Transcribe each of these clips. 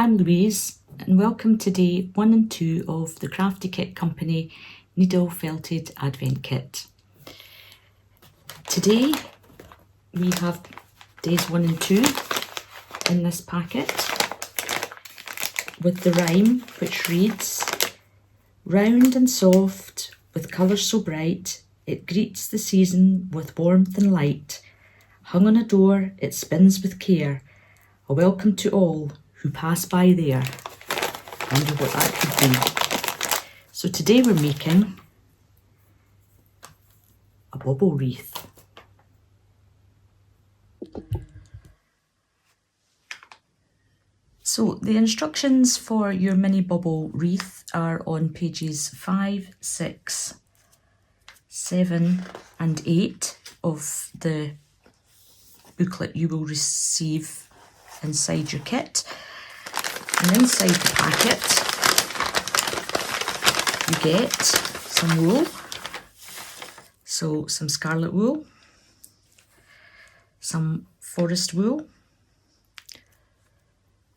I'm Louise and welcome to day 1 and 2 of the Crafty Kit Company Needle Felted Advent Kit. Today we have days 1 and 2 in this packet with the rhyme which reads, "Round and soft with colours so bright, it greets the season with warmth and light. Hung on a door, it spins with care, a welcome to all who pass by there." I wonder what that could be. So today we're making a bobble wreath. So the instructions for your mini bobble wreath are on pages 5, 6, 7 and 8 of the booklet you will receive inside your kit. And inside the packet you get some wool, so some scarlet wool, some forest wool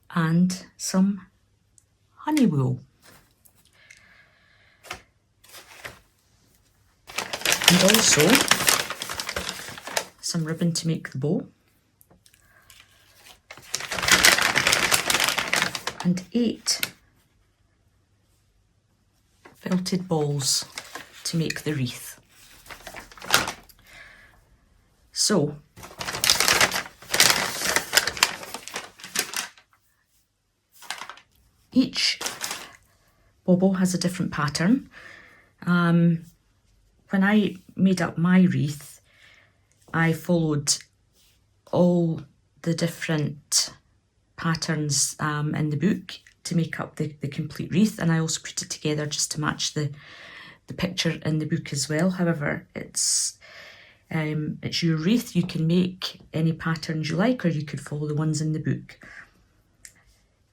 and some honey wool. And also some ribbon to make the bow. And 8 felted balls to make the wreath. So each bobble has a different pattern. When I made up my wreath, I followed all the different patterns in the book to make up the complete wreath, and I also put it together just to match the picture in the book as well. However, it's your wreath. You can make any patterns you like, or you could follow the ones in the book.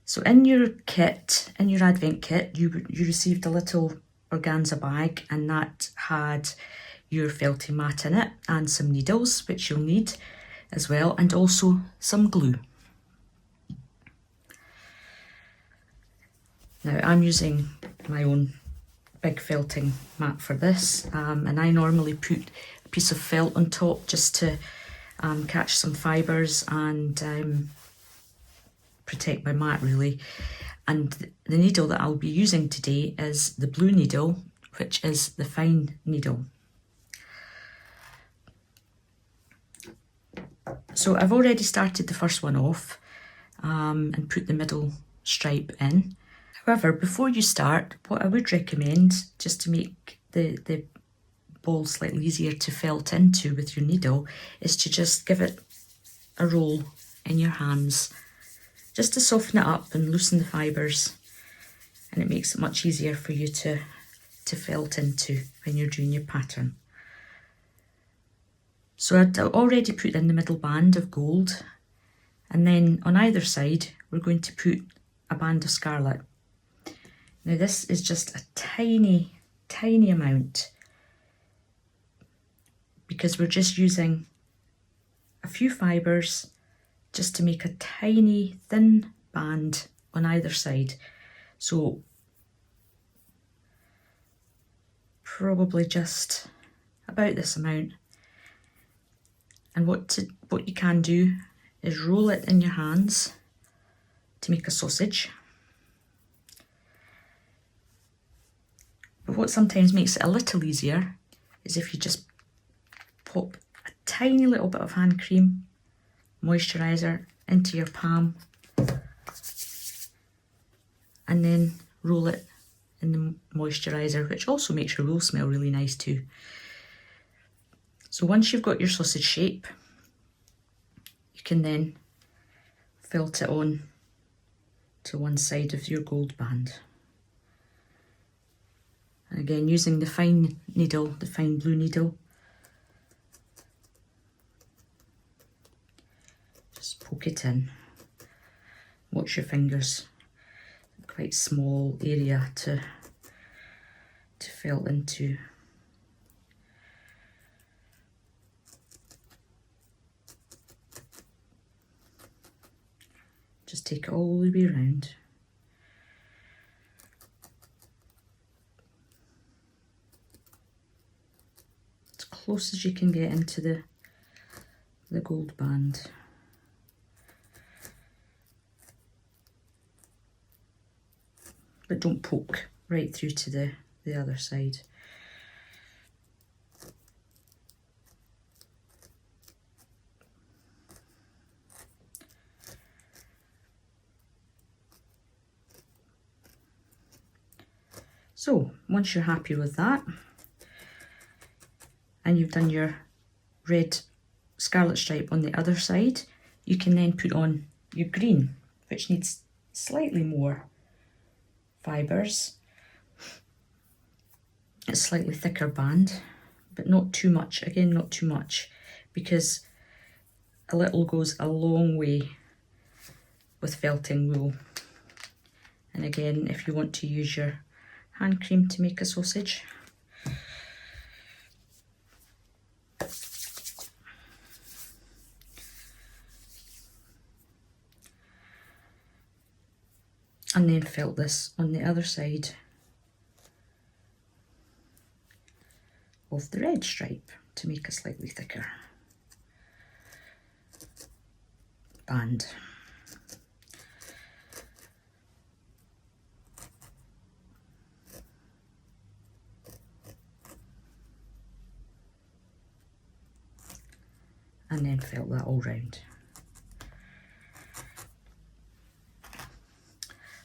So in your kit, in your advent kit, you received a little organza bag, and that had your felting mat in it and some needles, which you'll need as well, and also some glue. Now I'm using my own big felting mat for this, and I normally put a piece of felt on top just to catch some fibres and protect my mat really. And the needle that I'll be using today is the blue needle, which is the fine needle. So I've already started the first one off and put the middle stripe in. However, before you start, what I would recommend, just to make the ball slightly easier to felt into with your needle, is to just give it a roll in your hands, just to soften it up and loosen the fibres, and it makes it much easier for you to felt into when you're doing your pattern. So I'd already put in the middle band of gold, and then on either side we're going to put a band of scarlet. Now this is just a tiny amount, because we're just using a few fibres just to make a tiny thin band on either side. So probably just about this amount. And what you can do is roll it in your hands to make a sausage. But what sometimes makes it a little easier is if you just pop a tiny little bit of hand cream, moisturiser into your palm, and then roll it in the moisturiser, which also makes your roll smell really nice too. So once you've got your sausage shape, you can then felt it on to one side of your gold band. And again, using the fine needle, the fine blue needle, just poke it in. Watch your fingers, quite small area to felt into. Just take it all the way around. As close as you can get into the gold band. But don't poke right through to the other side. So once you're happy with that, and you've done your red scarlet stripe on the other side, you can then put on your green, which needs slightly more fibres. It's a slightly thicker band, but not too much. Again, not too much, because a little goes a long way with felting wool. And again, if you want to use your hand cream to make a sausage, and then felt this on the other side of the red stripe to make a slightly thicker band. And then felt that all round.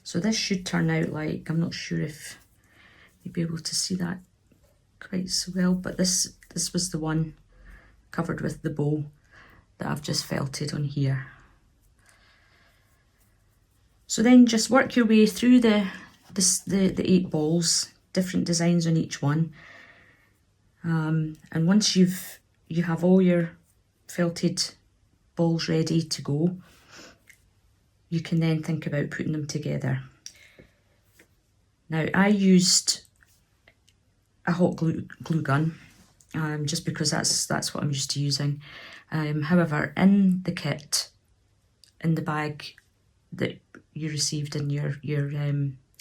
So this should turn out like, I'm not sure if you'll be able to see that quite so well, but this was the one covered with the bow that I've just felted on here. So then just work your way through the 8 balls, different designs on each one, and once you have all your felted balls ready to go, you can then think about putting them together. Now I used a hot glue gun, just because that's what I'm used to using. However, in the kit, in the bag that you received in your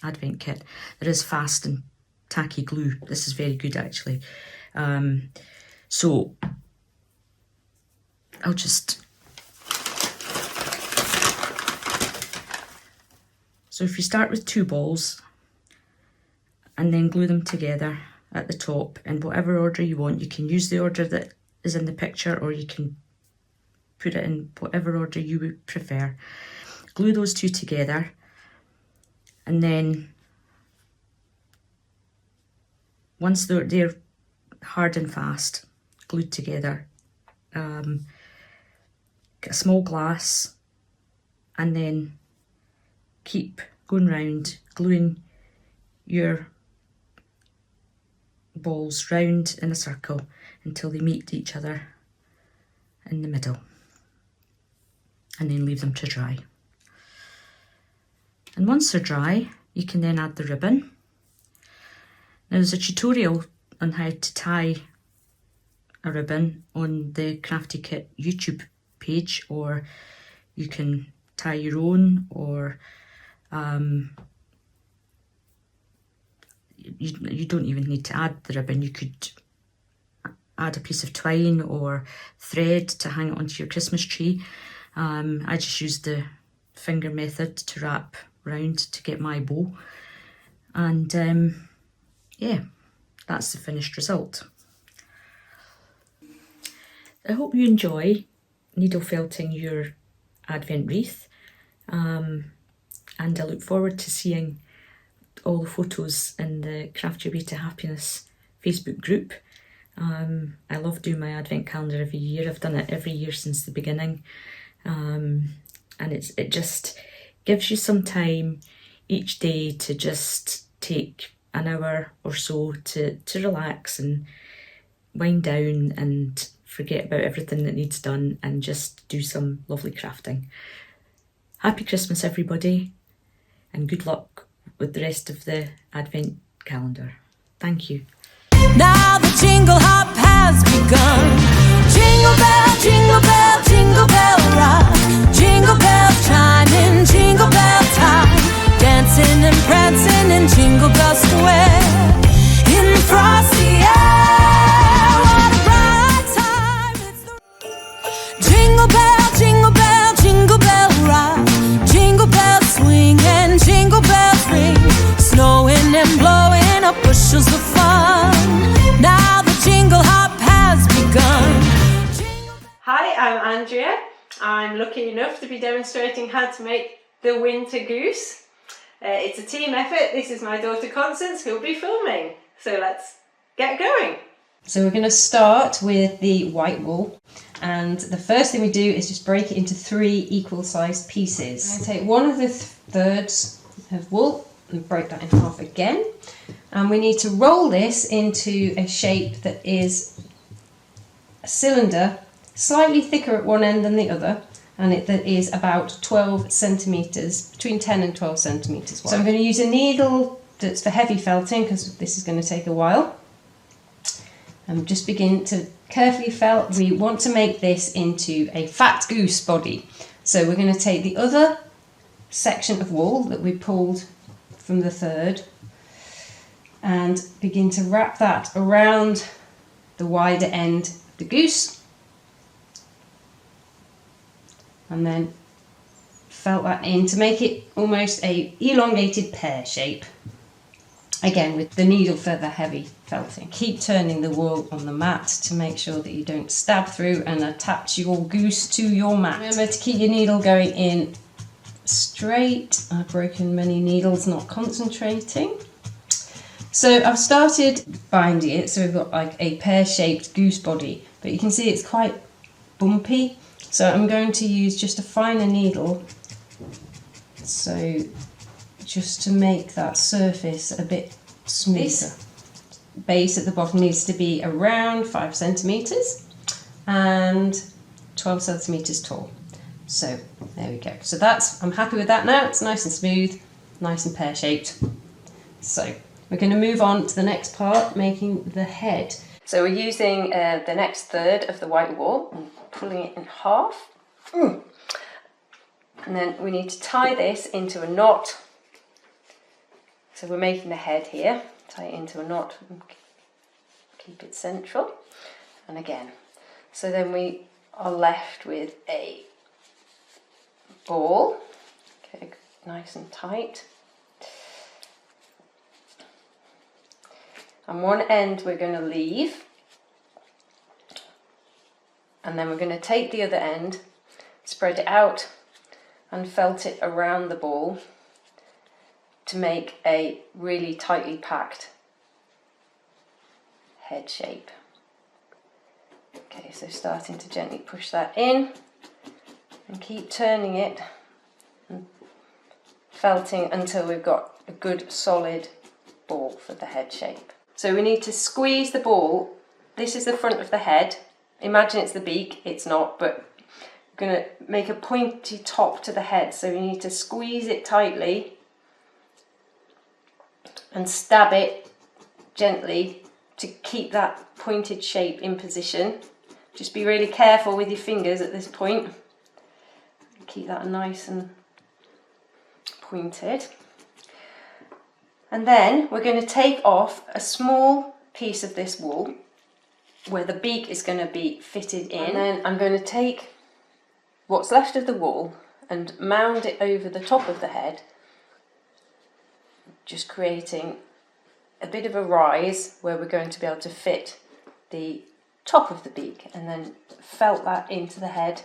Advent kit, there is fast and tacky glue. This is very good actually. So I'll just... So if you start with 2 balls and then glue them together at the top in whatever order you want, you can use the order that is in the picture, or you can put it in whatever order you would prefer. Glue those 2 together, and then once they're hard and fast, glued together, get a small glass and then keep going round, gluing your balls round in a circle until they meet each other in the middle, and then leave them to dry. And once they're dry, you can then add the ribbon. Now there's a tutorial on how to tie a ribbon on the Crafty Kit YouTube page, or you can tie your own, or you don't even need to add the ribbon. You could add a piece of twine or thread to hang it onto your Christmas tree. I just used the finger method to wrap round to get my bow, and yeah, that's the finished result. I hope you enjoy needle felting your Advent wreath, and I look forward to seeing all the photos in the Craft Your Way to Happiness Facebook group. I love doing my Advent calendar every year. I've done it every year since the beginning, and it just gives you some time each day to just take an hour or so to relax and wind down and forget about everything that needs done and just do some lovely crafting. Happy Christmas everybody, and good luck with the rest of the Advent calendar. Thank you. Now the jingle hop has begun. Jingle bell, jingle bell, jingle bell rock. Jingle bells chiming, jingle bell time. Dancing and prancing in Jingle Bell Square. In the frosty air, what a bright time. It's the jingle bell, jingle bell, jingle bell rock. Jingle bells swing and jingle bells ring. Snowing and blowing up bushels of fun. Now the jingle hop has begun. Hi, I'm Andrea. I'm lucky enough to be demonstrating how to make the winter goose. It's a team effort. This is my daughter Constance who'll be filming. So let's get going. So we're going to start with the white wool, and the first thing we do is just break it into 3 equal sized pieces. I'm going to take one of the thirds of wool and break that in half again, and we need to roll this into a shape that is a cylinder, slightly thicker at one end than the other, and that is about 12 centimetres, between 10 and 12 centimetres wide. So I'm going to use a needle that's for heavy felting because this is going to take a while. And just begin to carefully felt. We want to make this into a fat goose body. So we're going to take the other section of wool that we pulled from the third and begin to wrap that around the wider end of the goose. And then felt that in to make it almost a elongated pear shape. Again, with the needle for the heavy felting. Keep turning the wool on the mat to make sure that you don't stab through and attach your goose to your mat. Remember to keep your needle going in straight. I've broken many needles not concentrating. So I've started binding it, so we've got like a pear-shaped goose body, but you can see it's quite bumpy. So I'm going to use just a finer needle, so just to make that surface a bit smoother. This base at the bottom needs to be around 5 centimetres and 12 centimetres tall. So there we go. So I'm happy with that now. It's nice and smooth, nice and pear-shaped. So we're going to move on to the next part, making the head. So we're using the next third of the white wool and pulling it in half. And then we need to tie this into a knot. So we're making the head here, tie it into a knot and keep it central. And again, so then we are left with a ball, okay, nice and tight. And one end we're going to leave, and then we're going to take the other end, spread it out and felt it around the ball to make a really tightly packed head shape. Okay, so starting to gently push that in and keep turning it and felting until we've got a good solid ball for the head shape. So we need to squeeze the ball. This is the front of the head. Imagine it's the beak, it's not, but we're going to make a pointy top to the head, so we need to squeeze it tightly and stab it gently to keep that pointed shape in position. Just be really careful with your fingers at this point. Keep that nice and pointed. And then we're going to take off a small piece of this wool where the beak is going to be fitted in. And then I'm going to take what's left of the wool and mound it over the top of the head, just creating a bit of a rise where we're going to be able to fit the top of the beak, and then felt that into the head,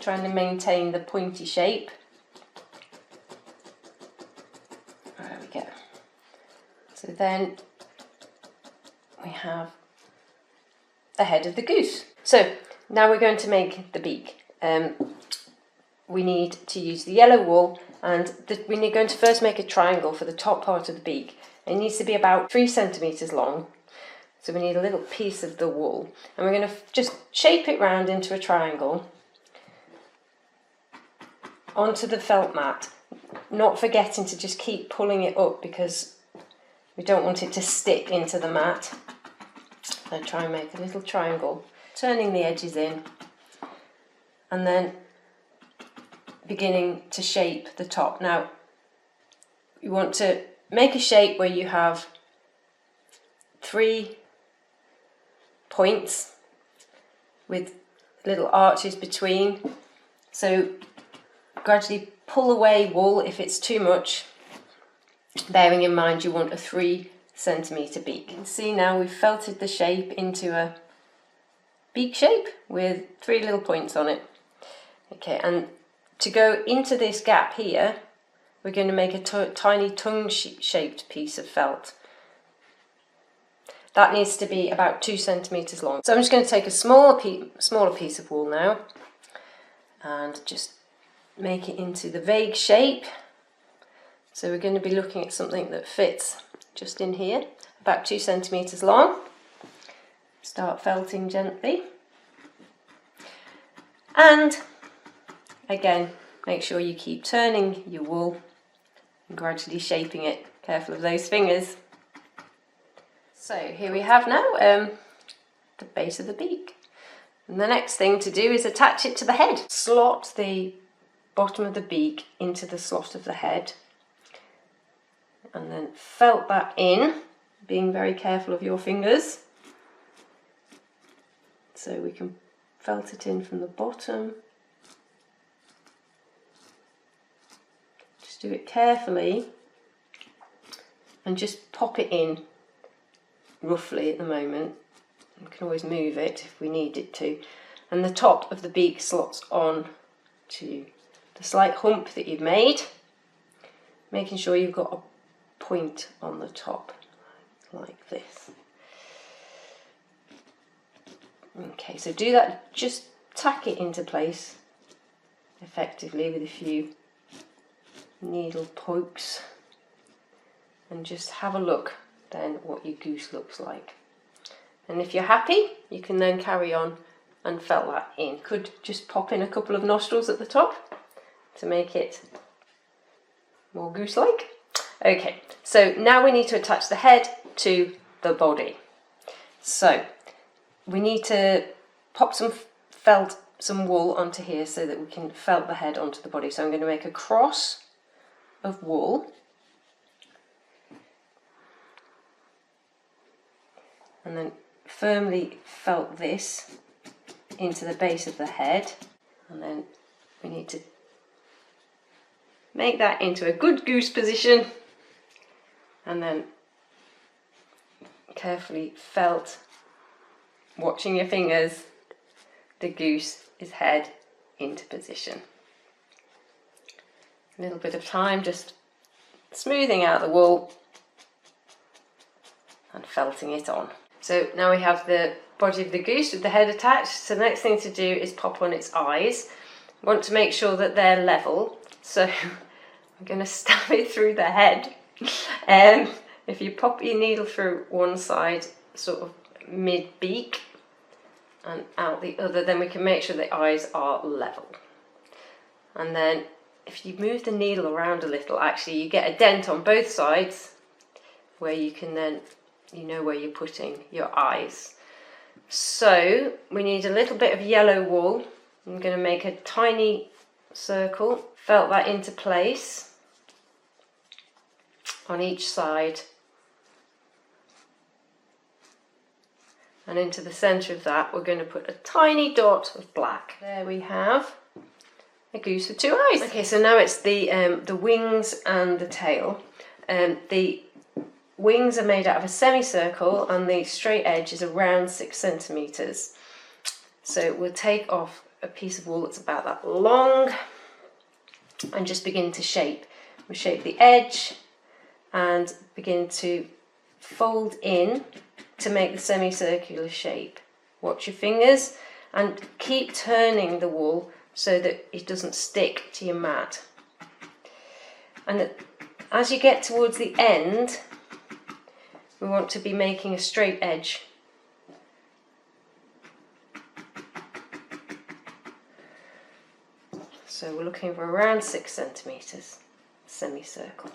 trying to maintain the pointy shape. There we go. So then we have the head of the goose. So now we're going to make the beak. We need to use the yellow wool, and we're going to first make a triangle for the top part of the beak. It needs to be about 3 centimetres long, so we need a little piece of the wool, and we're going to just shape it round into a triangle onto the felt mat, not forgetting to just keep pulling it up because we don't want it to stick into the mat. So try and make a little triangle, turning the edges in, and then beginning to shape the top. Now, you want to make a shape where you have 3 points with little arches between. So gradually pull away wool if it's too much, bearing in mind you want a 3 centimetre beak. You can see now we've felted the shape into a beak shape with 3 little points on it. Okay, and to go into this gap here, we're going to make a tiny tongue-shaped piece of felt. That needs to be about 2 centimetres long. So I'm just going to take a smaller piece of wool now and just make it into the vague shape. So we're going to be looking at something that fits just in here, about 2 centimetres long. Start felting gently. And again, make sure you keep turning your wool and gradually shaping it. Careful of those fingers. So here we have now the base of the beak. And the next thing to do is attach it to the head. Slot the bottom of the beak into the slot of the head and then felt that in, being very careful of your fingers. So we can felt it in from the bottom. Just do it carefully and just pop it in roughly at the moment. We can always move it if we need it to. And the top of the beak slots on to the slight hump that you've made, making sure you've got a point on the top like this. Okay, so do that, just tack it into place effectively with a few needle pokes and just have a look then what your goose looks like. And if you're happy, you can then carry on and felt that in. Could just pop in a couple of nostrils at the top to make it more goose-like. Okay, so now we need to attach the head to the body. So we need to pop some wool onto here so that we can felt the head onto the body. So I'm going to make a cross of wool and then firmly felt this into the base of the head, and then we need to make that into a good goose position and then carefully felt, watching your fingers, the goose's head into position. A little bit of time just smoothing out the wool and felting it on. So now we have the body of the goose with the head attached. So the next thing to do is pop on its eyes. Want to make sure that they're level. So I'm going to stab it through the head. If you pop your needle through one side, sort of mid-beak, and out the other, then we can make sure the eyes are level. And then if you move the needle around a little, actually you get a dent on both sides where you can then, you know where you're putting your eyes. So we need a little bit of yellow wool. I'm going to make a tiny circle, felt that into place on each side, and into the centre of that we're going to put a tiny dot of black. There we have a goose with 2 eyes. Okay, so now it's the wings and the tail. The wings are made out of a semicircle and the straight edge is around 6 centimetres. So we'll take off a piece of wool that's about that long and just begin to shape. We'll shape the edge and begin to fold in to make the semicircular shape. Watch your fingers and keep turning the wool so that it doesn't stick to your mat. And as you get towards the end, we want to be making a straight edge. So we're looking for around 6 centimetres, semicircle.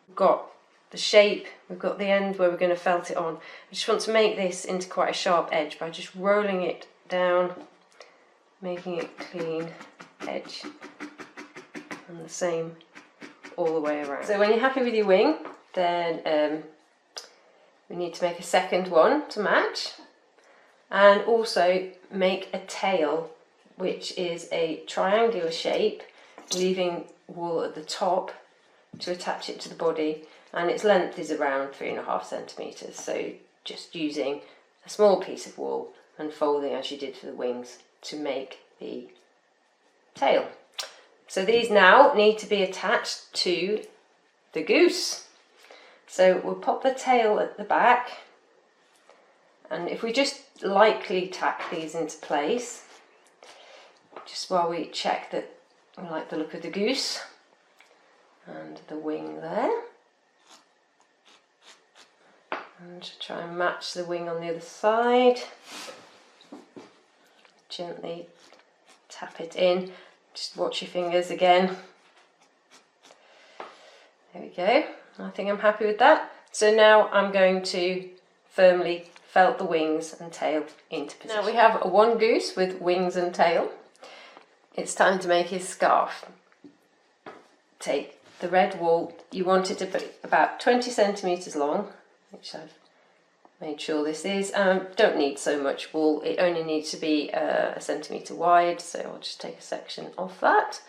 We've got the shape. We've got the end where we're going to felt it on. I just want to make this into quite a sharp edge by just rolling it down, making it clean edge, and the same all the way around. So when you're happy with your wing, then we need to make a second one to match, and also make a tail, which is a triangular shape, leaving wool at the top to attach it to the body, and its length is around 3.5 centimetres. So just using a small piece of wool and folding as you did for the wings to make the tail. So these now need to be attached to the goose. So we'll pop the tail at the back, and if we just lightly tack these into place, just while we check that we like the look of the goose and the wing there, and try and match the wing on the other side, gently tap it in, just watch your fingers again. There we go. I think I'm happy with that. So now I'm going to firmly felt the wings and tail into position. Now we have one goose with wings and tail. It's time to make his scarf. Take the red wool. You want it to be about 20 centimetres long, which I've made sure this is. Don't need so much wool. It only needs to be a centimetre wide, so I'll just take a section off that.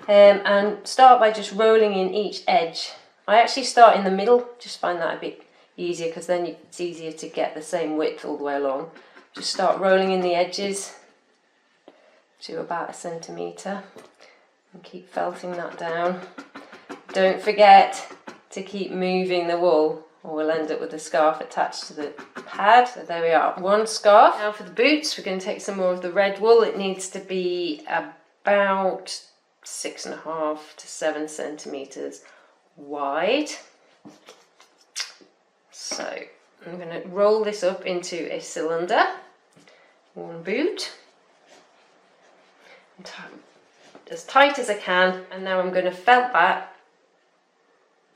And start by just rolling in each edge. I actually start in the middle, just find that a bit easier because then it's easier to get the same width all the way along. Just start rolling in the edges to about 1 centimetre and keep felting that down. Don't forget to keep moving the wool or we'll end up with the scarf attached to the pad. So there we are, one scarf. Now for the boots, we're going to take some more of the red wool. It needs to be about 6.5 to 7 centimetres wide. So I'm going to roll this up into a cylinder, one boot, as tight as I can, and now I'm going to felt that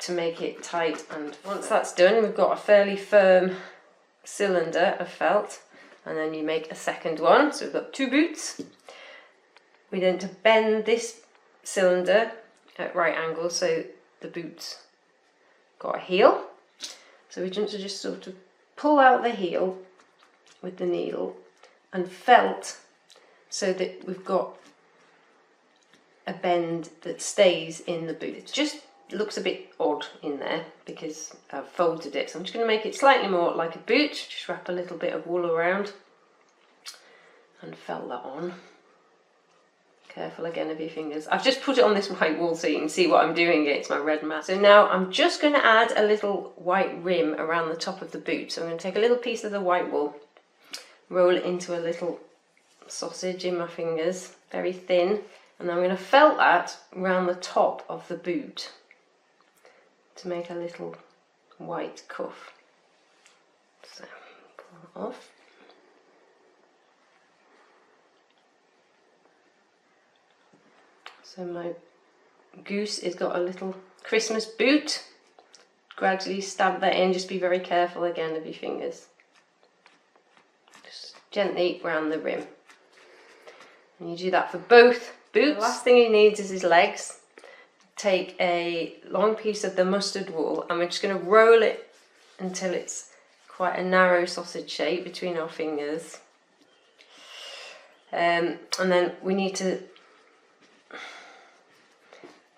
to make it tight. And once that's done, we've got a fairly firm cylinder of felt, and then you make a second one. So we've got 2 boots. We then to bend this cylinder at right angles so the boot's got a heel. So we just sort of pull out the heel with the needle and felt so that we've got a bend that stays in the boot. It just looks a bit odd in there because I've folded it. So I'm just going to make it slightly more like a boot. Just wrap a little bit of wool around and felt that on. Careful again of your fingers. I've just put it on this white wool so you can see what I'm doing. It's my red mat. So now I'm just going to add a little white rim around the top of the boot. So I'm going to take a little piece of the white wool, roll it into a little sausage in my fingers, very thin, and then I'm going to felt that around the top of the boot to make a little white cuff. So pull it off. So my goose has got a little Christmas boot. Gradually stab that in, just be very careful again of your fingers. Just gently round the rim. And you do that for both boots. The last thing he needs is his legs. Take a long piece of the mustard wool and we're just going to roll it until it's quite a narrow sausage shape between our fingers. And then we need to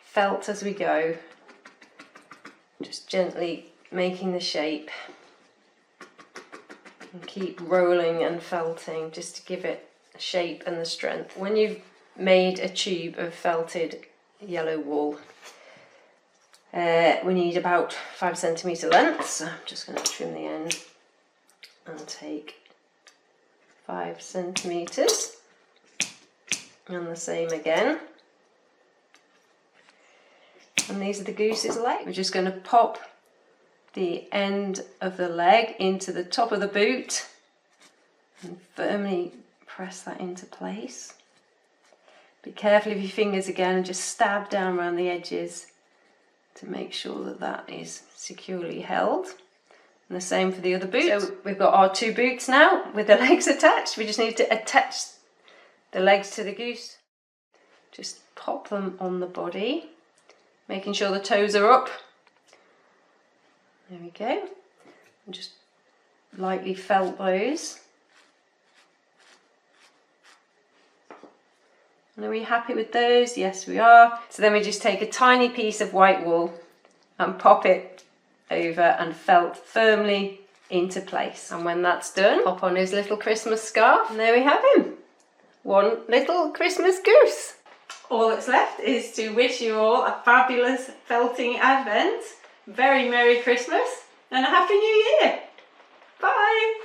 felt as we go, just gently making the shape and keep rolling and felting just to give it a shape and the strength. When you've made a tube of felted yellow wool, we need about 5 centimetre length, so I'm just going to trim the end and take 5 centimetres and the same again. And these are the goose's legs. We're just going to pop the end of the leg into the top of the boot and firmly press that into place. Be careful of your fingers again and just stab down around the edges to make sure that that is securely held. And the same for the other boots. So we've got our 2 boots now with the legs attached. We just need to attach the legs to the goose. Just pop them on the body, making sure the toes are up. There we go. And just lightly felt those. And are we happy with those? Yes, we are. So then we just take a tiny piece of white wool and pop it over and felt firmly into place. And when that's done, pop on his little Christmas scarf. And there we have him. One little Christmas goose. All that's left is to wish you all a fabulous felting Advent, very Merry Christmas, and a Happy New Year. Bye.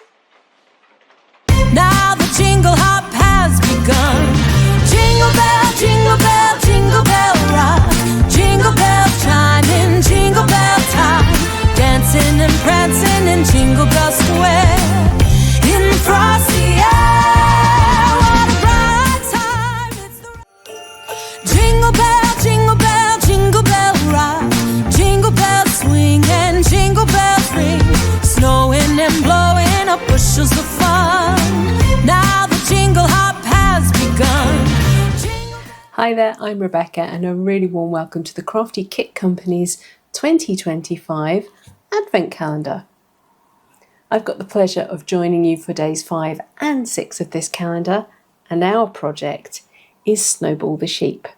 Now the jingle hop has begun. Jingle bell, jingle bell rock. Jingle bells chiming, jingle bell time. Dancing and prancing in Jingle Bell Square. In the frosty air, what a bright time. It's the jingle bell, jingle bell rock. Jingle bells swing and jingle bells ring. Snowing and blowing up bushels of fun. Now the jingle hop has begun. Hi there, I'm Rebecca and a really warm welcome to the Crafty Kit Company's 2025 Advent Calendar. I've got the pleasure of joining you for days 5 and 6 of this calendar, and our project is Snowball the Sheep.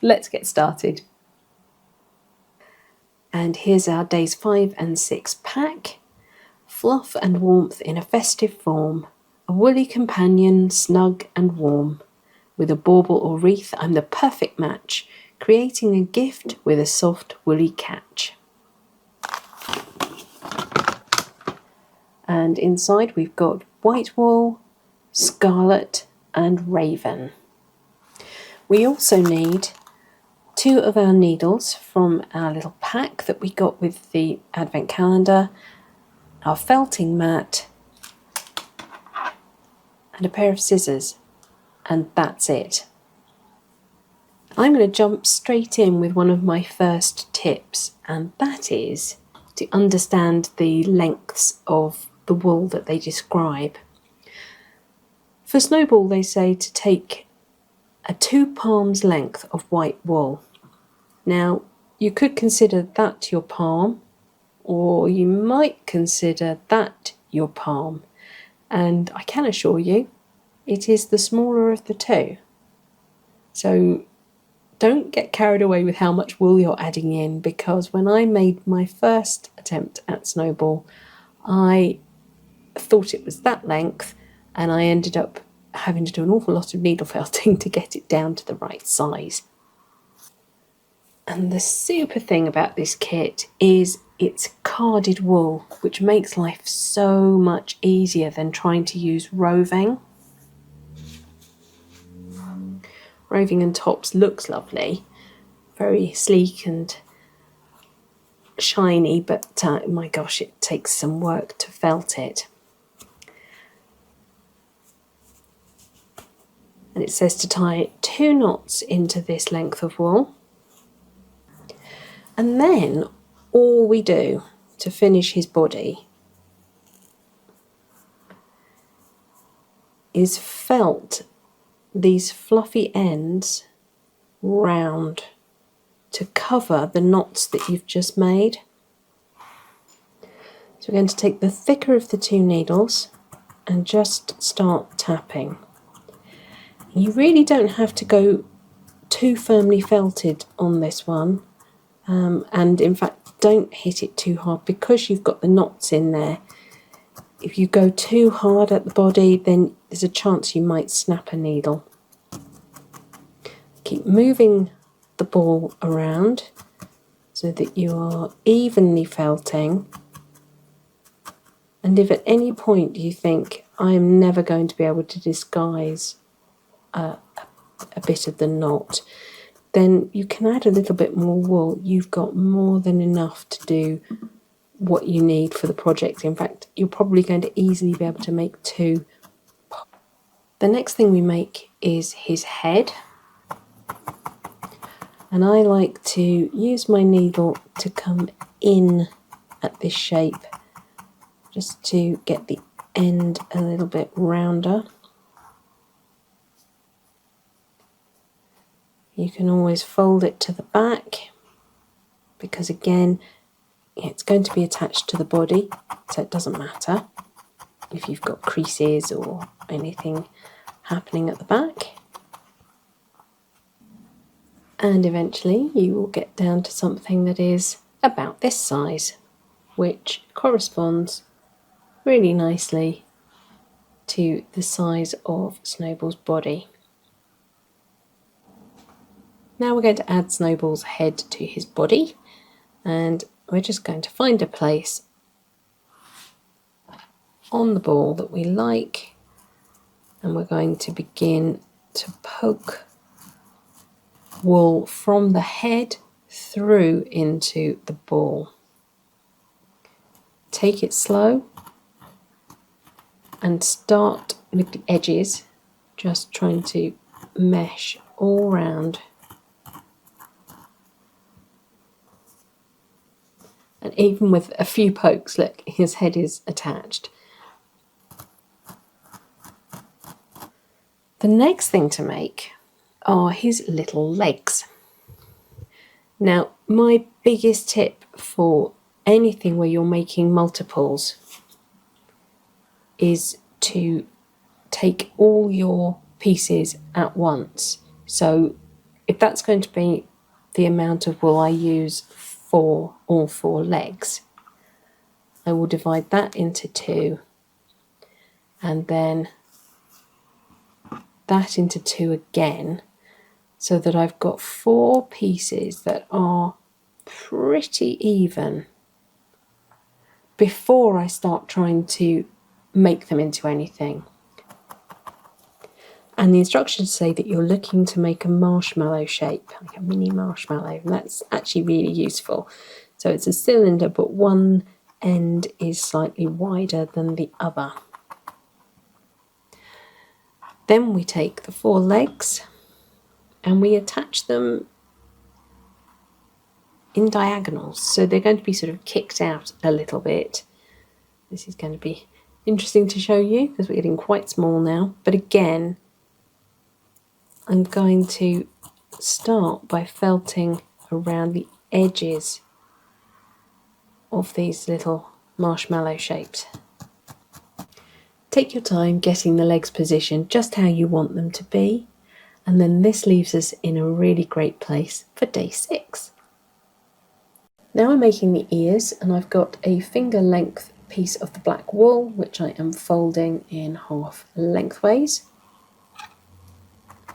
Let's get started. And here's our days 5 and 6 pack. Fluff and warmth in a festive form. A woolly companion, snug and warm. With a bauble or wreath, I'm the perfect match, creating a gift with a soft woolly catch. And inside we've got white wool, scarlet and raven. We also need 2 of our needles from our little pack that we got with the Advent calendar, our felting mat and a pair of scissors. And that's it. I'm going to jump straight in with one of my first tips, and that is to understand the lengths of the wool that they describe. For Snowball, they say to take a 2 palms length of white wool. Now, you could consider that your palm, or you might consider that your palm, and I can assure you, it is the smaller of the 2. So don't get carried away with how much wool you're adding in, because when I made my first attempt at Snowball, I thought it was that length and I ended up having to do an awful lot of needle felting to get it down to the right size. And the super thing about this kit is it's carded wool, which makes life so much easier than trying to use roving. Roving and tops looks lovely, very sleek and shiny, but my gosh, it takes some work to felt it. And it says to tie 2 knots into this length of wool. And then all we do to finish his body is felt these fluffy ends round to cover the knots that you've just made. So we're going to take the thicker of the 2 needles and just start tapping. You really don't have to go too firmly felted on this one, and in fact don't hit it too hard because you've got the knots in there. If you go too hard at the body, then there's a chance you might snap a needle. Keep moving the ball around so that you are evenly felting. And if at any point you think, I am never going to be able to disguise a bit of the knot, then you can add a little bit more wool. You've got more than enough to do what you need for the project. In fact, you're probably going to easily be able to make 2. The next thing we make is his head. And I like to use my needle to come in at this shape, just to get the end a little bit rounder. You can always fold it to the back, because again, it's going to be attached to the body, so it doesn't matter if you've got creases or anything happening at the back. And eventually you will get down to something that is about this size, which corresponds really nicely to the size of Snowball's body. Now we're going to add Snowball's head to his body, and we're just going to find a place on the ball that we like, and we're going to begin to poke wool from the head through into the ball. Take it slow and start with the edges, just trying to mesh all round. And even with a few pokes, look, his head is attached. The next thing to make are his little legs. Now, my biggest tip for anything where you're making multiples is to take all your pieces at once. So if that's going to be the amount of wool I use for all 4 legs, I will divide that into 2, and then that into 2 again, so that I've got 4 pieces that are pretty even before I start trying to make them into anything. And the instructions say that you're looking to make a marshmallow shape, like a mini marshmallow, and that's actually really useful. So it's a cylinder, but one end is slightly wider than the other. Then we take the 4 legs and we attach them in diagonals, so they're going to be sort of kicked out a little bit. This is going to be interesting to show you because we're getting quite small now, but again, I'm going to start by felting around the edges of these little marshmallow shapes. Take your time getting the legs positioned just how you want them to be, and then this leaves us in a really great place for day 6. Now I'm making the ears, and I've got a finger length piece of the black wool which I am folding in half lengthways,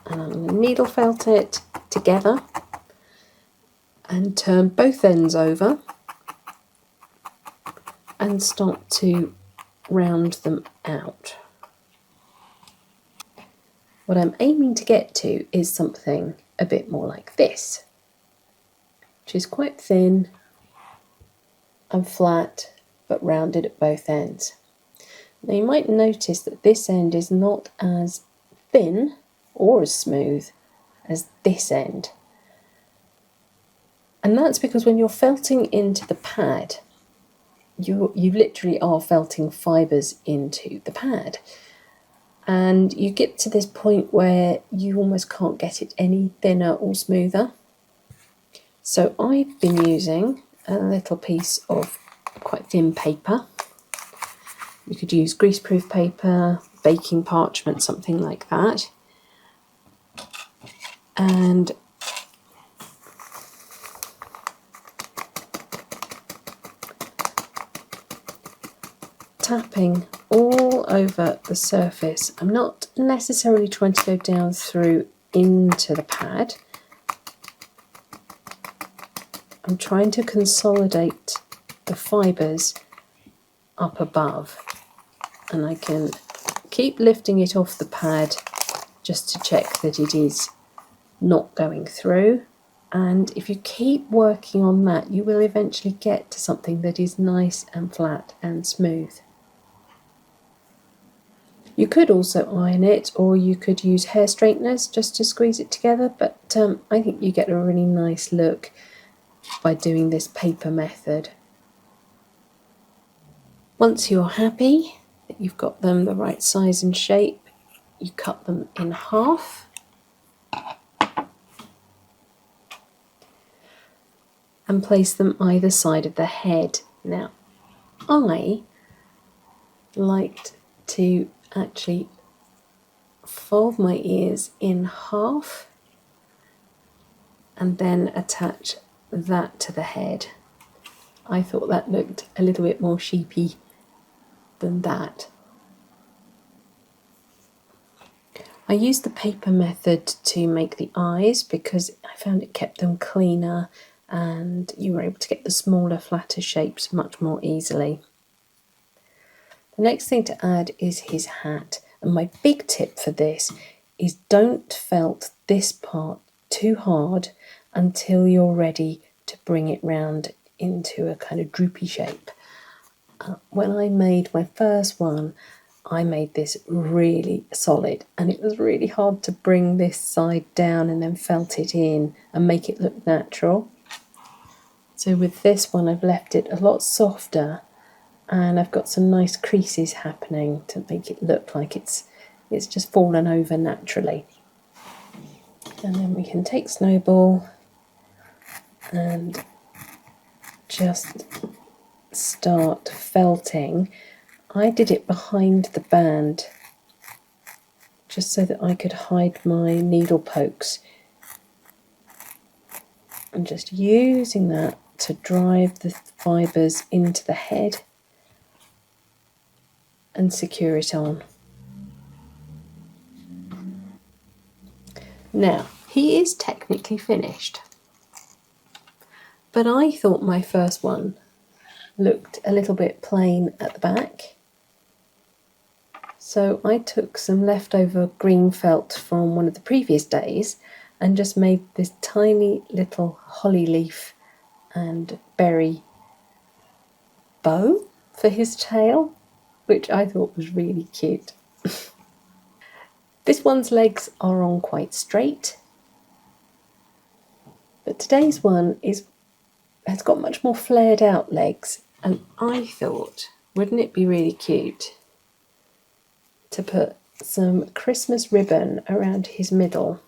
and I'm going to needle felt it together and turn both ends over and start to round them out. What I'm aiming to get to is something a bit more like this, which is quite thin and flat but rounded at both ends. Now you might notice that this end is not as thin or as smooth as this end, and that's because when you're felting into the pad, you literally are felting fibres into the pad, and you get to this point where you almost can't get it any thinner or smoother. So I've been using a little piece of quite thin paper. You could use greaseproof paper, baking parchment, something like that, and tapping all over the surface. I'm not necessarily trying to go down through into the pad. I'm trying to consolidate the fibres up above, and I can keep lifting it off the pad just to check that it is not going through, and if you keep working on that, you will eventually get to something that is nice and flat and smooth. You could also iron it, or you could use hair straighteners just to squeeze it together, but I think you get a really nice look by doing this paper method. Once you're happy that you've got them the right size and shape, you cut them in half and place them either side of the head. Now, I liked to actually fold my ears in half and then attach that to the head. I thought that looked a little bit more sheepy than that. I used the paper method to make the eyes because I found it kept them cleaner and you were able to get the smaller, flatter shapes much more easily. The next thing to add is his hat, and my big tip for this is don't felt this part too hard until you're ready to bring it round into a kind of droopy shape. When I made my first one, I made this really solid and it was really hard to bring this side down and then felt it in and make it look natural. So with this one I've left it a lot softer and I've got some nice creases happening to make it look like it's just fallen over naturally. And then we can take Snowball and just start felting. I did it behind the band just so that I could hide my needle pokes. I'm just using that to drive the fibres into the head and secure it on. Now, he is technically finished, but I thought my first one looked a little bit plain at the back. So I took some leftover green felt from one of the previous days and just made this tiny little holly leaf and berry bow for his tail, which I thought was really cute. This one's legs are on quite straight, but today's one has got much more flared out legs, and I thought, wouldn't it be really cute to put some Christmas ribbon around his middle,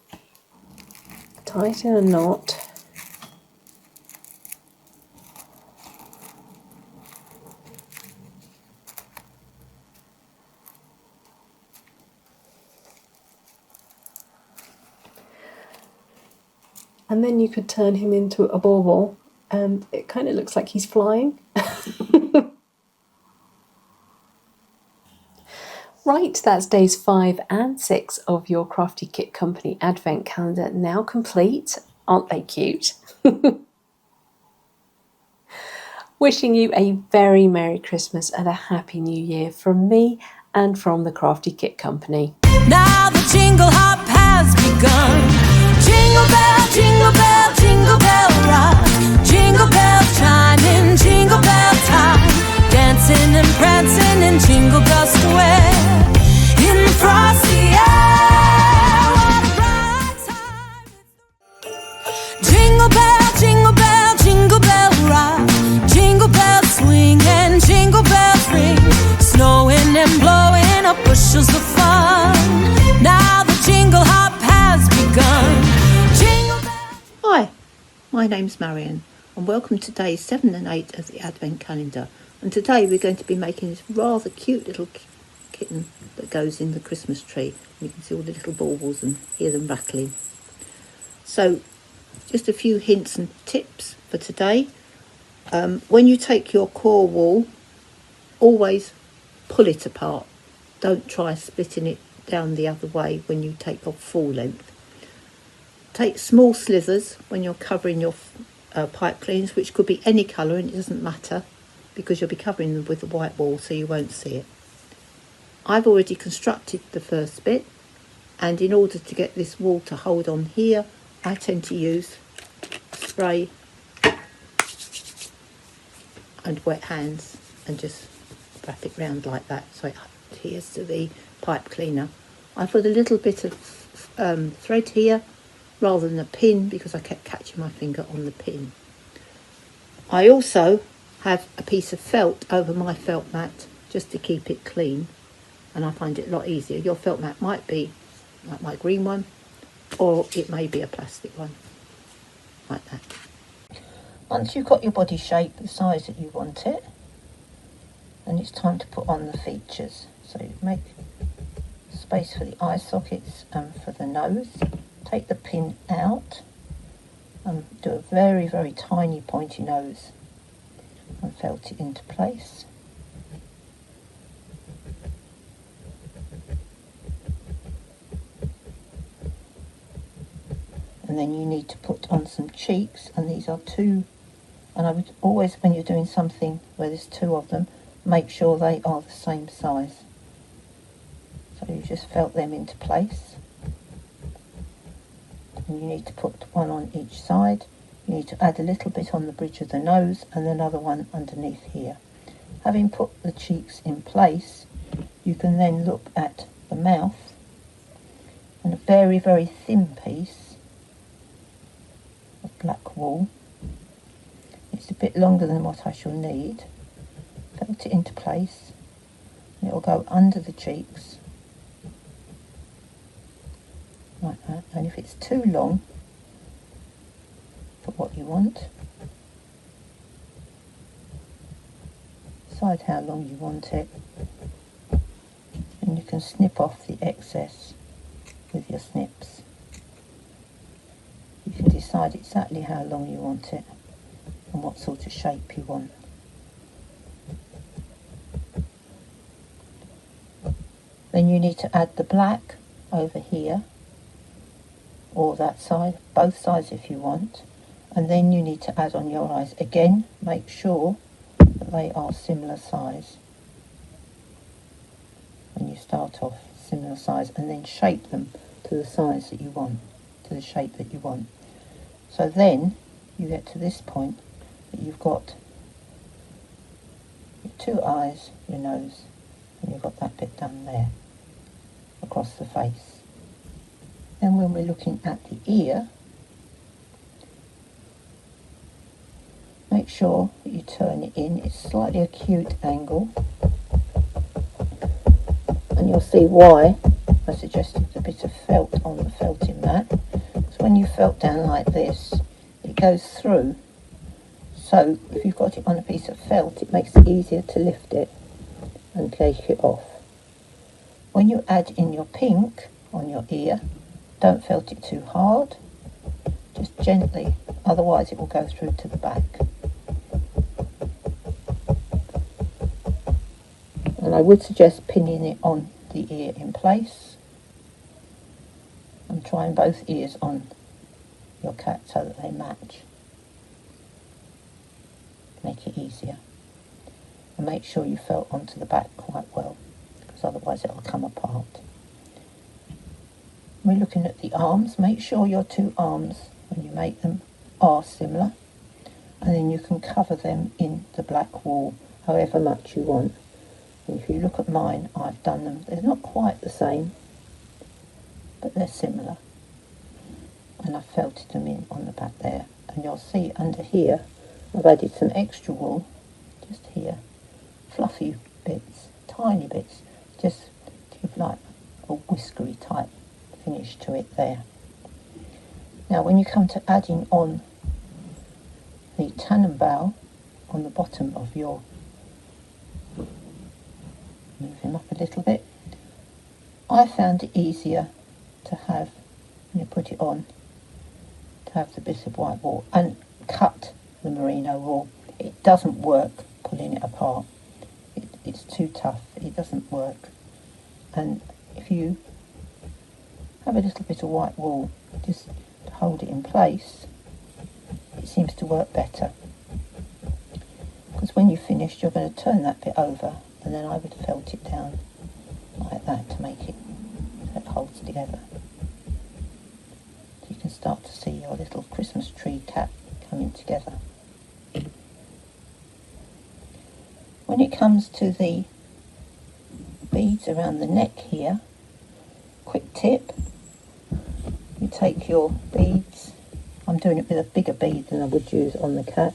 tighten a knot, and then you could turn him into a bauble and it kind of looks like he's flying. Right, that's days 5 and 6 of your Crafty Kit Company Advent Calendar now complete. Aren't they cute? Wishing you a very Merry Christmas and a Happy New Year from me and from the Crafty Kit Company. Now the jingle hop has begun. Jingle bell, jingle bell rock. Jingle bells chiming, jingle bell time. Dancing and prancing in Jingle Bell Square. In the frosty air, what a bright time. Jingle bell, jingle bell rock. Jingle bells swing and jingle bells ring. Snowing and blowing up bushels of fun. Now the jingle hop has begun. Hi, my name's Marion and welcome to days 7 and 8 of the Advent Calendar, and today we're going to be making this rather cute little kitten that goes in the Christmas tree. You can see all the little baubles and hear them rattling. So just a few hints and tips for today. When you take your core wool, always pull it apart. Don't try splitting it down the other way when you take off full length. Take small slithers when you're covering your pipe cleans, which could be any colour and it doesn't matter because you'll be covering them with the white wool so you won't see it. I've already constructed the first bit, and in order to get this wool to hold on here, I tend to use spray and wet hands and just wrap it round like that so it adheres to the pipe cleaner, I put a little bit of thread here rather than a pin because I kept catching my finger on the pin. I also have a piece of felt over my felt mat just to keep it clean, and I find it a lot easier. Your felt mat might be like my green one, or it may be a plastic one, like that. Once you've got your body shape the size that you want it, then it's time to put on the features. So you make space for the eye sockets and for the nose. Take the pin out and do a very, very tiny pointy nose and felt it into place. And then you need to put on some cheeks, and these are two, and I would always, when you're doing something where there's two of them, make sure they are the same size. So you just felt them into place. And you need to put one on each side. You need to add a little bit on the bridge of the nose and another one underneath here. Having put the cheeks in place, you can then look at the mouth, and a very, very thin piece of black wool. It's a bit longer than what I shall need. Felt it into place, and it will go under the cheeks like that. And if it's too long for what you want, decide how long you want it, and you can snip off the excess with your snips. You can decide exactly how long you want it and what sort of shape you want. Then you need to add the black over here, or that side, both sides if you want, and then you need to add on your eyes. Again, make sure that they are similar size when you start off, similar size, and then shape them to the size that you want, to the shape that you want. So then you get to this point that you've got your two eyes, your nose, and you've got that bit done there across the face. Then when we're looking at the ear, make sure that you turn it in. It's slightly acute angle, and you'll see why I suggested a bit of felt on the felting mat. Because when you felt down like this, it goes through. So if you've got it on a piece of felt, it makes it easier to lift it and take it off. When you add in your pink on your ear, don't felt it too hard, just gently, otherwise it will go through to the back. And I would suggest pinning it on the ear in place and trying both ears on your cat so that they match. Make it easier. And make sure you felt onto the back quite well, because otherwise it will come apart. We're looking at the arms. Make sure your two arms, when you make them, are similar, and then you can cover them in the black wool however much you want. And if you look at mine, I've done them, they're not quite the same, but they're similar, and I've felted them in on the back there. And you'll see under here I've added some extra wool just here, fluffy bits, tiny bits, just to give like a whiskery type finish to it there. Now when you come to adding on the tannenbaum on the bottom of your, move him up a little bit, I found it easier to have, when you put it on, to have the bit of white wool and cut the merino wool. It doesn't work pulling it apart. It's too tough. It doesn't work. And if you have a little bit of white wool just to hold it in place, it seems to work better. Because when you've finished, you're going to turn that bit over, and then I would felt it down like that to make it so it holds together. So you can start to see your little Christmas tree cap coming together. When it comes to the bead beads around the neck here. Quick tip, you take your beads, I'm doing it with a bigger bead than I would use on the cat.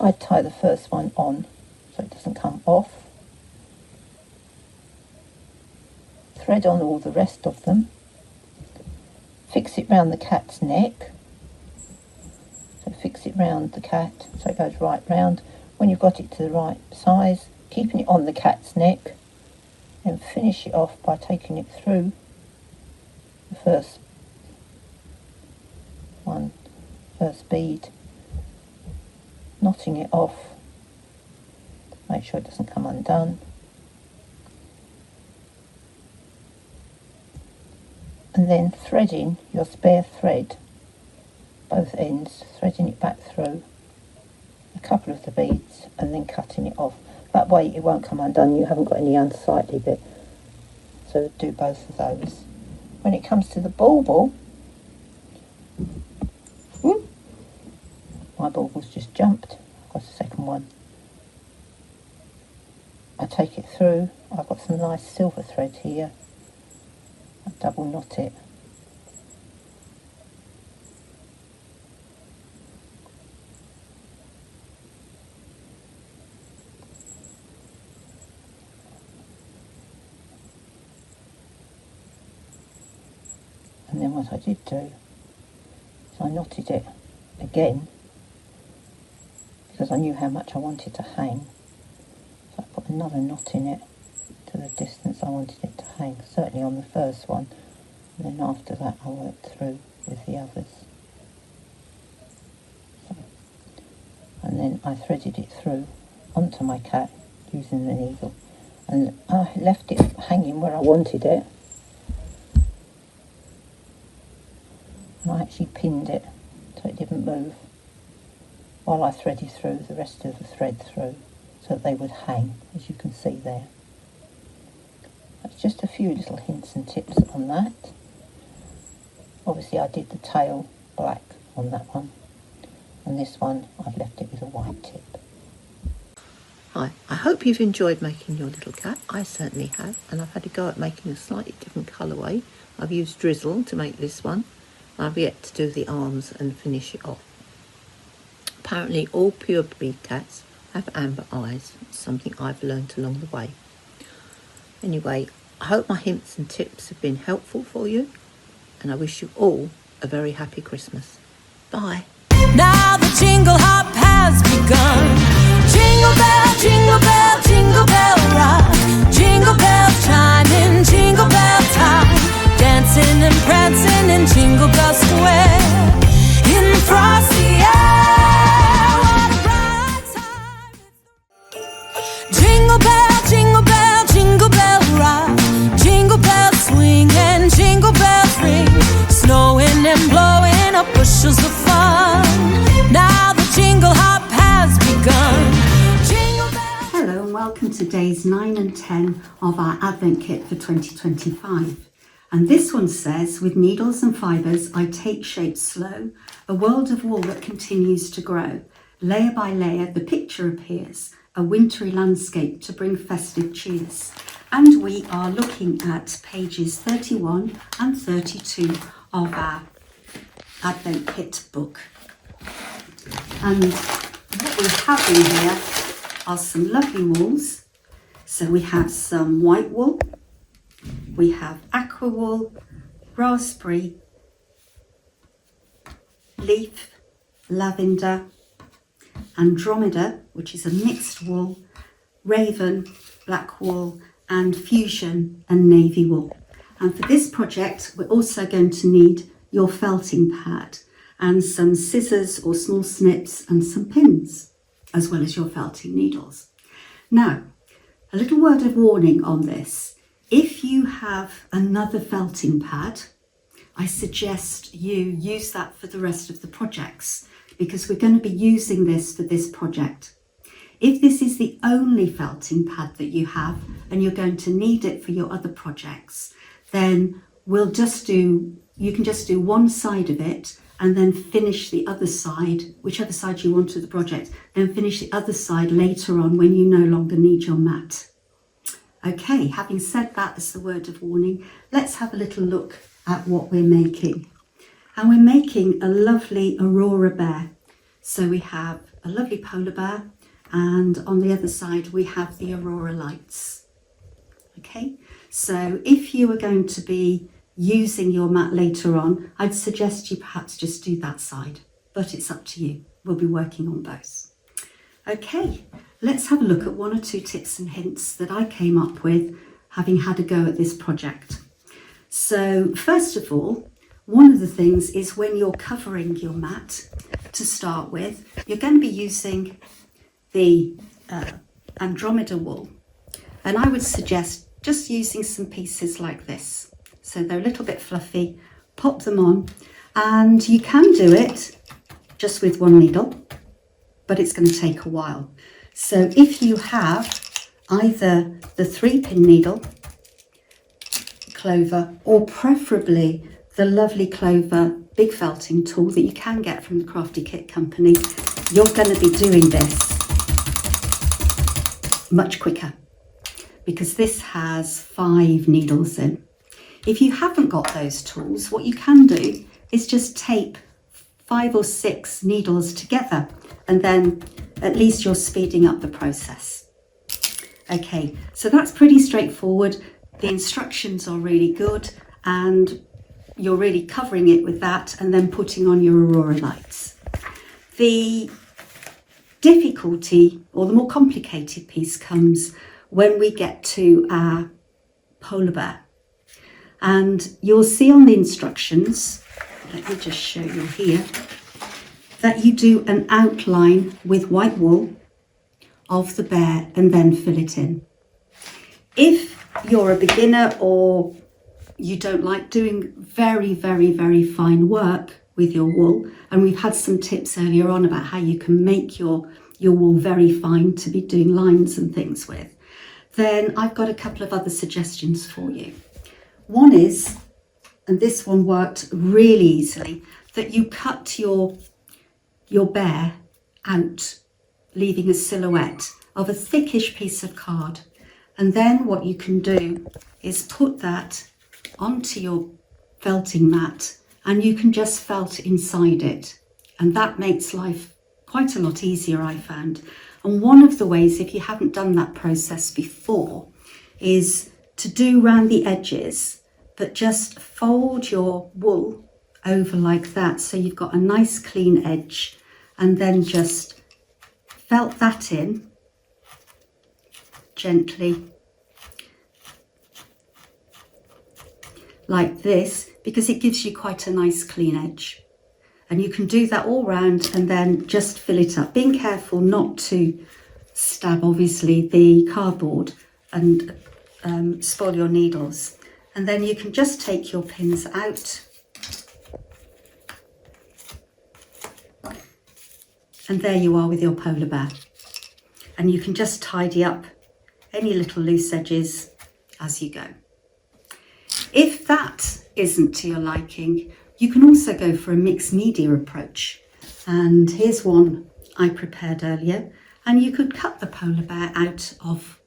I'd tie the first one on so it doesn't come off. Thread on all the rest of them. Fix it round the cat's neck. So fix it round the cat so it goes right round. When you've got it to the right size, keeping it on the cat's neck, and finish it off by taking it through the first bead, knotting it off, make sure it doesn't come undone, and then threading your spare thread, both ends, threading it back through a couple of the beads and then cutting it off. That way it won't come undone, you haven't got any unsightly bit. So do both of those. When it comes to the bauble, my bauble's just jumped, I've got a second one. I take it through, I've got some nice silver thread here, I double knot it. And then what I did do is I knotted it again because I knew how much I wanted to hang. So I put another knot in it to the distance I wanted it to hang, certainly on the first one, and then after that I worked through with the others. So, and then I threaded it through onto my cat using the needle, and I left it hanging where I wanted it. And I actually pinned it so it didn't move while I threaded through the rest of the thread through so that they would hang, as you can see there. That's just a few little hints and tips on that. Obviously I did the tail black on that one, and this one I've left it with a white tip. Hi, I hope you've enjoyed making your little cat. I certainly have, and I've had a go at making a slightly different colourway. I've used drizzle to make this one. I've yet to do the arms and finish it off. Apparently all pure breed cats have amber eyes. It's something I've learned along the way. Anyway, I hope my hints and tips have been helpful for you, and I wish you all a very happy Christmas. Bye. Now the jingle hop has begun. Jingle bell, jingle bell rock. Jingle bells chiming, jingle bell time. Dancing and prancing in Jingle Bell Square. In the frosty air, what a bright time. Jingle bell, jingle bell rock. Jingle bells swing and jingle bells ring. Snowing and blowing up bushels of fun. Now the jingle hop has begun. Jingle bell. Hello and welcome to days 9 and 10 of our Advent kit for 2025. And this one says, with needles and fibres, I take shape slow, a world of wool that continues to grow. Layer by layer, the picture appears, a wintry landscape to bring festive cheers. And we are looking at pages 31 and 32 of our Advent kit book. And what we have in here are some lovely wools. So we have some white wool. We have aqua wool, raspberry, leaf, lavender, Andromeda, which is a mixed wool, raven, black wool, and fusion and navy wool. And for this project, we're also going to need your felting pad and some scissors or small snips and some pins, as well as your felting needles. Now, a little word of warning on this. If you have another felting pad, I suggest you use that for the rest of the projects, because we're going to be using this for this project. If this is the only felting pad that you have and you're going to need it for your other projects, then you can just do one side of it and then finish the other side, whichever side you want of the project, then finish the other side later on when you no longer need your mat. Okay, having said that as the word of warning, let's have a little look at what we're making. And we're making a lovely aurora bear. So we have a lovely polar bear, and on the other side we have the aurora lights. Okay, so if you are going to be using your mat later on, I'd suggest you perhaps just do that side, but it's up to you. We'll be working on both. Okay, let's have a look at 1 or 2 tips and hints that I came up with having had a go at this project. So first of all, one of the things is when you're covering your mat, to start with, you're going to be using the Andromeda wool. And I would suggest just using some pieces like this. So they're a little bit fluffy, pop them on, and you can do it just with 1 needle, but it's going to take a while. So if you have either the 3-pin needle, clover, or preferably the lovely clover big felting tool that you can get from the Crafty Kit Company, you're going to be doing this much quicker because this has 5 needles in. If you haven't got those tools, what you can do is just tape 5 or 6 needles together, and then at least you're speeding up the process. Okay, so that's pretty straightforward. The instructions are really good, and you're really covering it with that and then putting on your aurora lights. The difficulty, or the more complicated piece, comes when we get to our polar bear. And you'll see on the instructions, let me just show you here, that you do an outline with white wool of the bear and then fill it in. If you're a beginner or you don't like doing very, very, very fine work with your wool, and we've had some tips earlier on about how you can make your wool very fine to be doing lines and things with, then I've got a couple of other suggestions for you. One is, and this one worked really easily, that you cut your bear out, leaving a silhouette of a thickish piece of card. And then what you can do is put that onto your felting mat, and you can just felt inside it. And that makes life quite a lot easier, I found. And one of the ways, if you haven't done that process before, is to do round the edges, but just fold your wool over like that, so you've got a nice clean edge, and then just felt that in gently like this, because it gives you quite a nice clean edge. And you can do that all round and then just fill it up, being careful not to stab obviously the cardboard and spoil your needles. And then you can just take your pins out and there you are with your polar bear. And you can just tidy up any little loose edges as you go. If that isn't to your liking, you can also go for a mixed media approach. And here's one I prepared earlier. And you could cut the polar bear out of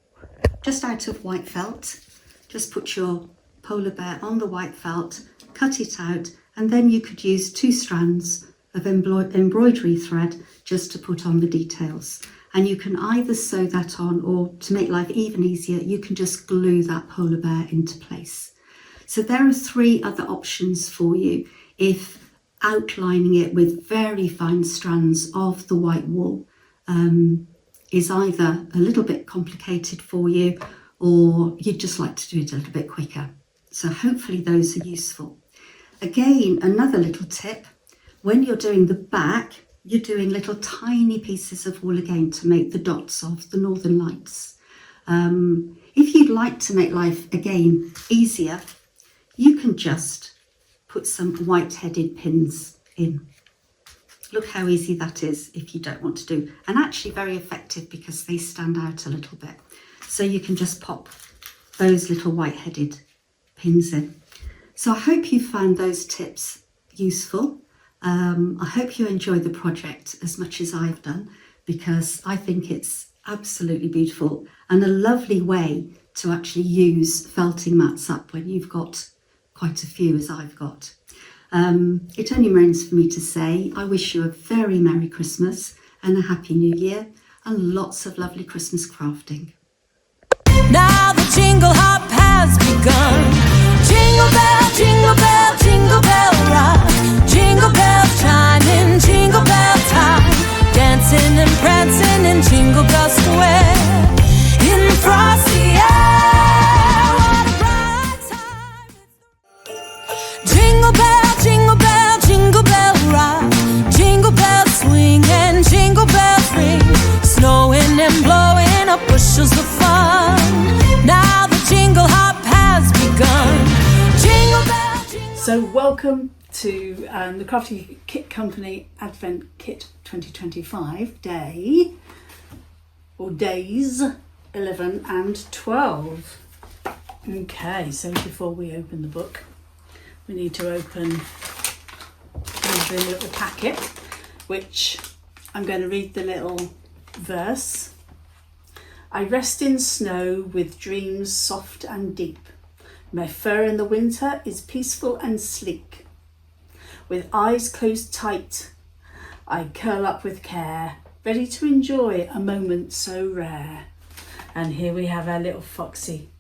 white felt. Just put your polar bear on the white felt, cut it out, and then you could use 2 strands of embroidery thread just to put on the details. And you can either sew that on, or to make life even easier, you can just glue that polar bear into place. So there are 3 other options for you if outlining it with very fine strands of the white wool is either a little bit complicated for you, or you'd just like to do it a little bit quicker. So hopefully those are useful. Again, another little tip, when you're doing the back, you're doing little tiny pieces of wool again to make the dots of the northern lights. If you'd like to make life again easier, you can just put some white-headed pins in. Look how easy that is if you don't want to do, and actually very effective because they stand out a little bit. So you can just pop those little white-headed pins in. So I hope you found those tips useful. I hope you enjoy the project as much as I've done, because I think it's absolutely beautiful and a lovely way to actually use felting mats up when you've got quite a few, as I've got. It only remains for me to say I wish you a very Merry Christmas and a Happy New Year and lots of lovely Christmas crafting. Now the jingle hop has begun. Jingle bell, jingle bell rock. Jingle bells chiming, jingle bell time. Dancing and prancing in Jingle Bell Square. In the frosty air, what a bright time. Jingle bell, jingle bell rock. Jingle bells swing and jingle bells ring. Snowing and blowing up bushels of fun. Now the jingle hop has begun. Jingle bell, jingle. So welcome to the Crafty Kit Company Advent Kit 2025 days 11 and 12. Okay, so before we open the book, we need to open the little packet, which I'm going to read the little verse. I rest in snow with dreams soft and deep. My fur in the winter is peaceful and sleek. With eyes closed tight, I curl up with care, ready to enjoy a moment so rare. And here we have our little Foxy.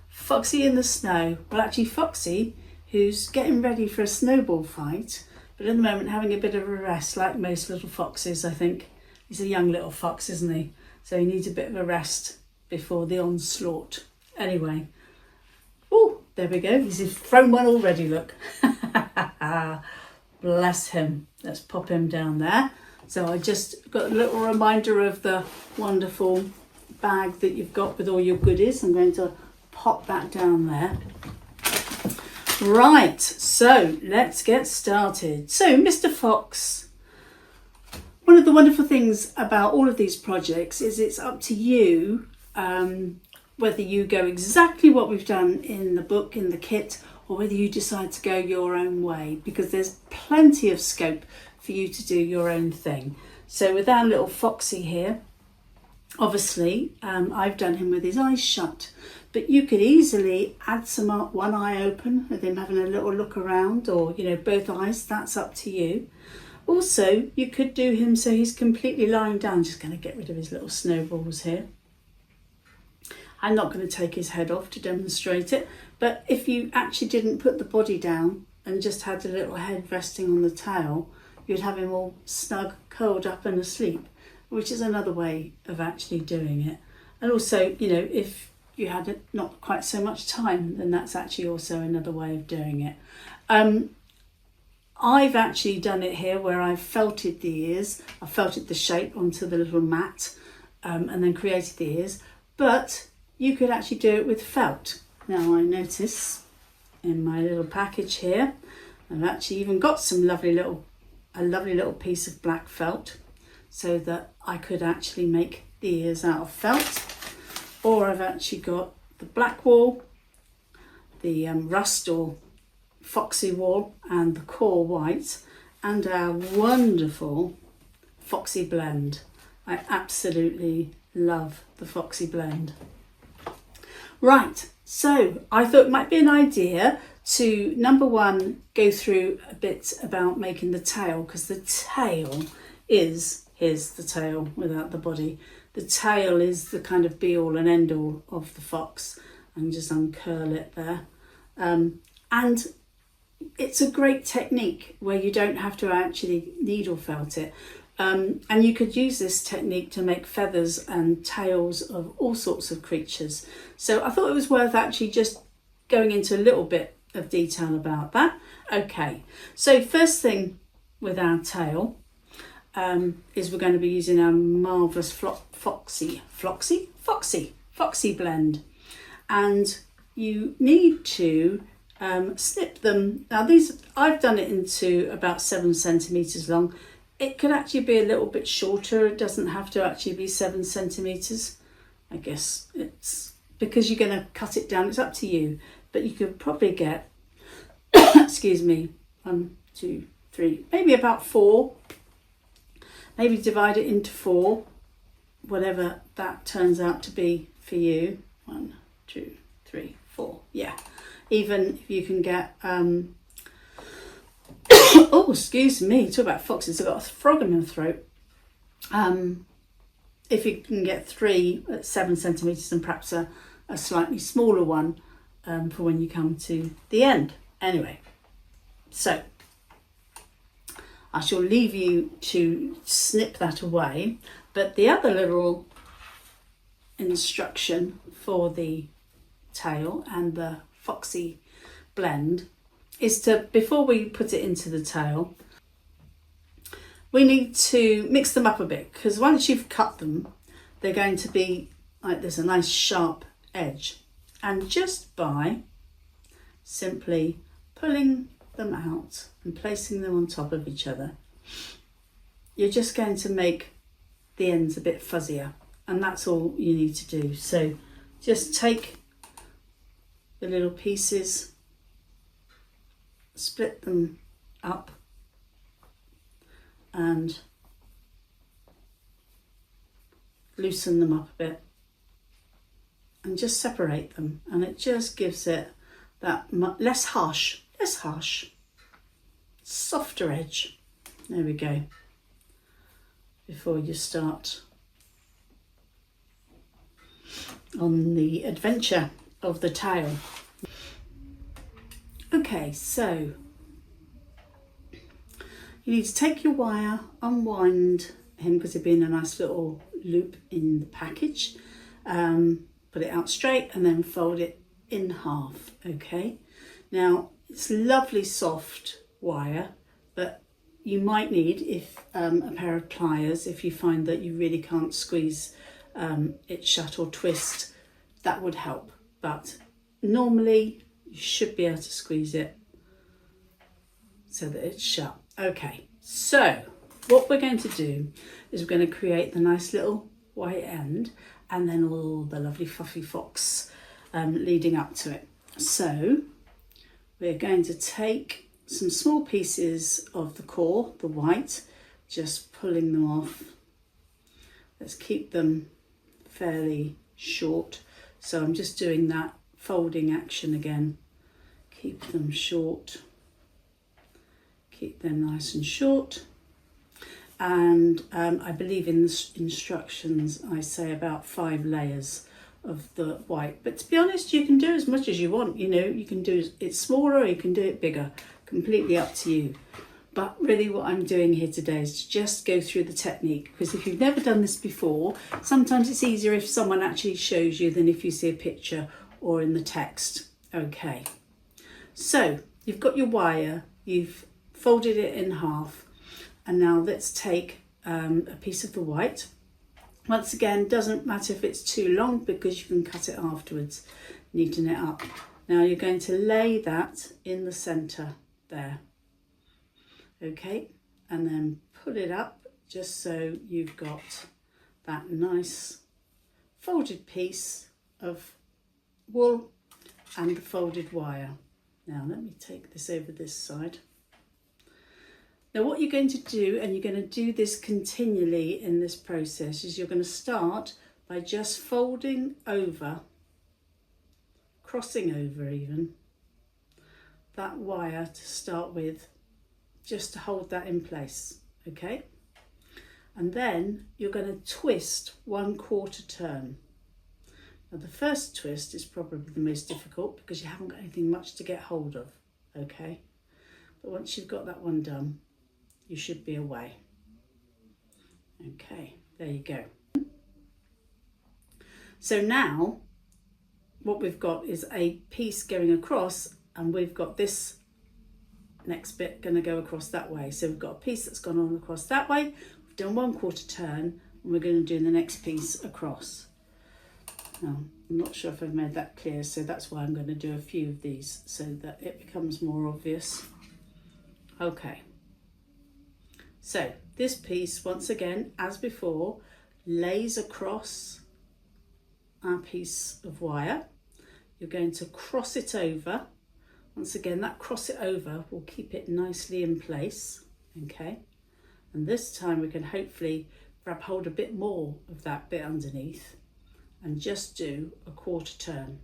Foxy in the snow. Well, actually Foxy, who's getting ready for a snowball fight, but at the moment having a bit of a rest, like most little foxes, I think. He's a young little fox, isn't he? So he needs a bit of a rest before the onslaught. Anyway. Oh, there we go. He's thrown one already, look. Bless him. Let's pop him down there. So I just got a little reminder of the wonderful bag that you've got with all your goodies. I'm going to pop that down there. Right, so let's get started. So Mr. Fox, one of the wonderful things about all of these projects is it's up to you whether you go exactly what we've done in the book, in the kit, or whether you decide to go your own way, because there's plenty of scope for you to do your own thing. So with our little Foxy here, obviously I've done him with his eyes shut, but you could easily add some up, one eye open with him having a little look around, or both eyes, that's up to you. Also, you could do him so he's completely lying down. Just going to get rid of his little snowballs here. I'm not going to take his head off to demonstrate it, but if you actually didn't put the body down and just had a little head resting on the tail, you'd have him all snug, curled up and asleep, which is another way of actually doing it. And also, if you had not quite so much time, then that's actually also another way of doing it. I've actually done it here where I've felted the ears. I've felted the shape onto the little mat and then created the ears. But you could actually do it with felt. Now I notice in my little package here, I've actually even got a lovely little piece of black felt so that I could actually make the ears out of felt. Or I've actually got the black wool, the rust or Foxy wool and the core white, and our wonderful Foxy blend. I absolutely love the Foxy blend. Right, so I thought it might be an idea to, number one, go through a bit about making the tail, because the tail here's the tail without the body. The tail is the kind of be all and end all of the fox, and just uncurl it there. And it's a great technique where you don't have to actually needle felt it. And you could use this technique to make feathers and tails of all sorts of creatures. So I thought it was worth actually just going into a little bit of detail about that. Okay, so first thing with our tail is we're going to be using our marvellous Foxy blend. And you need to snip them. Now these, I've done it into about 7 centimetres long. It could actually be a little bit shorter. It doesn't have to actually be 7 centimetres. I guess it's because you're going to cut it down. It's up to you. But you could probably get, excuse me, 1, 2, 3, maybe about 4. Maybe divide it into 4, whatever that turns out to be for you. 1, 2, 3, 4. Yeah, even if you can get oh, excuse me, talk about foxes, I've got a frog in my throat. If you can get 3 at 7 centimetres and perhaps a slightly smaller one for when you come to the end. Anyway, so I shall leave you to snip that away, but the other little instruction for the tail and the foxy blend is to, before we put it into the tail, we need to mix them up a bit, because once you've cut them, they're going to be like there's a nice sharp edge, and just by simply pulling them out and placing them on top of each other, you're just going to make the ends a bit fuzzier, and that's all you need to do. So just take the little pieces, split them up, and loosen them up a bit, and just separate them, and it just gives it that less harsh, softer edge. There we go. Before you start on the adventure of the tail. Okay, so you need to take your wire, unwind him because he'll be in a nice little loop in the package, put it out straight and then fold it in half. Okay, now it's lovely soft wire, but you might need a pair of pliers if you find that you really can't squeeze it shut or twist. That would help, but normally you should be able to squeeze it so that it's shut. Okay, so what we're going to do is we're going to create the nice little white end and then all the lovely fluffy fox leading up to it. So we're going to take some small pieces of the core, the white, just pulling them off. Let's keep them fairly short. So I'm just doing that folding action again. Keep them short. Keep them nice and short. And I believe in the instructions I say about 5 layers of the white, but to be honest, you can do as much as you want. You know, you can do it smaller or you can do it bigger, completely up to you. But really what I'm doing here today is to just go through the technique, because if you've never done this before, sometimes it's easier if someone actually shows you than if you see a picture or in the text. Okay, so you've got your wire, you've folded it in half, and now let's take a piece of the white. Once again, doesn't matter if it's too long because you can cut it afterwards, neaten it up. Now you're going to lay that in the centre there. Okay, and then put it up just so you've got that nice folded piece of wool and the folded wire. Now let me take this over this side. Now what you're going to do, and you're going to do this continually in this process, is you're going to start by just folding over, crossing over even, that wire to start with, just to hold that in place, okay? And then you're going to twist 1/4 turn. Now the first twist is probably the most difficult because you haven't got anything much to get hold of, okay? But once you've got that one done, you should be away. Okay, there you go. So now what we've got is a piece going across, and we've got this next bit going to go across that way. So we've got a piece that's gone on across that way. We've done 1/4 turn, and we're going to do the next piece across. Now, I'm not sure if I've made that clear, so that's why I'm going to do a few of these so that it becomes more obvious. Okay. So this piece, once again, as before, lays across our piece of wire. You're going to cross it over. Once again, that cross it over will keep it nicely in place, okay? And this time we can hopefully grab hold a bit more of that bit underneath and just do a 1/4 turn,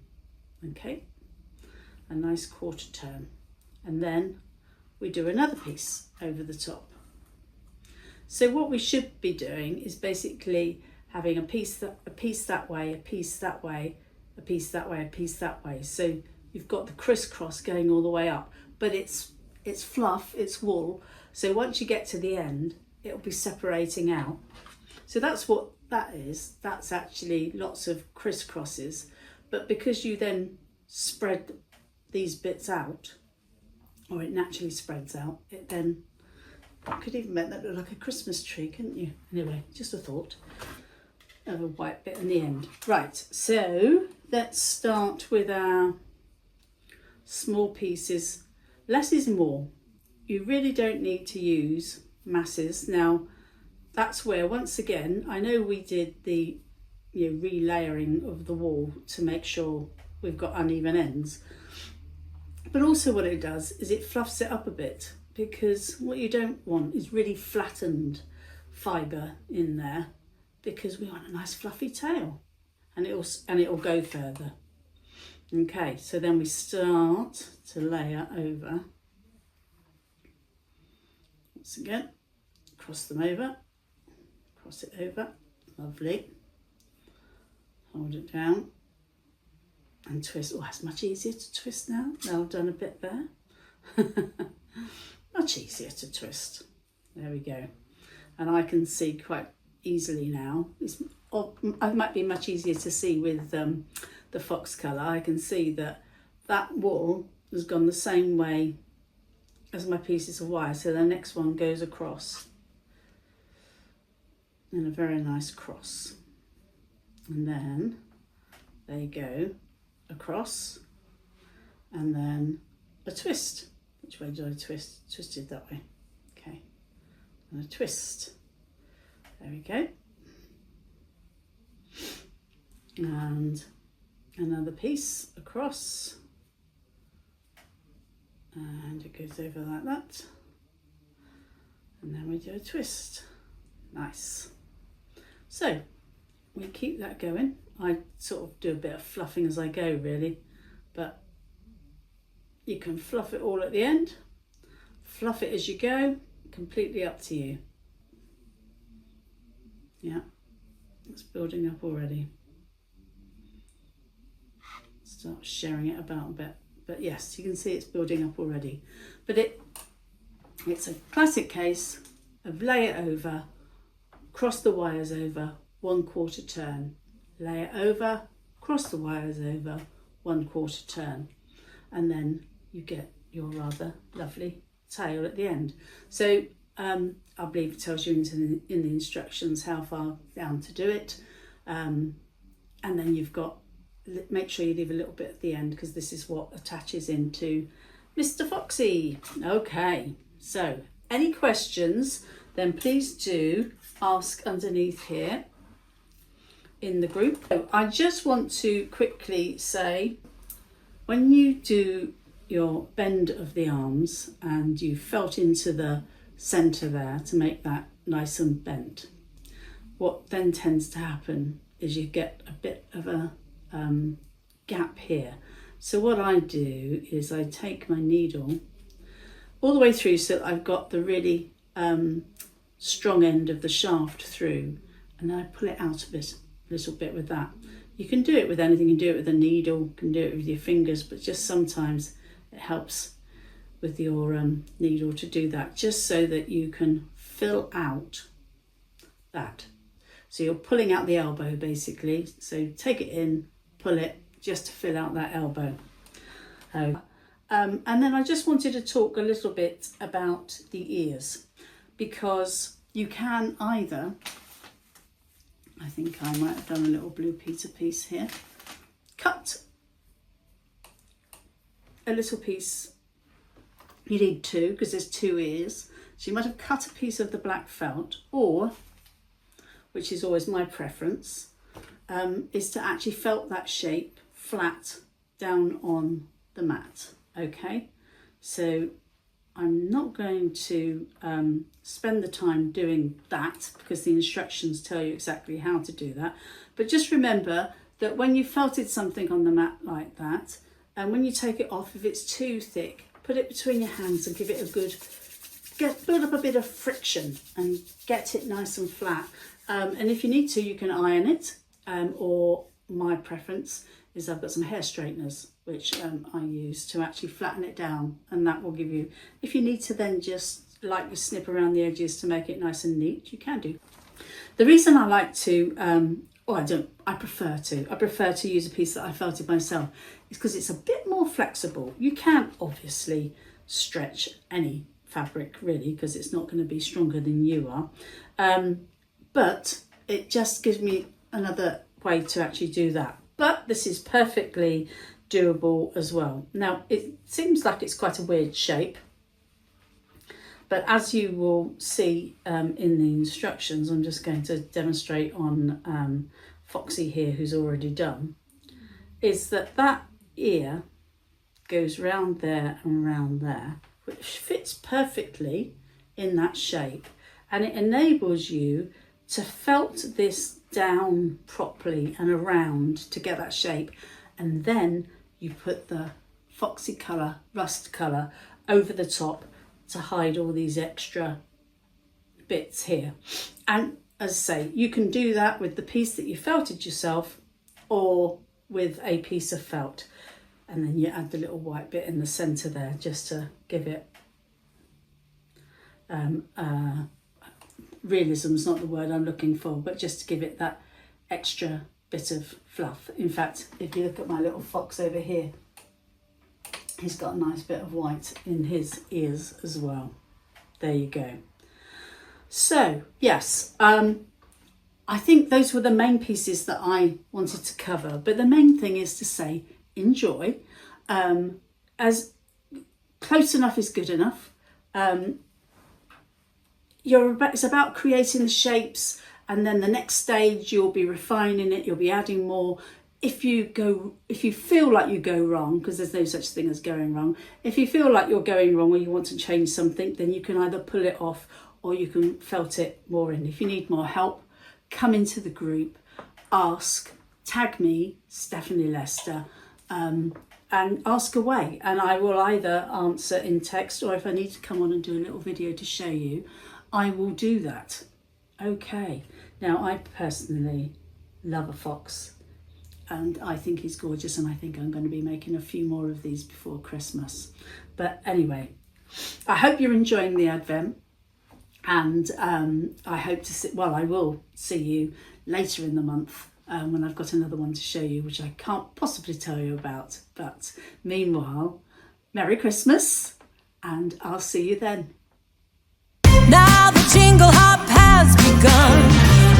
okay, a nice quarter turn, and then we do another piece over the top. So what we should be doing is basically having a piece that way, a piece that way, a piece that way, a piece that way. So you've got the crisscross going all the way up, but it's fluff, it's wool. So once you get to the end, it'll be separating out. So that's what that is. That's actually lots of crisscrosses. But because you then spread these bits out, or it naturally spreads out, it then could even make that look like a Christmas tree, couldn't you? Anyway, just a thought. Have a white bit in the end. Right, so let's start with our small pieces. Less is more. You really don't need to use masses. Now, that's where, once again, I know we did the relayering of the wool to make sure we've got uneven ends. But also what it does is it fluffs it up a bit, because what you don't want is really flattened fibre in there, because we want a nice fluffy tail, and it'll go further. Okay, so then we start to layer over. Once again, cross them over, cross it over, lovely. Hold it down and twist. Oh, it's much easier to twist now. Now I've done a bit there. Much easier to twist. There we go. And I can see quite easily now. It might be much easier to see with the fox colour. I can see that wool has gone the same way as my pieces of wire. So the next one goes across in a very nice cross. And then they go across, and then a twist. Which way do I twist? Twisted that way. Okay. And a twist. There we go. And another piece across. And it goes over like that. And then we do a twist. Nice. So we keep that going. I sort of do a bit of fluffing as I go, really, but you can fluff it all at the end, fluff it as you go, completely up to you. Yeah, it's building up already. Start sharing it about a bit, but yes, you can see it's building up already. But it's a classic case of lay it over, cross the wires over, 1/4 turn, lay it over, cross the wires over, 1/4 turn, and then you get your rather lovely tail at the end. So I believe it tells you in the instructions how far down to do it, and then you've got, make sure you leave a little bit at the end, because this is what attaches into Mr. Foxy. Okay, so any questions, then please do ask underneath here in the group. So I just want to quickly say, when you do your bend of the arms and you felt into the centre there to make that nice and bent, what then tends to happen is you get a bit of a gap here. So what I do is I take my needle all the way through, so that I've got the really strong end of the shaft through, and then I pull it out a little bit with that. You can do it with anything. You can do it with a needle, you can do it with your fingers, but just sometimes it helps with your needle to do that, just so that you can fill out that. So you're pulling out the elbow basically. So take it in, pull it, just to fill out that elbow. And then I just wanted to talk a little bit about the ears, because you can either, I think I might have done a little Blue Peter piece here, cut a little piece. You need two, because there's 2 ears. So you might have cut a piece of the black felt, or, which is always my preference, is to actually felt that shape flat down on the mat. Okay, so I'm not going to spend the time doing that, because the instructions tell you exactly how to do that. But just remember that when you felted something on the mat like that, and when you take it off, if it's too thick, put it between your hands and give it a good, build up a bit of friction and get it nice and flat. And if you need to, you can iron it, or my preference is I've got some hair straighteners, which I use to actually flatten it down, and that will give you, if you need to then just lightly snip around the edges to make it nice and neat, you can do. The reason I like to, I prefer to use a piece that I felted myself is because it's a bit more flexible. You can't obviously stretch any fabric really, because it's not going to be stronger than you are, but it just gives me another way to actually do that. But this is perfectly doable as well. Now it seems like it's quite a weird shape, but as you will see in the instructions, I'm just going to demonstrate on Foxy here, who's already done, is that ear goes round there and round there, which fits perfectly in that shape, and it enables you to felt this down properly and around to get that shape, and then you put the foxy colour, rust colour, over the top to hide all these extra bits here. And as I say, you can do that with the piece that you felted yourself or with a piece of felt, and then you add the little white bit in the centre there just to give it realism is not the word I'm looking for, but just to give it that extra bit of fluff. In fact, if you look at my little fox over here, he's got a nice bit of white in his ears as well. There you go. So yes, I think those were the main pieces that I wanted to cover, but the main thing is to say enjoy, as close enough is good enough. It's about creating the shapes, and then the next stage you'll be refining it, you'll be adding more. If you feel like you go wrong, because there's no such thing as going wrong, if you feel like you're going wrong or you want to change something, then you can either pull it off or you can felt it more in. If you need more help, come into the group, ask, tag me, Stephanie Lester, and ask away, and I will either answer in text, or if I need to come on and do a little video to show you, I will do that. Okay, now I personally love a fox, and I think he's gorgeous, and I think I'm going to be making a few more of these before Christmas. But anyway, I hope you're enjoying the Advent, and I hope to see, well, I will see you later in the month when I've got another one to show you, which I can't possibly tell you about. But meanwhile, Merry Christmas, and I'll see you then. Now the jingle hop has begun.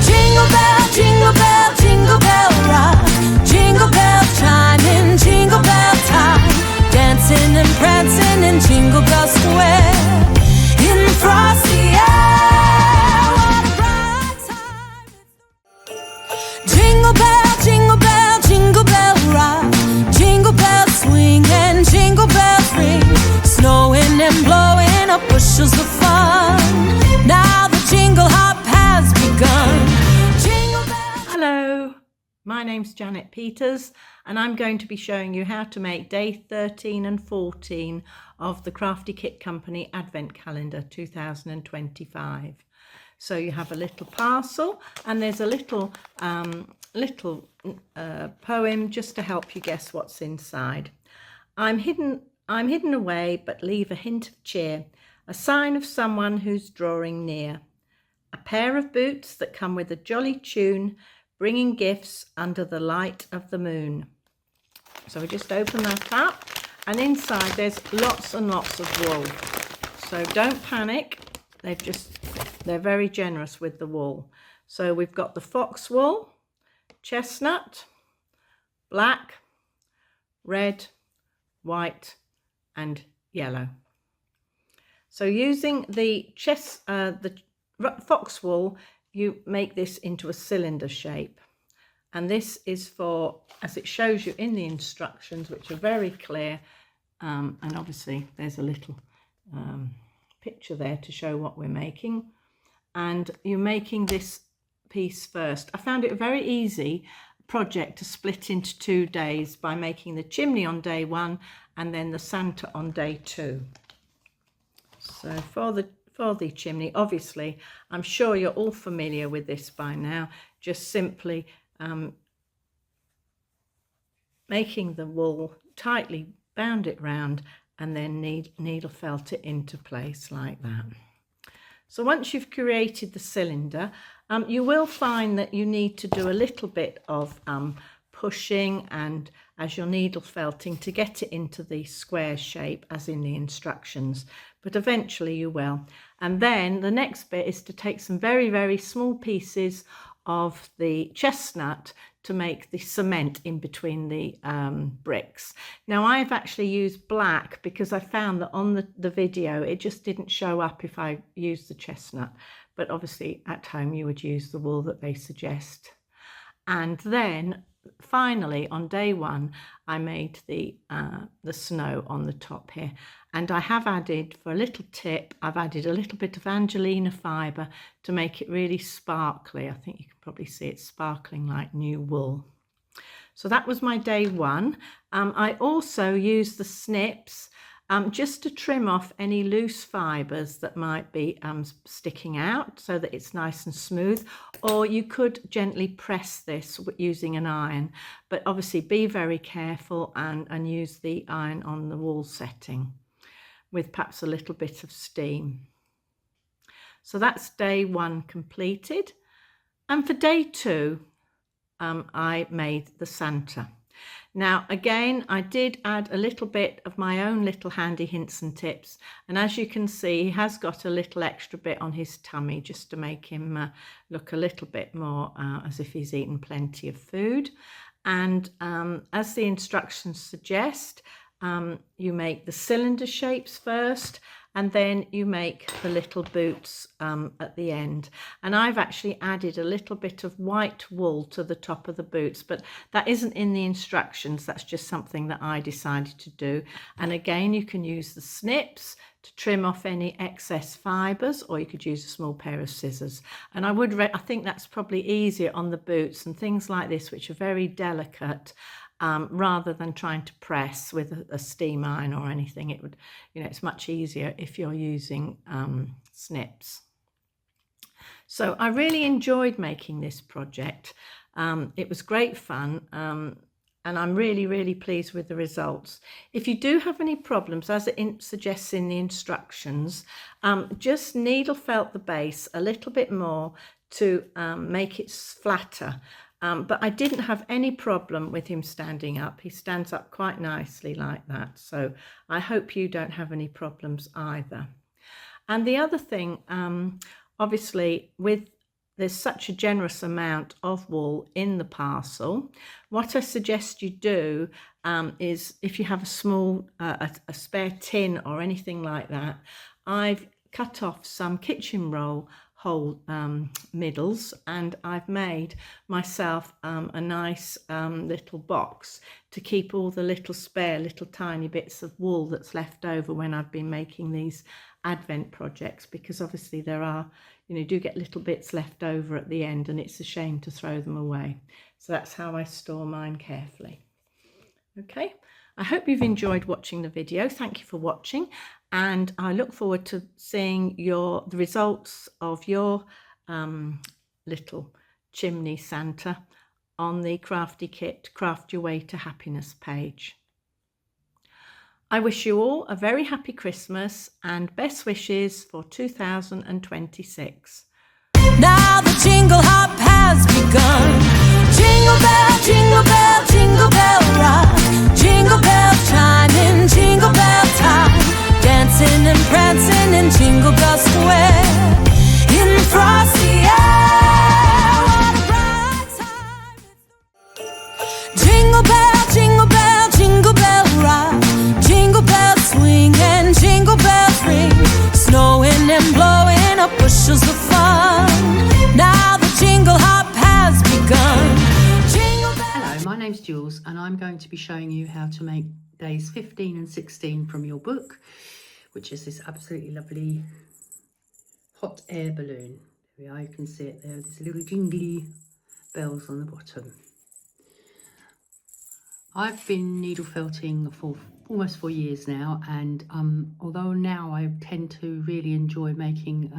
Jingle bell, jingle bell, jingle bell rock. Jingle bells chiming, jingle bell time. Dancing and prancing in Jingle Bell Square. In the frosty air, what a bright time. Jingle bell, jingle bell, jingle bell rock. Jingle bells swing and jingle bells ring. Snowing and blowing up bushels of fun. Now the jingle hop has begun. Jingle bells. Hello, my name's Janet Peters, and I'm going to be showing you how to make day 13 and 14 of the Crafty Kit Company Advent Calendar 2025. So you have a little parcel, and there's a little poem just to help you guess what's inside. I'm hidden away, but leave a hint of cheer, a sign of someone who's drawing near. A pair of boots that come with a jolly tune, bringing gifts under the light of the moon. So we just open that up, and inside there's lots and lots of wool. So don't panic, they're very generous with the wool. So we've got the fox wool, chestnut, black, red, white and yellow. So using the fox wool, you make this into a cylinder shape, and this is for, as it shows you in the instructions, which are very clear, and obviously there's a little picture there to show what we're making. And you're making this piece first. I found it very easy project to split into 2 days by making the chimney on day 1 and then the Santa on day 2. So for the chimney, obviously, I'm sure you're all familiar with this by now. Just simply making the wool, tightly bound it round, and then needle felt it into place like that. So once you've created the cylinder, you will find that you need to do a little bit of pushing and as you're needle felting to get it into the square shape as in the instructions, but eventually you will. And then the next bit is to take some very, very small pieces of the chestnut to make the cement in between the bricks. Now I've actually used black because I found that on the video it just didn't show up if I used the chestnut, but obviously at home you would use the wool that they suggest. And then finally on day 1 I made the snow on the top here, and I have added, for a little tip, I've added a little bit of Angelina fibre to make it really sparkly. I think you can probably see it sparkling like new wool. So that was my day 1. I also used the snips just to trim off any loose fibres that might be sticking out so that it's nice and smooth, or you could gently press this using an iron, but obviously be very careful and use the iron on the wall setting with perhaps a little bit of steam. So that's day 1 completed, and for day 2 I made the Santa. Now again, I did add a little bit of my own little handy hints and tips, and as you can see he has got a little extra bit on his tummy just to make him look a little bit more as if he's eaten plenty of food. And as the instructions suggest, you make the cylinder shapes first, and then you make the little boots at the end. And I've actually added a little bit of white wool to the top of the boots, but that isn't in the instructions. That's just something that I decided to do. And again, you can use the snips to trim off any excess fibres, or you could use a small pair of scissors. And I think that's probably easier on the boots and things like this, which are very delicate. Rather than trying to press with a steam iron or anything, it would, it's much easier if you're using snips. So I really enjoyed making this project. It was great fun, and I'm really, really pleased with the results. If you do have any problems, as it suggests in the instructions, just needle felt the base a little bit more to make it flatter. But I didn't have any problem with him standing up. He stands up quite nicely like that. So I hope you don't have any problems either. And the other thing, obviously, there's such a generous amount of wool in the parcel, what I suggest you do is, if you have a small, a spare tin or anything like that, I've cut off some kitchen roll hole middles, and I've made myself a nice little box to keep all the little spare little tiny bits of wool that's left over when I've been making these advent projects, because obviously there are, do get little bits left over at the end and it's a shame to throw them away. So that's how I store mine carefully. Okay, I hope you've enjoyed watching the video. Thank you for watching, and I look forward to seeing the results of your little chimney Santa on the Crafty Kit Craft Your Way to Happiness page. I wish you all a very happy Christmas and best wishes for 2026. Now the jingle hop has begun. Jingle bell, jingle bell rock. Jingle bell chiming, jingle bell time. Dancing and prancing in Jingle Bell Square. In the frosty air, what a bright time. Jingle bell, jingle bell, jingle bell rock. Jingle bells swing and jingle bells ring. Snowing and blowing up bushels of fun. Now the jingle hop has begun. Hello, my name's Jules, and I'm going to be showing you how to make days 15 and 16 from your book, which is this absolutely lovely hot air balloon. There we are, you can see it there, there's little jingly bells on the bottom. I've been needle felting for almost 4 years now, and although now I tend to really enjoy making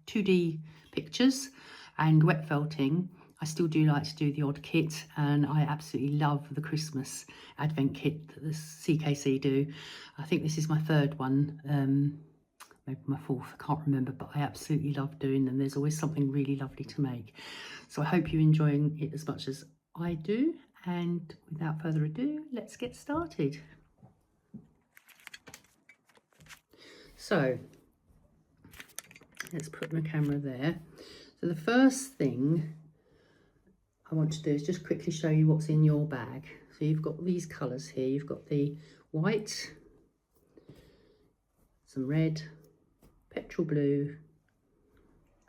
2D pictures and wet felting, I still do like to do the odd kit, and I absolutely love the Christmas advent kit that the CKC do. I think this is my third one, maybe my fourth, I can't remember, but I absolutely love doing them. There's always something really lovely to make. So I hope you're enjoying it as much as I do, and without further ado, let's get started. So let's put my camera there. So the first thing I want to do is just quickly show you what's in your bag. So you've got these colours here. You've got the white, some red, petrol blue,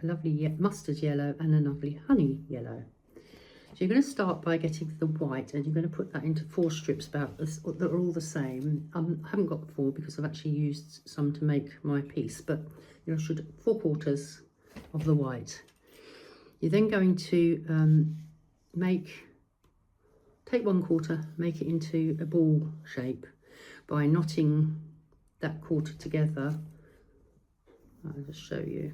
a lovely mustard yellow, and a lovely honey yellow. So you're going to start by getting the white, and you're going to put that into 4 strips about this, that are all the same. I haven't got 4 because I've actually used some to make my piece, but you should 4/4 of the white. You're then going to take 1/4, make it into a ball shape by knotting that quarter together. I'll just show you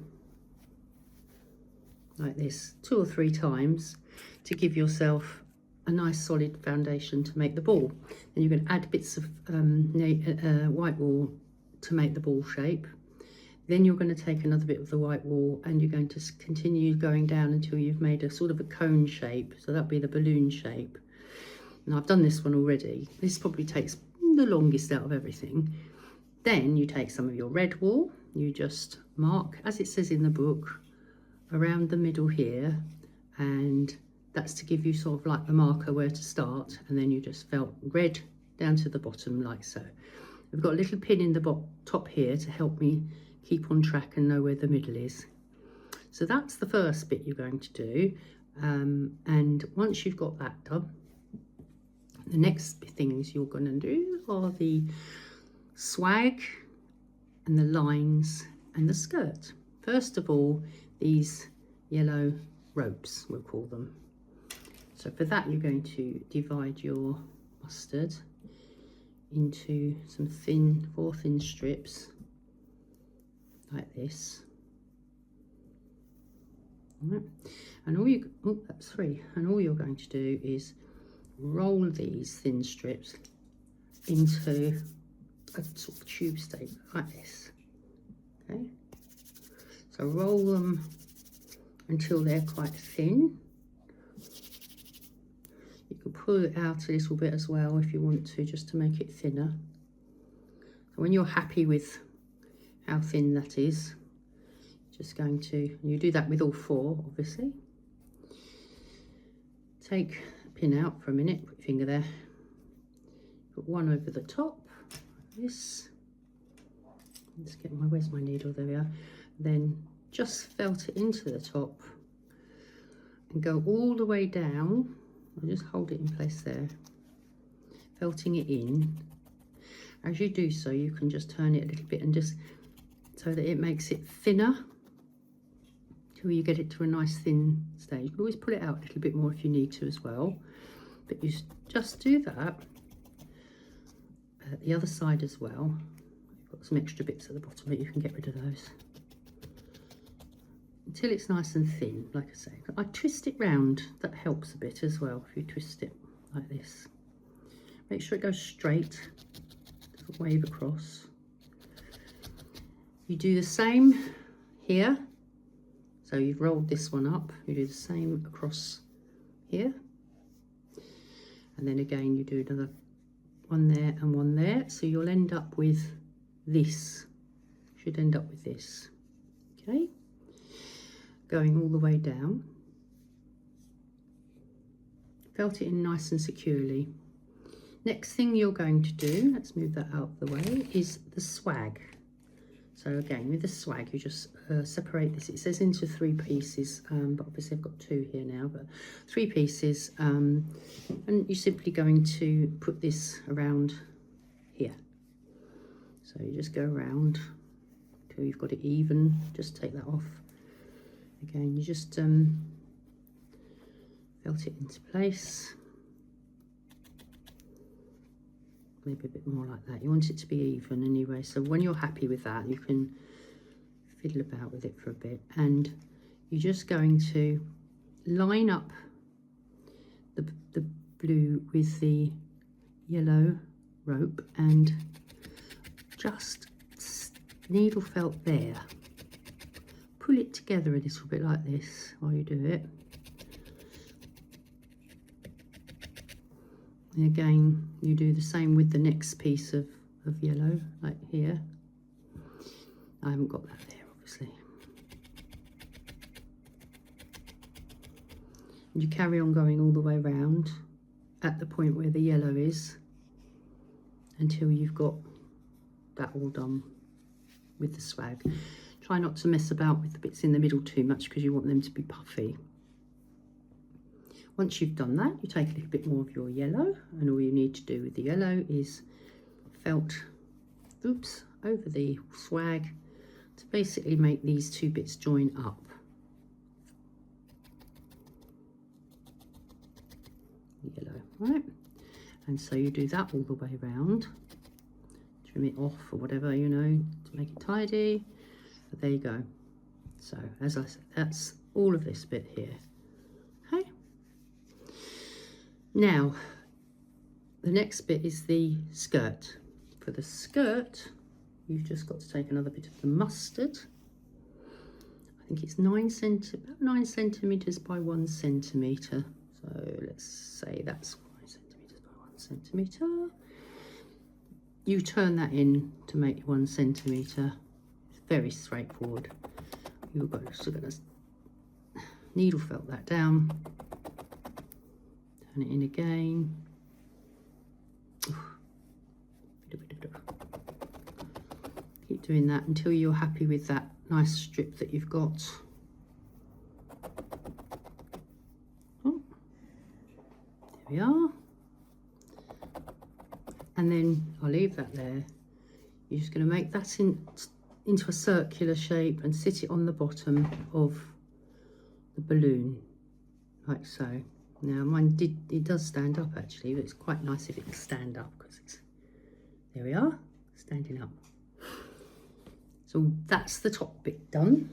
like this 2 or 3 times to give yourself a nice solid foundation to make the ball. Then you're going to add bits of white wool to make the ball shape. Then you're going to take another bit of the white wool, and you're going to continue going down until you've made a sort of a cone shape. So that'll be the balloon shape. And I've done this one already. This probably takes the longest out of everything. Then you take some of your red wool, you just mark, as it says in the book, around the middle here, and that's to give you sort of like the marker where to start, and then you just felt red down to the bottom like so. I've got a little pin in the top here to help me keep on track and know where the middle is. So that's the first bit you're going to do, and once you've got that done, the next things you're going to do are the swag and the lines and the skirt. First of all, these yellow ropes, we'll call them. So for that, you're going to divide your mustard into some 4 thin strips like this. All right. And that's 3. And all you're going to do is roll these thin strips into a sort of tube shape like this. Okay, so roll them until they're quite thin. You can pull it out a little bit as well if you want to, just to make it thinner. So when you're happy with how thin that is, just going to, you do that with all 4 obviously. Take the pin out for a minute, put your finger there, put one over the top like this. Let's get where's my needle, there we are. Then just felt it into the top and go all the way down. I'll just hold it in place there, felting it in. As you do so, you can just turn it a little bit and just so that it makes it thinner till you get it to a nice thin stage. You can always pull it out a little bit more if you need to as well, but you just do that at the other side as well. I've got some extra bits at the bottom, but you can get rid of those until it's nice and thin. Like I say, I twist it round, that helps a bit as well. If you twist it like this, make sure it goes straight, doesn't wave across. You do the same here. So you've rolled this one up, you do the same across here, and then again you do another one there and one there. So you'll end up with this, should end up with this. Okay, going all the way down, felt it in nice and securely. Next thing you're going to do, let's move that out of the way, is the swag. So again, with the swag, you just separate this. It says into 3 pieces, but obviously I've got 2 here now, but 3 pieces. And you're simply going to put this around here. So you just go around until you've got it even. Just take that off. Again, you just felt it into place. maybe a bit more like that. You want it to be even anyway, so when you're happy with that, you can fiddle about with it for a bit, and you're just going to line up the blue with the yellow rope and just needle felt there. Pull it together a little bit like this while you do it. And again, you do the same with the next piece of yellow, like here. I haven't got that there, obviously. And you carry on going all the way around at the point where the yellow is until you've got that all done with the swag. Try not to mess about with the bits in the middle too much because you want them to be puffy. Once you've done that, you take a little bit more of your yellow, and all you need to do with the yellow is felt, oops, over the swag to basically make these two bits join up. Yellow, right? And so you do that all the way around. Trim it off or whatever, you know, to make it tidy. But there you go. So as I said, that's all of this bit here. Okay. Now, the next bit is the skirt. For the skirt, you've just got to take another bit of the mustard. I think it's about 9 centimeters by 1 centimeter. So let's say that's 9 centimeters by 1 centimeter. You turn that in to make 1 centimeter. It's very straightforward. You're just going to needle felt that down. Turn it in again. Keep doing that until you're happy with that nice strip that you've got. Oh, there we are. And then I'll leave that there. You're just going to make that into a circular shape and sit it on the bottom of the balloon, like so. Now mine it does stand up actually, but it's quite nice if it can stand up because it's, there we are, standing up. So that's the top bit done.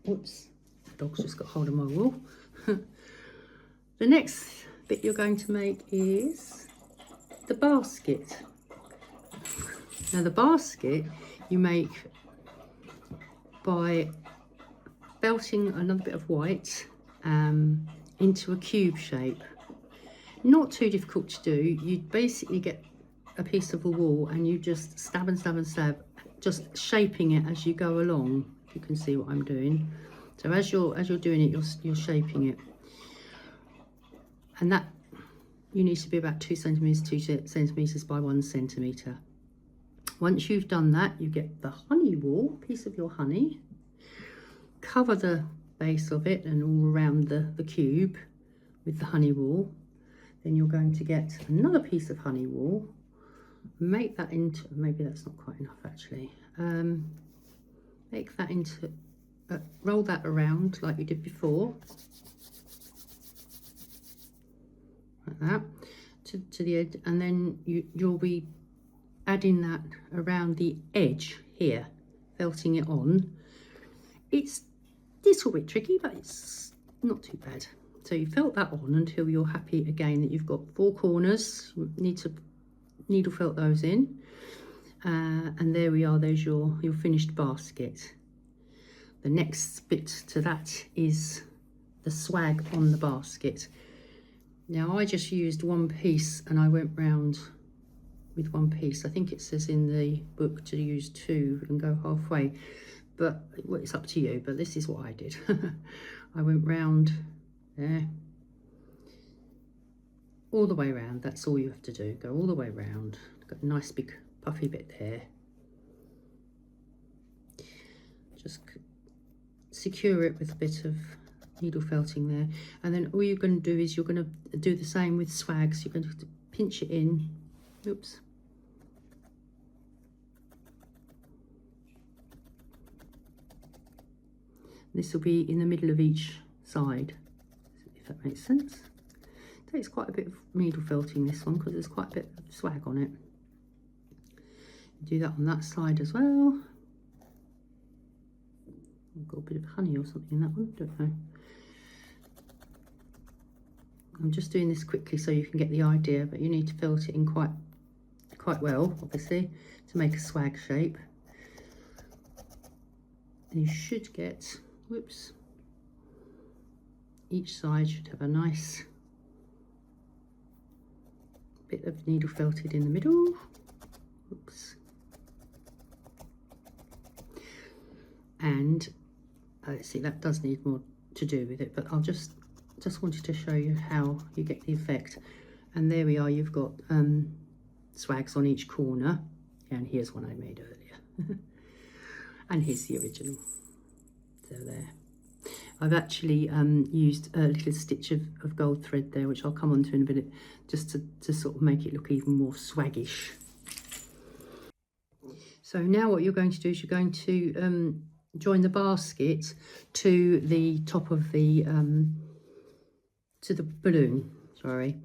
Oops, the dog's just got hold of my wool. The next bit you're going to make is the basket. Now the basket you make by felting another bit of white into a cube shape. Not too difficult to do. You basically get a piece of the wool and you just stab and stab and stab, just shaping it as you go along. If you can see what I'm doing. So as you're doing it, you're shaping it, and that you need to be about 2 centimeters by 1 centimeter. Once you've done that, you get the honey wool, piece of your honey, cover the base of it and all around the cube with the honey wool. Then you're going to get another piece of honey wool, make that into, maybe that's not quite enough actually, make that into, roll that around like you did before, like that, to the edge, and then you'll be adding that around the edge here, felting it on. It's a little bit tricky, but it's not too bad. So you felt that on until you're happy again that you've got 4 corners. You need to needle felt those in, and there we are, there's your finished basket. The next bit to that is the swag on the basket. Now I just used one piece and I went round with one piece. I think it says in the book to use 2 and go halfway, but well, it's up to you, but this is what I did. I went round there, all the way around. That's all you have to do, go all the way around. Got a nice big puffy bit there. Just secure it with a bit of needle felting there, and then all you're going to do is you're going to do the same with swag. So you're going to pinch it in. Oops. This will be in the middle of each side, if that makes sense. It takes quite a bit of needle felting, this one, because there's quite a bit of swag on it. Do that on that side as well. I've got a bit of honey or something in that one, don't know. I'm just doing this quickly so you can get the idea, but you need to felt it in quite well, obviously, to make a swag shape. And you should get, whoops, each side should have a nice bit of needle felted in the middle. Oops. And see, that does need more to do with it, but I'll just wanted to show you how you get the effect. And there we are, you've got swags on each corner. And here's one I made earlier. And here's the original. So there. I've actually used a little stitch of gold thread there, which I'll come on to in a minute, just to sort of make it look even more swaggish. So now what you're going to do is you're going to join the basket to the top of the balloon, sorry.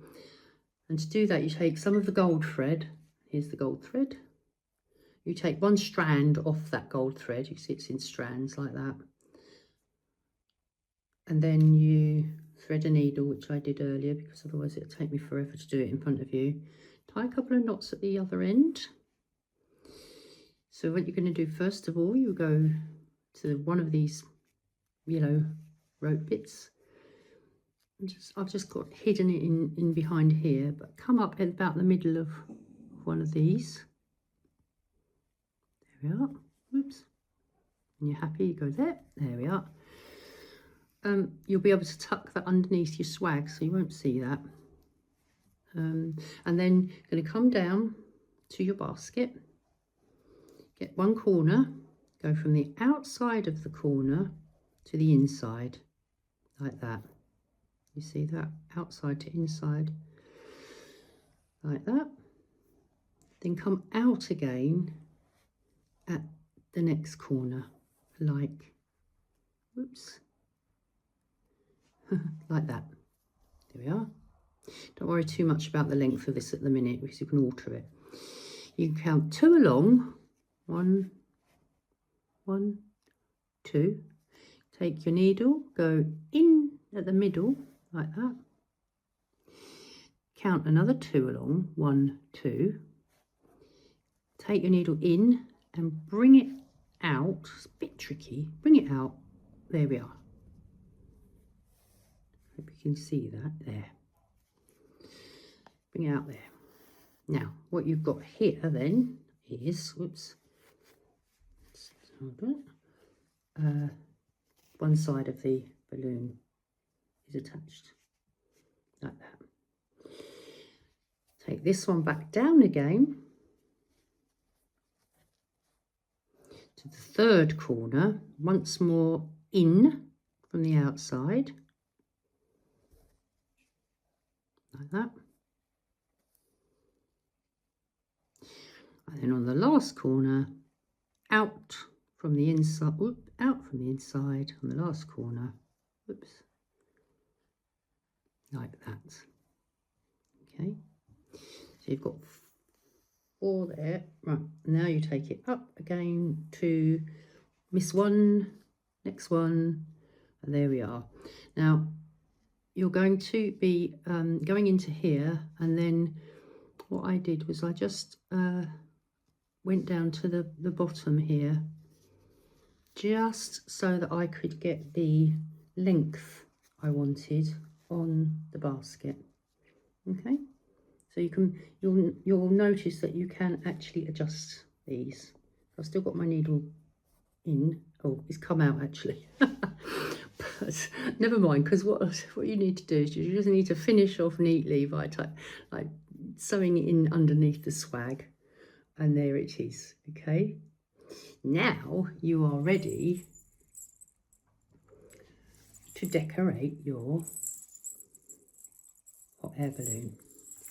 And to do that, you take some of the gold thread. Here's the gold thread. You take one strand off that gold thread. You see it's in strands like that. And then you thread a needle, which I did earlier, because otherwise it'll take me forever to do it in front of you. Tie a couple of knots at the other end. So what you're going to do, first of all, you go to one of these yellow rope bits. I've just got hidden it in behind here, but come up at about the middle of one of these. There we are. Oops. And you're happy, you go there. There we are. You'll be able to tuck that underneath your swag, so you won't see that. And then you're going to come down to your basket, get one corner, go from the outside of the corner to the inside, like that. You see that? Outside to inside, like that. Then come out again at the next corner, like, whoops, like that. There we are. Don't worry too much about the length of this at the minute, because you can alter it. You can count 2 along. 1, 1, 2. Take your needle, go in at the middle, like that. Count another 2 along. 1, 2. Take your needle in and bring it out. It's a bit tricky. Bring it out. There we are. Hope you can see that there. Bring it out there. Now, what you've got here then is, whoops, one side of the balloon is attached, like that. Take this one back down again to the third corner, once more in from the outside, like that. And then on the last corner, out from the inside, out from the inside on the last corner, whoops, like that. Okay, so you've got 4 there. Right, now you take it up again to miss 1, next one, and there we are. Now you're going to be going into here, and then what I did was I just went down to the bottom here, just so that I could get the length I wanted on the basket. Okay, so you'll notice that you can actually adjust these. I've still got my needle in. Oh, it's come out actually. But never mind, because what you need to do is you just need to finish off neatly by like sewing it in underneath the swag. And there it is. Okay, now you are ready to decorate your hot air balloon.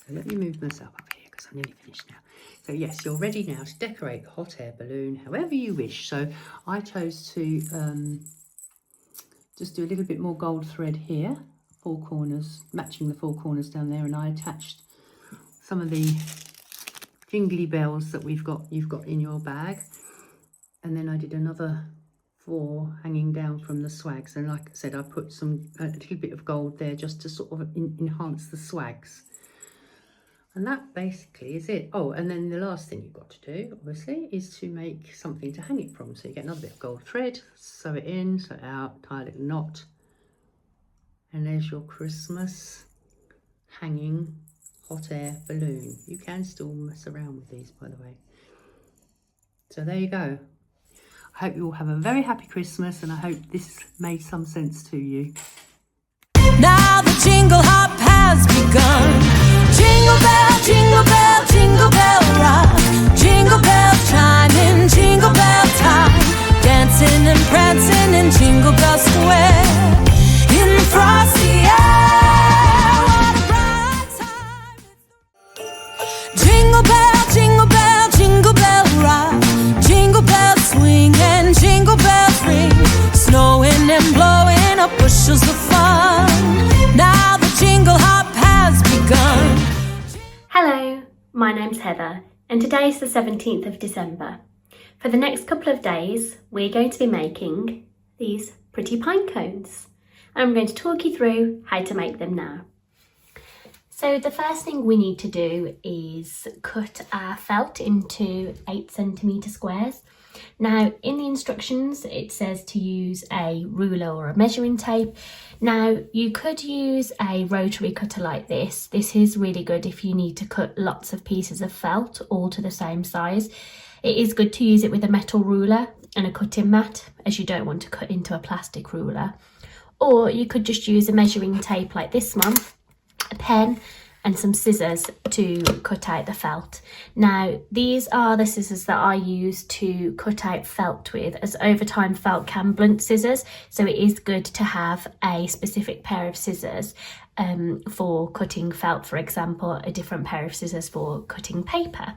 So let me move myself up here because I'm nearly finished now. So yes, you're ready now to decorate the hot air balloon however you wish. So I chose to just do a little bit more gold thread here, 4 corners, matching the 4 corners down there, and I attached some of the jingly bells that you've got in your bag. And then I did another 4 hanging down from the swags, and like I said, I put a little bit of gold there just to sort of enhance the swags. And that basically is it. Oh, and then the last thing you've got to do, obviously, is to make something to hang it from. So you get another bit of gold thread, sew it in, sew it out, tie a little knot, and there's your Christmas hanging hot air balloon. You can still mess around with these, by the way. So there you go. I hope you all have a very happy Christmas, and I hope this made some sense to you. Now the jingle hop has begun. Jingle bell, jingle bell rock. Jingle bells chiming, jingle bell time. Dancing and prancing in Jingle Bell Square. In the frosty air, what a bright time. Jingle bell, jingle bell rock. Jingle bells swing and jingle bells ring. Snowing and blowing up bushels of fun. Now the jingle hop has begun. Hello, my name's Heather, and today is the 17th of December. For the next couple of days, we're going to be making these pretty pine cones. I'm going to talk you through how to make them now. So the first thing we need to do is cut our felt into 8cm squares. Now in the instructions it says to use a ruler or a measuring tape. Now you could use a rotary cutter like this. This is really good if you need to cut lots of pieces of felt all to the same size. It is good to use it with a metal ruler and a cutting mat, as you don't want to cut into a plastic ruler. Or you could just use a measuring tape like this one, a pen and some scissors to cut out the felt. Now these are the scissors that I use to cut out felt with, as over time felt can blunt scissors, so it is good to have a specific pair of scissors for cutting felt, for example, a different pair of scissors for cutting paper.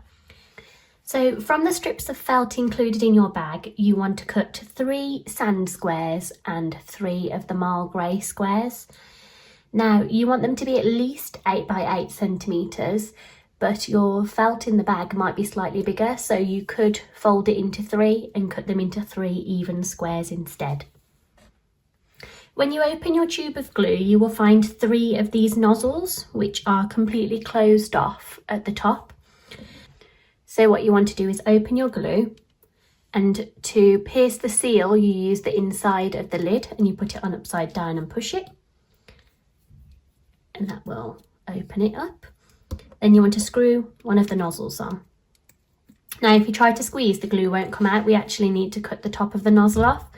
So from the strips of felt included in your bag, you want to cut 3 sand squares and 3 of the marl grey squares. Now you want them to be at least 8 by 8 centimetres, but your felt in the bag might be slightly bigger, so you could fold it into 3 and cut them into 3 even squares instead. When you open your tube of glue, you will find 3 of these nozzles, which are completely closed off at the top. So what you want to do is open your glue, and to pierce the seal you use the inside of the lid and you put it on upside down and push it, and that will open it up. Then you want to screw one of the nozzles on. Now if you try to squeeze, the glue won't come out. We actually need to cut the top of the nozzle off.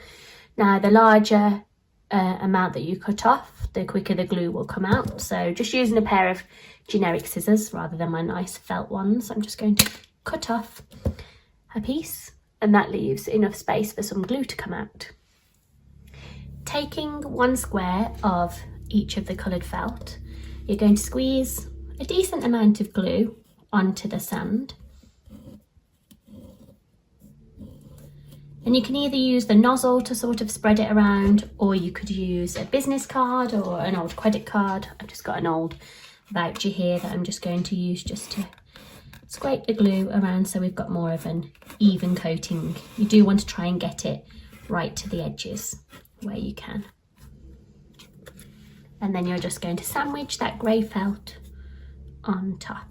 Now the larger amount that you cut off, the quicker the glue will come out. So just using a pair of generic scissors rather than my nice felt ones, I'm just going to cut off a piece, and that leaves enough space for some glue to come out. Taking 1 square of each of the coloured felt, you're going to squeeze a decent amount of glue onto the sand. And you can either use the nozzle to sort of spread it around, or you could use a business card or an old credit card. I've just got an old voucher here that I'm just going to use just to scrape the glue around so we've got more of an even coating. You do want to try and get it right to the edges where you can. And then you're just going to sandwich that grey felt on top.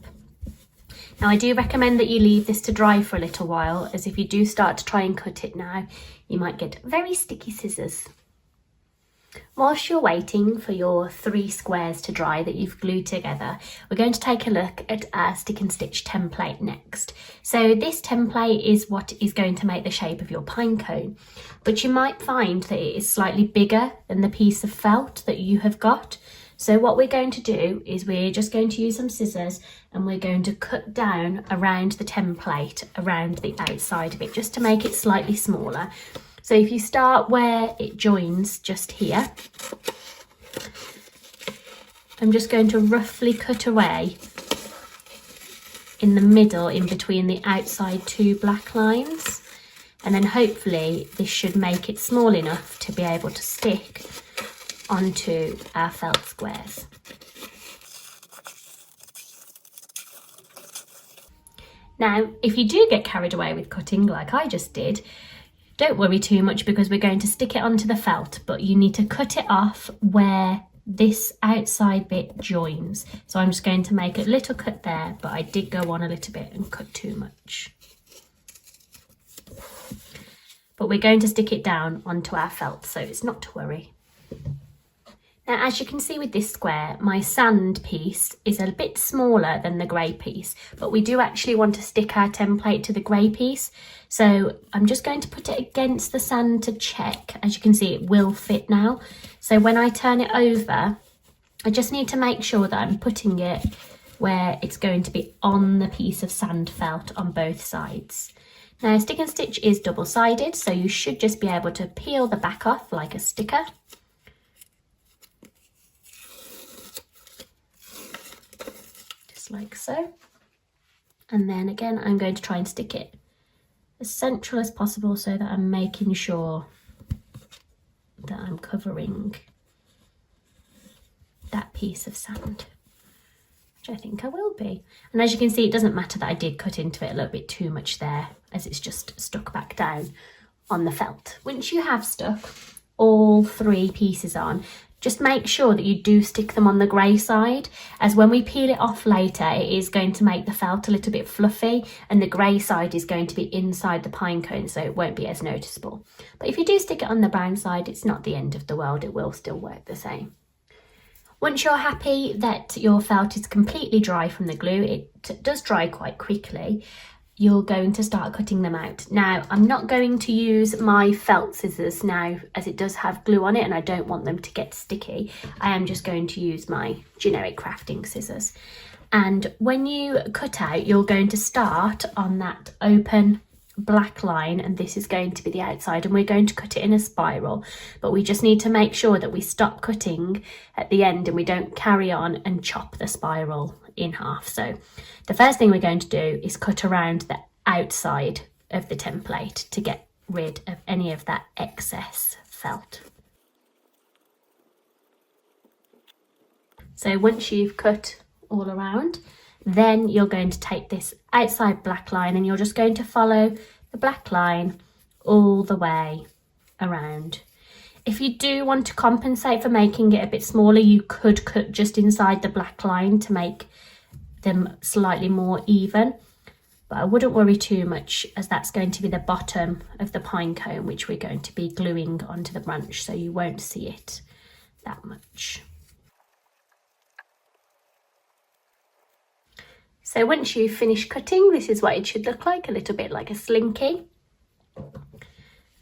Now I do recommend that you leave this to dry for a little while, as if you do start to try and cut it now, you might get very sticky scissors. Whilst you're waiting for your 3 squares to dry that you've glued together, we're going to take a look at our stick and stitch template next. So this template is what is going to make the shape of your pine cone, but you might find that it is slightly bigger than the piece of felt that you have got. So what we're going to do is we're just going to use some scissors and we're going to cut down around the template, around the outside of it, just to make it slightly smaller. So if you start where it joins, just here, I'm just going to roughly cut away in the middle, in between the outside 2 black lines, and then hopefully this should make it small enough to be able to stick onto our felt squares. Now, if you do get carried away with cutting like I just did, don't worry too much because we're going to stick it onto the felt, but you need to cut it off where this outside bit joins. So I'm just going to make a little cut there, but I did go on a little bit and cut too much. But we're going to stick it down onto our felt, so it's not to worry. Now, as you can see with this square, my sand piece is a bit smaller than the grey piece, but we do actually want to stick our template to the grey piece. So I'm just going to put it against the sand to check. As you can see, it will fit now. So when I turn it over, I just need to make sure that I'm putting it where it's going to be on the piece of sand felt on both sides. Now, stick and stitch is double-sided, so you should just be able to peel the back off like a sticker. Like so, and then again I'm going to try and stick it as central as possible so that I'm making sure that I'm covering that piece of sand, which I think I will be. And as you can see, it doesn't matter that I did cut into it a little bit too much there, as it's just stuck back down on the felt. Once you have stuck all 3 pieces on, just make sure that you do stick them on the grey side, as when we peel it off later, it is going to make the felt a little bit fluffy, and the grey side is going to be inside the pine cone, so it won't be as noticeable. But if you do stick it on the brown side, it's not the end of the world, it will still work the same. Once you're happy that your felt is completely dry from the glue, it does dry quite quickly, you're going to start cutting them out. Now, I'm not going to use my felt scissors now, as it does have glue on it and I don't want them to get sticky. I am just going to use my generic crafting scissors. And when you cut out, you're going to start on that open black line, and this is going to be the outside, and we're going to cut it in a spiral, but we just need to make sure that we stop cutting at the end and we don't carry on and chop the spiral in half. So the first thing we're going to do is cut around the outside of the template to get rid of any of that excess felt. So once you've cut all around, then you're going to take this outside black line and you're just going to follow the black line all the way around. If you do want to compensate for making it a bit smaller, you could cut just inside the black line to make them slightly more even, but I wouldn't worry too much, as that's going to be the bottom of the pine cone which we're going to be gluing onto the branch, so you won't see it that much. So once you've finished cutting, this is what it should look like, a little bit like a slinky.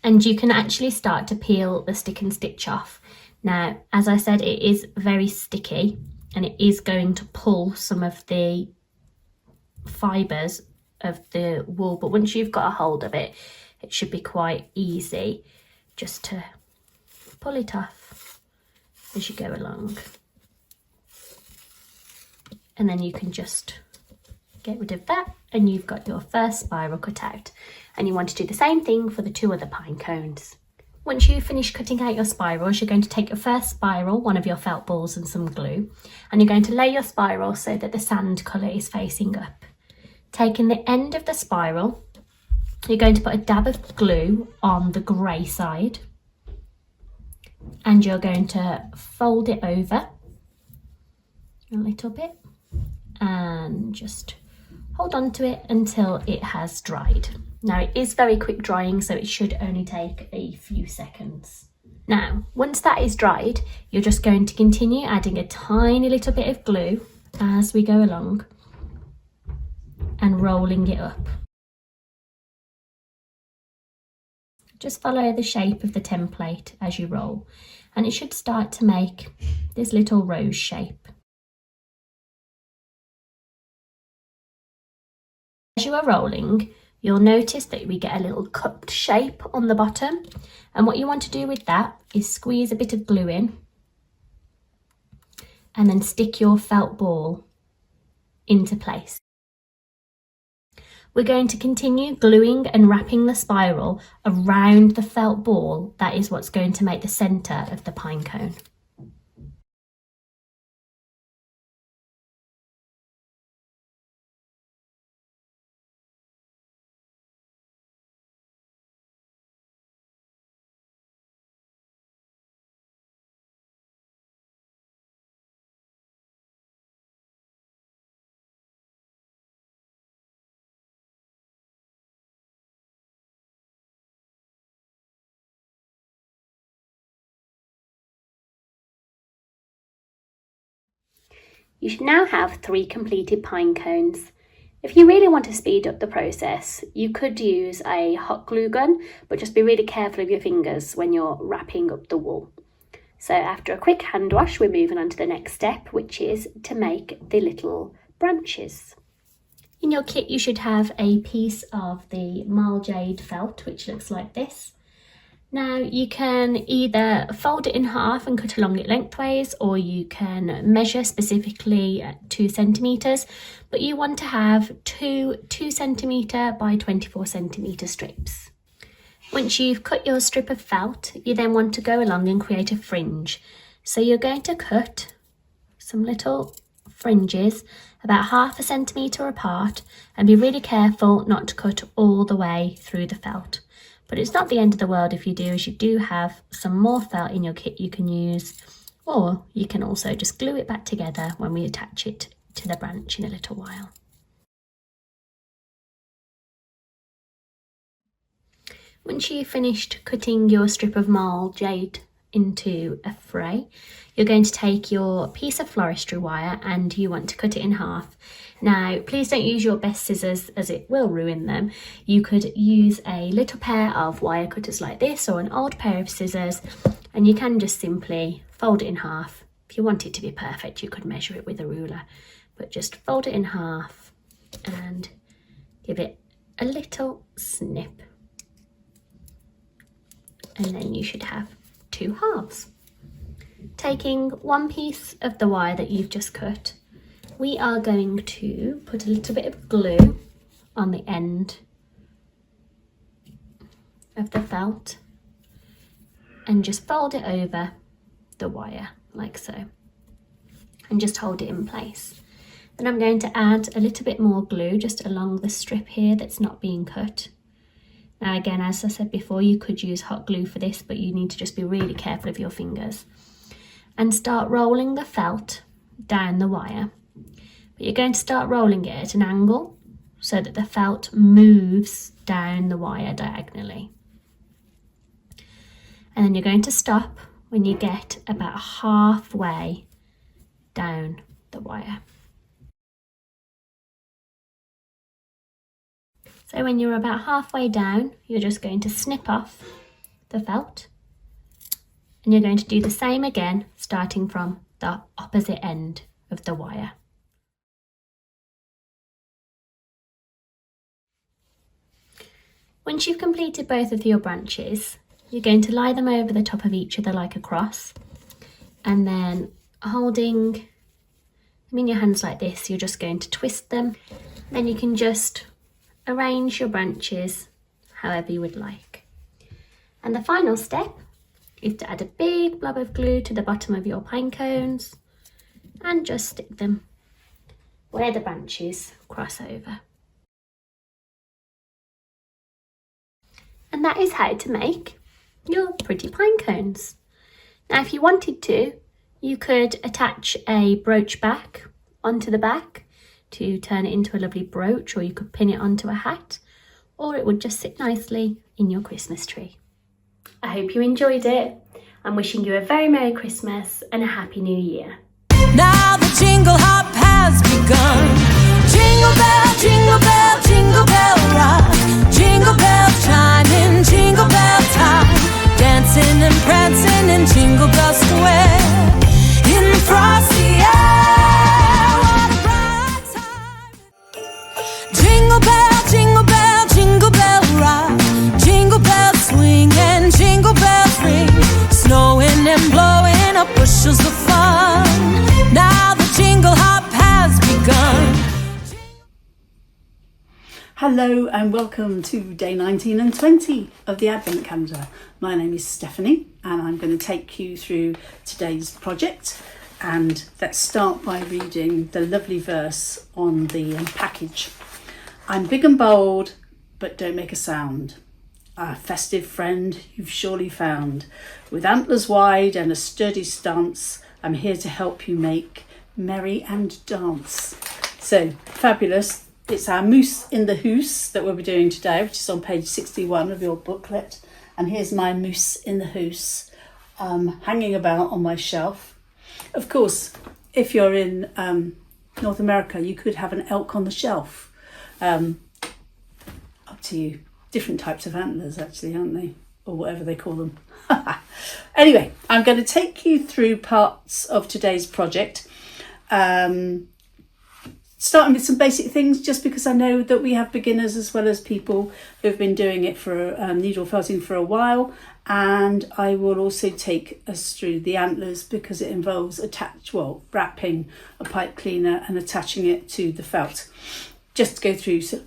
And you can actually start to peel the stick and stitch off. Now, as I said, it is very sticky and it is going to pull some of the fibres of the wool, but once you've got a hold of it, it should be quite easy just to pull it off as you go along. And then you can just get rid of that and you've got your first spiral cut out. And you want to do the same thing for the 2 other pine cones. Once you've finished cutting out your spirals, you're going to take your first spiral, one of your felt balls and some glue, and you're going to lay your spiral so that the sand colour is facing up. Taking the end of the spiral, you're going to put a dab of glue on the grey side and you're going to fold it over a little bit and just hold on to it until it has dried. Now, it is very quick drying, so it should only take a few seconds. Now, once that is dried, you're just going to continue adding a tiny little bit of glue as we go along and rolling it up. Just follow the shape of the template as you roll, and it should start to make this little rose shape. As you are rolling, you'll notice that we get a little cupped shape on the bottom, and what you want to do with that is squeeze a bit of glue in and then stick your felt ball into place. We're going to continue gluing and wrapping the spiral around the felt ball. That is what's going to make the centre of the pine cone. You should now have 3 completed pine cones. If you really want to speed up the process, you could use a hot glue gun, but just be really careful of your fingers when you're wrapping up the wool. So after a quick hand wash, we're moving on to the next step, which is to make the little branches. In your kit, you should have a piece of the marl jade felt, which looks like this. Now you can either fold it in half and cut along it lengthways, or you can measure specifically at 2 centimetres, but you want to have two 2cm by 24cm strips. Once you've cut your strip of felt, you then want to go along and create a fringe. So you're going to cut some little fringes about 1/2 centimetre apart, and be really careful not to cut all the way through the felt. But it's not the end of the world if you do, as you do have some more felt in your kit you can use, or you can also just glue it back together when we attach it to the branch in a little while. Once you've finished cutting your strip of marl jade into a fray, you're going to take your piece of floristry wire and you want to cut it in half. Now, please don't use your best scissors as it will ruin them. You could use a little pair of wire cutters like this, or an old pair of scissors, and you can just simply fold it in half. If you want it to be perfect, you could measure it with a ruler, but just fold it in half and give it a little snip. And then you should have 2 halves. Taking one piece of the wire that you've just cut, we are going to put a little bit of glue on the end of the felt and just fold it over the wire like so, and just hold it in place. Then I'm going to add a little bit more glue just along the strip here that's not being cut. Now again, as I said before, you could use hot glue for this, but you need to just be really careful of your fingers. And start rolling the felt down the wire. But you're going to start rolling it at an angle so that the felt moves down the wire diagonally. And then you're going to stop when you get about halfway down the wire. So when you're about halfway down, you're just going to snip off the felt, and you're going to do the same again, starting from the opposite end of the wire. Once you've completed both of your branches, you're going to lie them over the top of each other like a cross, and then holding them in your hands like this, you're just going to twist them. Then you can just arrange your branches however you would like. And the final step is to add a big blob of glue to the bottom of your pine cones and just stick them where the branches cross over. And that is how to make your pretty pine cones. Now, if you wanted to, you could attach a brooch back onto the back to turn it into a lovely brooch, or you could pin it onto a hat, or it would just sit nicely in your Christmas tree. I hope you enjoyed it. I'm wishing you a very Merry Christmas and a Happy New Year. Now the jingle hop has begun. Jingle bell, jingle bell rock. Jingle bell chime in jingle bell time. Dancing and prancing in Jingle Bell Square. In the frosty air, what a bright time. Jingle bell, jingle bell rock. Jingle bells swing and jingle bells ring. Snowing and blowing up bushels of fun. Now the jingle hop has begun. Hello and welcome to day 19 and 20 of the Advent Calendar. My name is Stephanie and I'm going to take you through today's project. And let's start by reading the lovely verse on the package. I'm big and bold, but don't make a sound. A festive friend you've surely found. With antlers wide and a sturdy stance, I'm here to help you make merry and dance. So, fabulous. It's our moose in the hoose that we'll be doing today, which is on page 61 of your booklet. And here's my moose in the hoose hanging about on my shelf. Of course, if you're in North America, you could have an elk on the shelf. Up to you. Different types of antlers actually, aren't they? Or whatever they call them. Anyway, I'm going to take you through parts of today's project. Starting with some basic things, just because I know that we have beginners as well as people who've been doing it for needle felting for a while. And I will also take us through the antlers because it involves wrapping a pipe cleaner and attaching it to the felt. Just to go through, so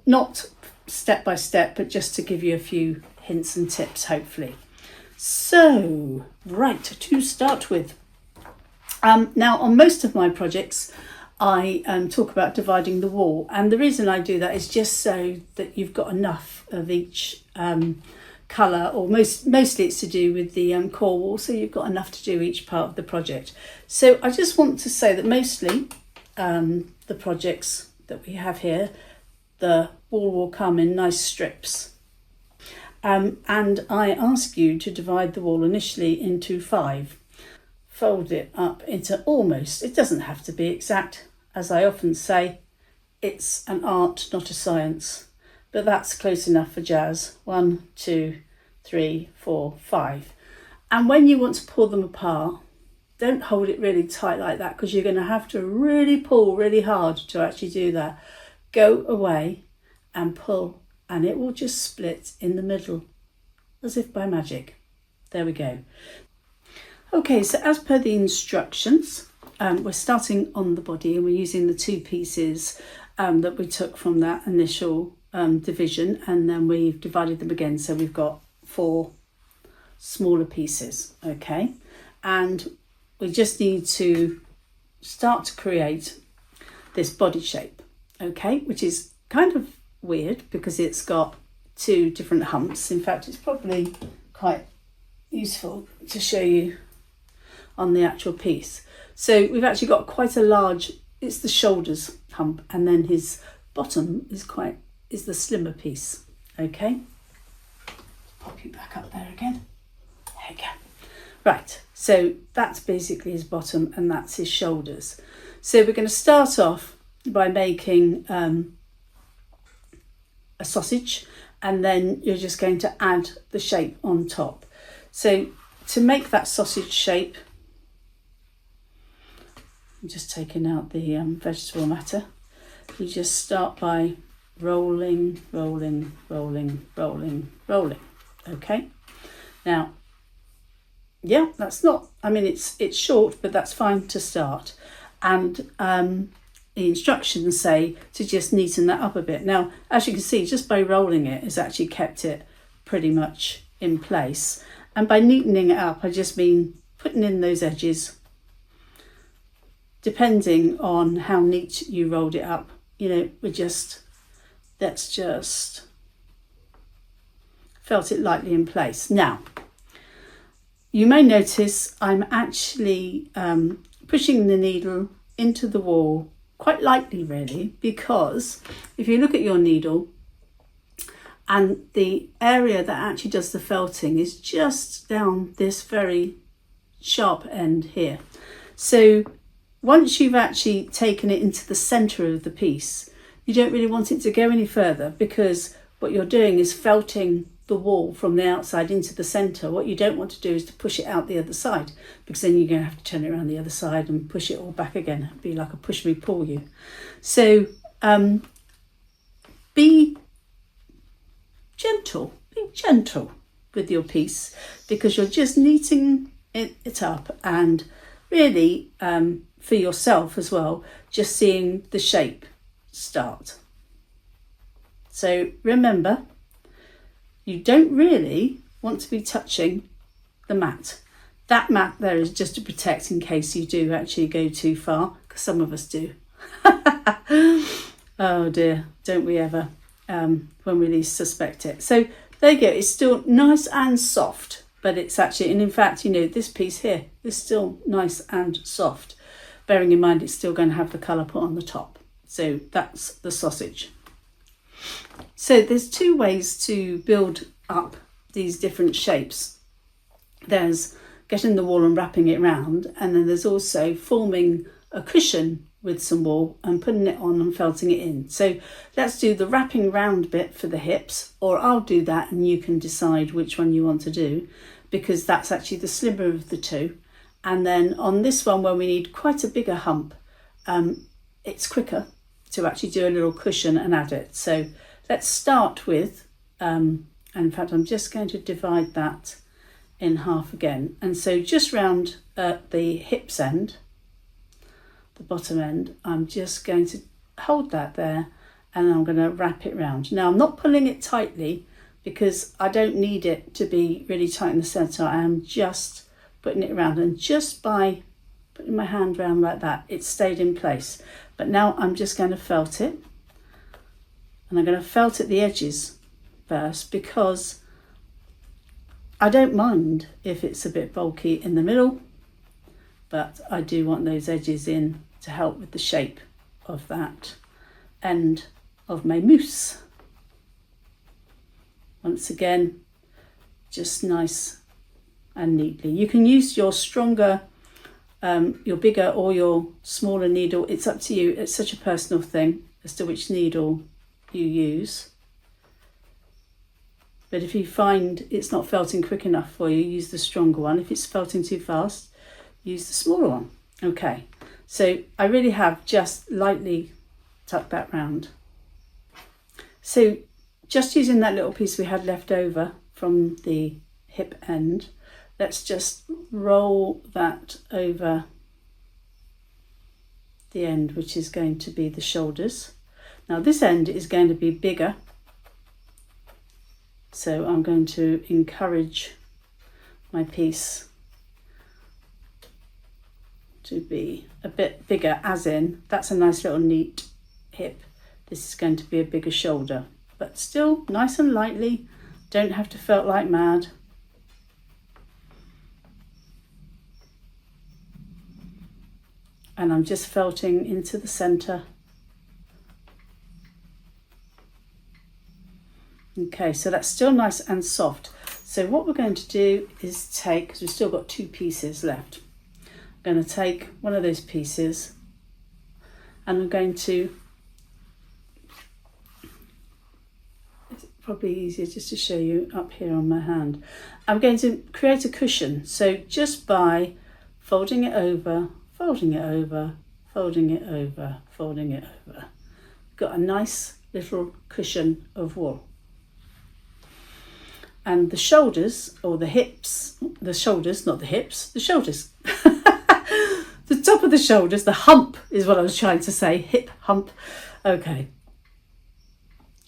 not step by step, but just to give you a few hints and tips, hopefully. So, right, to start with. Now, on most of my projects, I talk about dividing the wall. And the reason I do that is just so that you've got enough of each colour, or mostly it's to do with the core wall, so you've got enough to do each part of the project. So I just want to say that mostly the projects that we have here, the wall will come in nice strips. And I ask you to divide the wall initially into 5. Fold it up into almost, it doesn't have to be exact, as I often say, it's an art, not a science, but that's close enough for jazz. 1, 2, 3, 4, 5. And when you want to pull them apart, don't hold it really tight like that, because you're going to have to really pull really hard to actually do that. Go away and pull, and it will just split in the middle, as if by magic. There we go. Okay, so as per the instructions, we're starting on the body, and we're using the 2 pieces that we took from that initial division, and then we've divided them again, so we've got 4 smaller pieces. Okay, and we just need to start to create this body shape, okay, which is kind of weird because it's got 2 different humps. In fact, it's probably quite useful to show you on the actual piece. So we've actually got quite a large, it's the shoulders hump, and then his bottom is the slimmer piece. Okay, pop you back up there again. There you go. Right, so that's basically his bottom, and that's his shoulders. So we're going to start off by making a sausage, and then you're just going to add the shape on top. So to make that sausage shape, I'm just taking out the vegetable matter. You just start by rolling, rolling, rolling, rolling, rolling. Okay. Now, yeah, that's not, I mean, it's short, but that's fine to start. And the instructions say to just neaten that up a bit. Now, as you can see, just by rolling it, it's actually kept it pretty much in place. And by neatening it up, I just mean putting in those edges, depending on how neat you rolled it up. You know, let's just felt it lightly in place. Now, you may notice I'm actually pushing the needle into the wall quite lightly, really, because if you look at your needle, and the area that actually does the felting is just down this very sharp end here. So once you've actually taken it into the centre of the piece, you don't really want it to go any further, because what you're doing is felting the wall from the outside into the centre. What you don't want to do is to push it out the other side, because then you're going to have to turn it around the other side and push it all back again. It'd be like a push me pull you. So be gentle with your piece, because you're just neating it up, and really for yourself as well, just seeing the shape start. So remember, you don't really want to be touching the mat. That mat there is just to protect in case you do actually go too far, because some of us do. Oh dear, don't we ever, when we least suspect it. So there you go, it's still nice and soft, but it's actually, and in fact, you know, this piece here is still nice and soft, bearing in mind it's still going to have the colour put on the top. So that's the sausage. So there's 2 ways to build up these different shapes. There's getting the wall and wrapping it round, and then there's also forming a cushion with some wool and putting it on and felting it in. So let's do the wrapping round bit for the hips, or I'll do that and you can decide which one you want to do, because that's actually the slimmer of the two. And then on this one, where we need quite a bigger hump, it's quicker to actually do a little cushion and add it. So let's start with, and in fact I'm just going to divide that in half again. And so just round the hips end, the bottom end, I'm just going to hold that there and I'm going to wrap it round. Now I'm not pulling it tightly because I don't need it to be really tight in the centre. I am just putting it around, and just by putting my hand around like that, it stayed in place. But now I'm just going to felt it, and I'm going to felt at the edges first, because I don't mind if it's a bit bulky in the middle, but I do want those edges in to help with the shape of that end of my mousse. Once again, just nice and neatly. You can use your stronger, your bigger or your smaller needle. It's up to you. It's such a personal thing as to which needle you use. But if you find it's not felting quick enough for you, use the stronger one. If it's felting too fast, use the smaller one. Okay, so I really have just lightly tucked that round. So just using that little piece we had left over from the hip end, let's just roll that over the end, which is going to be the shoulders. Now this end is going to be bigger, so I'm going to encourage my piece to be a bit bigger, as in that's a nice little neat hip. This is going to be a bigger shoulder, but still nice and lightly, don't have to felt like mad. And I'm just felting into the centre. Okay, so that's still nice and soft. So what we're going to do is take, because we've still got two pieces left, I'm going to take one of those pieces and I'm going to, it's probably easier just to show you up here on my hand. I'm going to create a cushion. So just by folding it over, folding it over, folding it over, folding it over, got a nice little cushion of wool. And the shoulders, or the hips, the shoulders, not the hips, the shoulders. The top of the shoulders, the hump is what I was trying to say, hip hump. Okay.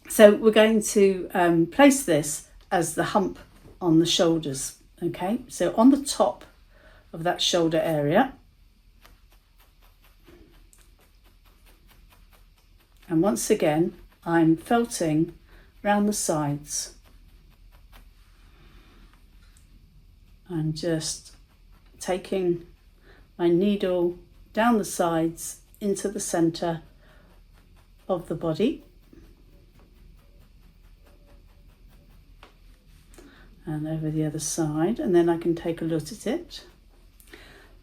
So we're going to place this as the hump on the shoulders. Okay, so on the top of that shoulder area. And once again, I'm felting round the sides. I'm just taking my needle down the sides into the centre of the body. And over the other side, and then I can take a look at it.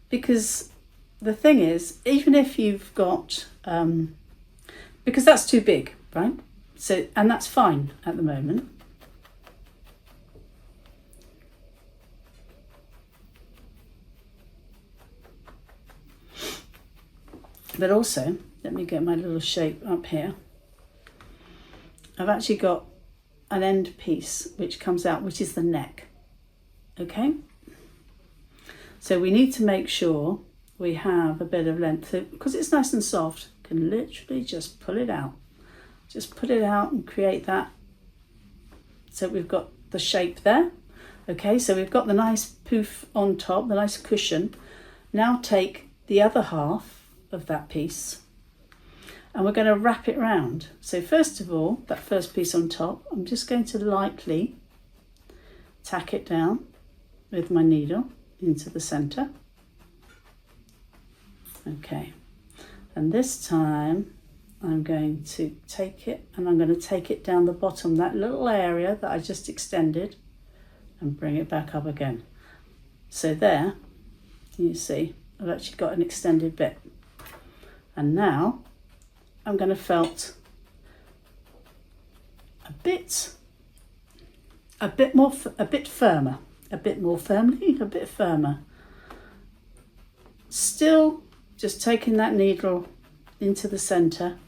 Because the thing is, even if you've got, because that's too big, right? So, and that's fine at the moment. But also, let me get my little shape up here. I've actually got an end piece which comes out, which is the neck. Okay? So we need to make sure we have a bit of length, because it's nice and soft. You can literally just pull it out. Just pull it out and create that. So we've got the shape there. Okay, so we've got the nice poof on top, the nice cushion. Now take the other half of that piece and we're going to wrap it round. So first of all, that first piece on top, I'm just going to lightly tack it down with my needle into the centre. Okay, and this time I'm going to take it and I'm going to take it down the bottom, that little area that I just extended, and bring it back up again. So there, you see, I've actually got an extended bit. And now I'm going to felt a bit firmer, a bit more firmly, a bit firmer. Still just taking that needle into the centre,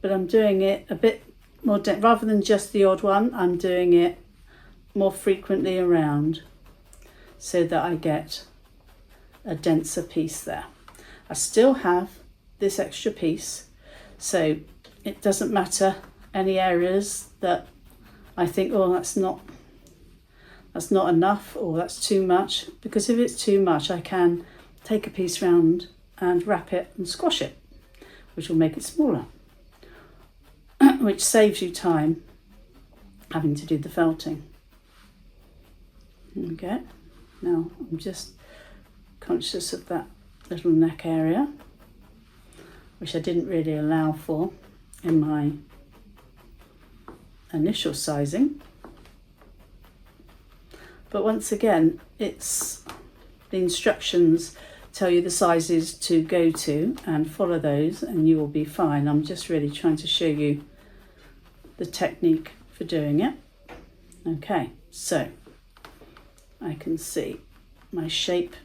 but I'm doing it a bit more, rather than just the odd one, I'm doing it more frequently around so that I get a denser piece there. I still have this extra piece, so it doesn't matter any areas that I think, oh, that's not enough, or that's too much, because if it's too much I can take a piece round and wrap it and squash it, which will make it smaller, which saves you time having to do the felting. Okay, now I'm just conscious of that little neck area, which I didn't really allow for in my initial sizing. But once again, it's the instructions tell you the sizes to go to, and follow those and you will be fine. I'm just really trying to show you the technique for doing it. Okay, so I can see my shape,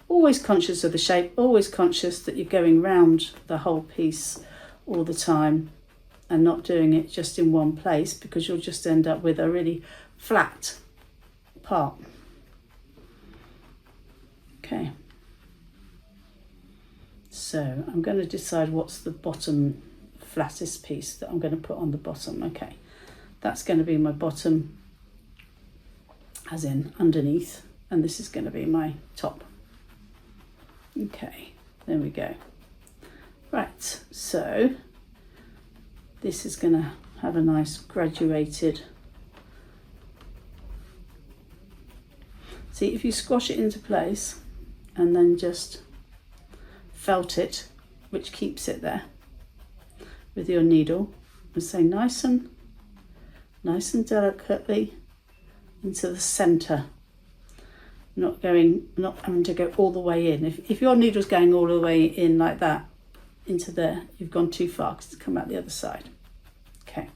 always conscious of the shape, always conscious that you're going round the whole piece all the time and not doing it just in one place, because you'll just end up with a really flat part. Okay, so I'm going to decide what's the bottom flattest piece that I'm going to put on the bottom. Okay, that's going to be my bottom, as in underneath, and this is going to be my top. Okay, there we go. Right, so this is going to have a nice graduated. See, if you squash it into place and then just felt it, which keeps it there with your needle, and say nice and delicately into the centre, not having to go all the way in. If your needle's going all the way in like that into there, you've gone too far, because it's come out the other side. Okay.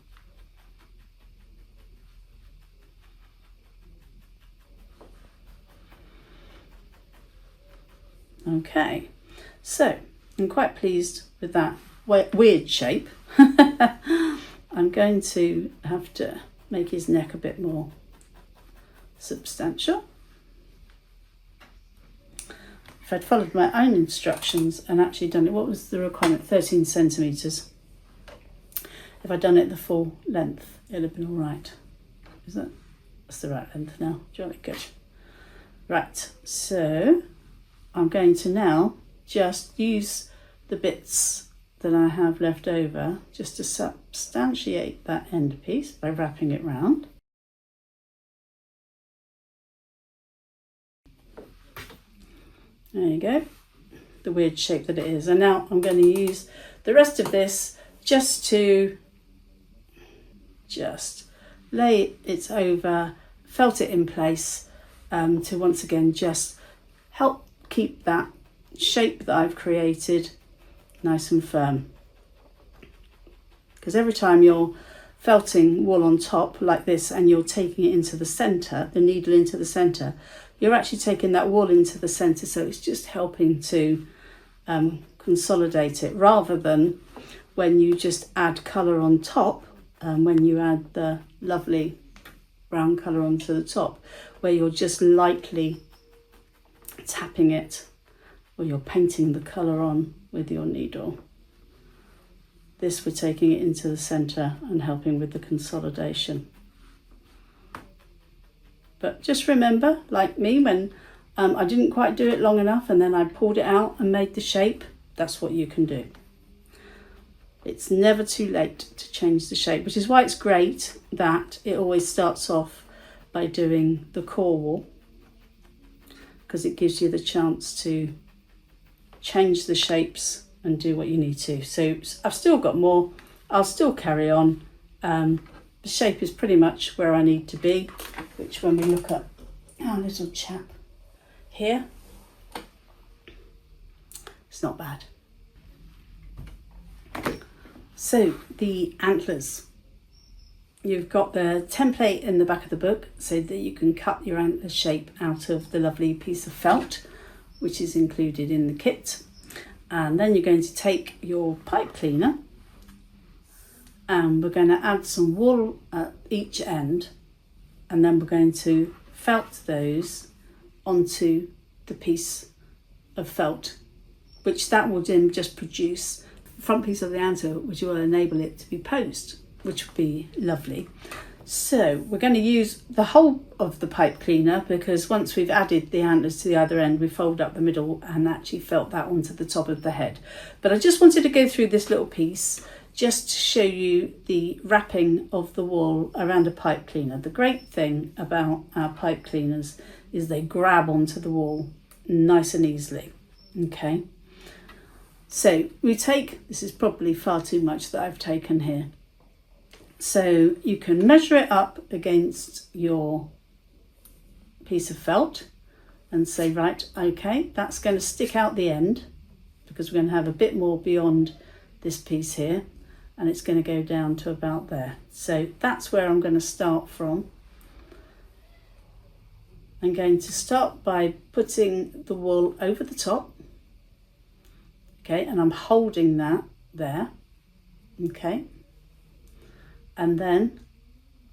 Okay, so I'm quite pleased with that weird shape. I'm going to have to make his neck a bit more substantial. If I'd followed my own instructions and actually done it, what was the requirement? 13 centimetres. If I'd done it the full length, it'd have been all right. That's the right length now? Jolly good. Right, so I'm going to now just use the bits that I have left over just to substantiate that end piece by wrapping it round. There you go, the weird shape that it is. And now I'm going to use the rest of this just to lay it over, felt it in place, to once again just help keep that shape that I've created nice and firm. Because every time you're felting wool on top like this and you're taking it into the centre, the needle into the centre, you're actually taking that wool into the centre, so it's just helping to consolidate it, rather than when you just add colour on top, when you add the lovely brown colour onto the top, where you're just lightly tapping it, or you're painting the colour on with your needle. This, we're taking it into the centre and helping with the consolidation. But just remember, like me, when I didn't quite do it long enough and then I pulled it out and made the shape, that's what you can do. It's never too late to change the shape, which is why it's great that it always starts off by doing the core wool, because it gives you the chance to change the shapes and do what you need to. So I've still got more, I'll still carry on. The shape is pretty much where I need to be, which when we look at our little chap here, It's not bad. So the antlers. You've got the template in the back of the book so that you can cut your antler shape out of the lovely piece of felt, which is included in the kit. And then you're going to take your pipe cleaner and we're going to add some wool at each end, and then we're going to felt those onto the piece of felt, which that will then just produce the front piece of the antler, which will enable it to be posed, which would be lovely. So we're going to use the whole of the pipe cleaner, because once we've added the antlers to the other end, we fold up the middle and actually felt that onto the top of the head. But I just wanted to go through this little piece just to show you the wrapping of the wool around a pipe cleaner. The great thing about our pipe cleaners is they grab onto the wool nice and easily. Okay, so we take, this is probably far too much that I've taken here. So you can measure it up against your piece of felt and say, right, okay, that's going to stick out the end, because we're going to have a bit more beyond this piece here, and it's going to go down to about there. So that's where I'm going to start from. I'm going to start by putting the wool over the top. Okay, and I'm holding that there. Okay. And then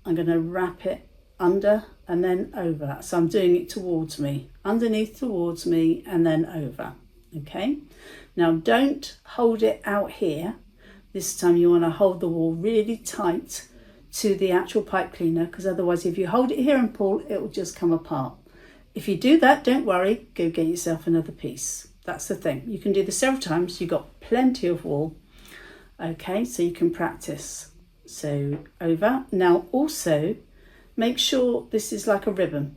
I'm going to wrap it under and then over. So I'm doing it towards me, underneath towards me, and then over. Okay. Now don't hold it out here. This time you want to hold the wool really tight to the actual pipe cleaner, because otherwise if you hold it here and pull, it will just come apart. If you do that, don't worry, go get yourself another piece. That's the thing. You can do this several times. You've got plenty of wool. Okay, so you can practice. So over. Now also make sure this is like a ribbon.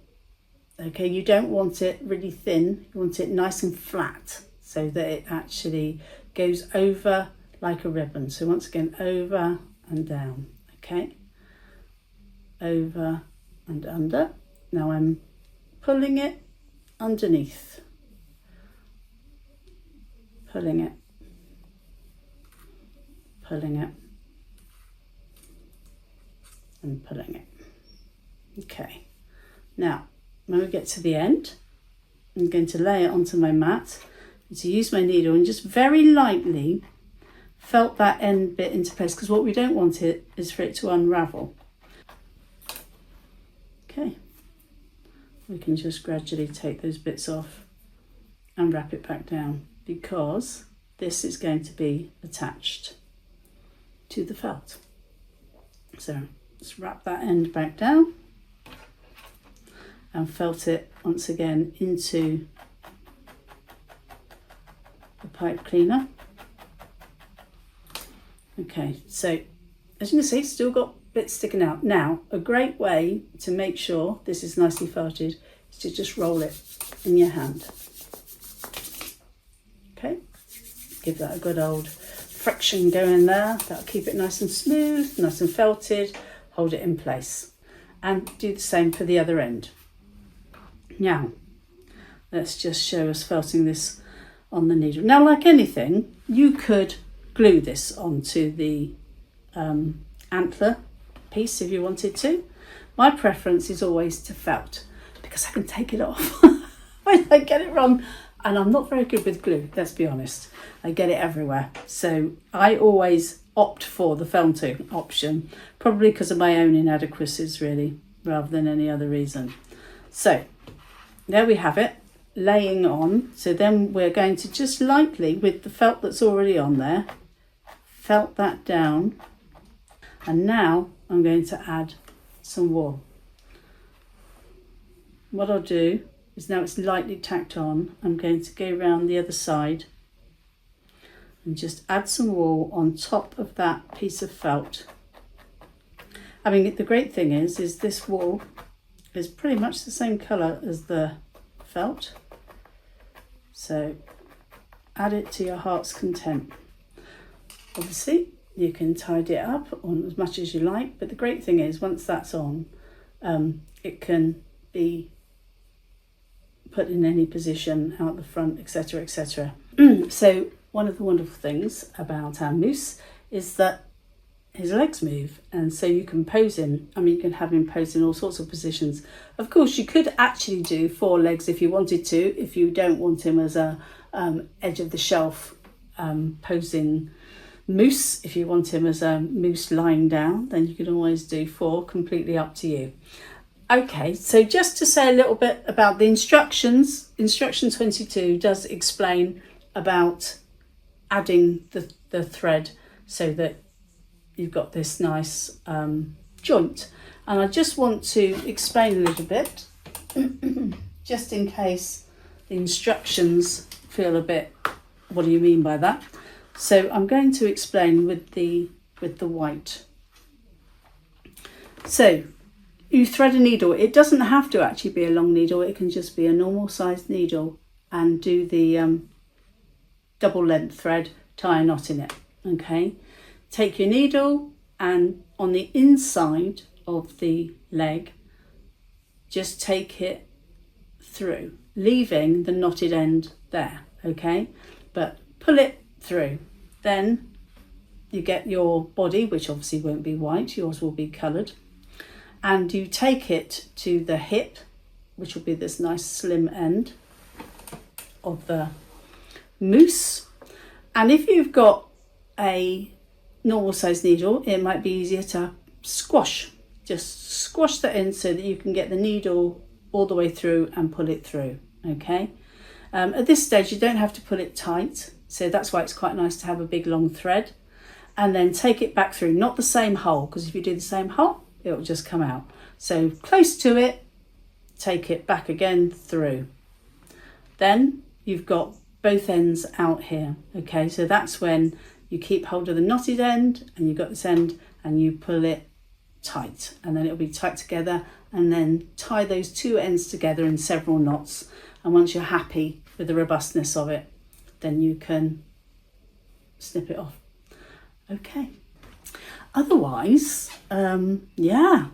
Okay, you don't want it really thin. You want it nice and flat so that it actually goes over like a ribbon. So once again, over and down. Okay, over and under. Now I'm pulling it underneath, pulling it, pulling it, and pulling it. Okay, now when we get to the end, I'm going to lay it onto my mat and to use my needle and just very lightly felt that end bit into place, because what we don't want it is for it to unravel. Okay, we can just gradually take those bits off and wrap it back down, because this is going to be attached to the felt. So let's wrap that end back down and felt it once again into the pipe cleaner. Okay, so as you can see, still got bits sticking out. Now, a great way to make sure this is nicely felted is to just roll it in your hand. Okay, give that a good old friction going there. That'll keep it nice and smooth, nice and felted. Hold it in place, and do the same for the other end. Now, let's just show us felting this on the needle. Now, like anything, you could glue this onto the antler piece if you wanted to. My preference is always to felt, because I can take it off when I get it wrong, and I'm not very good with glue, let's be honest. I get it everywhere, so I always opt for the felting option, probably because of my own inadequacies really, rather than any other reason. So there we have it, laying on. So then we're going to just lightly, with the felt that's already on there, felt that down, and now I'm going to add some wool. What I'll do is, now it's lightly tacked on, I'm going to go around the other side and just add some wool on top of that piece of felt. I mean, the great thing is this wool is pretty much the same colour as the felt, so add it to your heart's content. Obviously you can tidy it up on as much as you like, but the great thing is once that's on, it can be put in any position out the front, etc, etc. So one of the wonderful things about our moose is that his legs move, and so you can pose him. I mean, you can have him pose in all sorts of positions. Of course, you could actually do 4 legs if you wanted to, if you don't want him as a edge of the shelf posing moose. If you want him as a moose lying down, then you can always do 4, completely up to you. Okay, so just to say a little bit about the instructions, instruction 22 does explain about adding the thread so that you've got this nice joint. And I just want to explain a little bit, just in case the instructions feel a bit, what do you mean by that? So I'm going to explain with the white. So you thread a needle. It doesn't have to actually be a long needle. It can just be a normal sized needle, and do the double length thread, tie a knot in it. Okay. Take your needle, and on the inside of the leg, just take it through, leaving the knotted end there, okay? But pull it through. Then you get your body, which obviously won't be white, yours will be coloured. And you take it to the hip, which will be this nice slim end of the moose. And if you've got a normal size needle, it might be easier to squash. Just squash that in so that you can get the needle all the way through and pull it through, okay? At this stage, you don't have to pull it tight, so that's why it's quite nice to have a big long thread. And then take it back through, not the same hole, because if you do the same hole, it will just come out. So close to it, take it back again through. Then you've got both ends out here, okay? So that's when you keep hold of the knotted end, and you've got this end, and you pull it tight, and then it'll be tight together, and then tie those 2 ends together in several knots. And once you're happy with the robustness of it, then you can snip it off. Okay. Otherwise, yeah,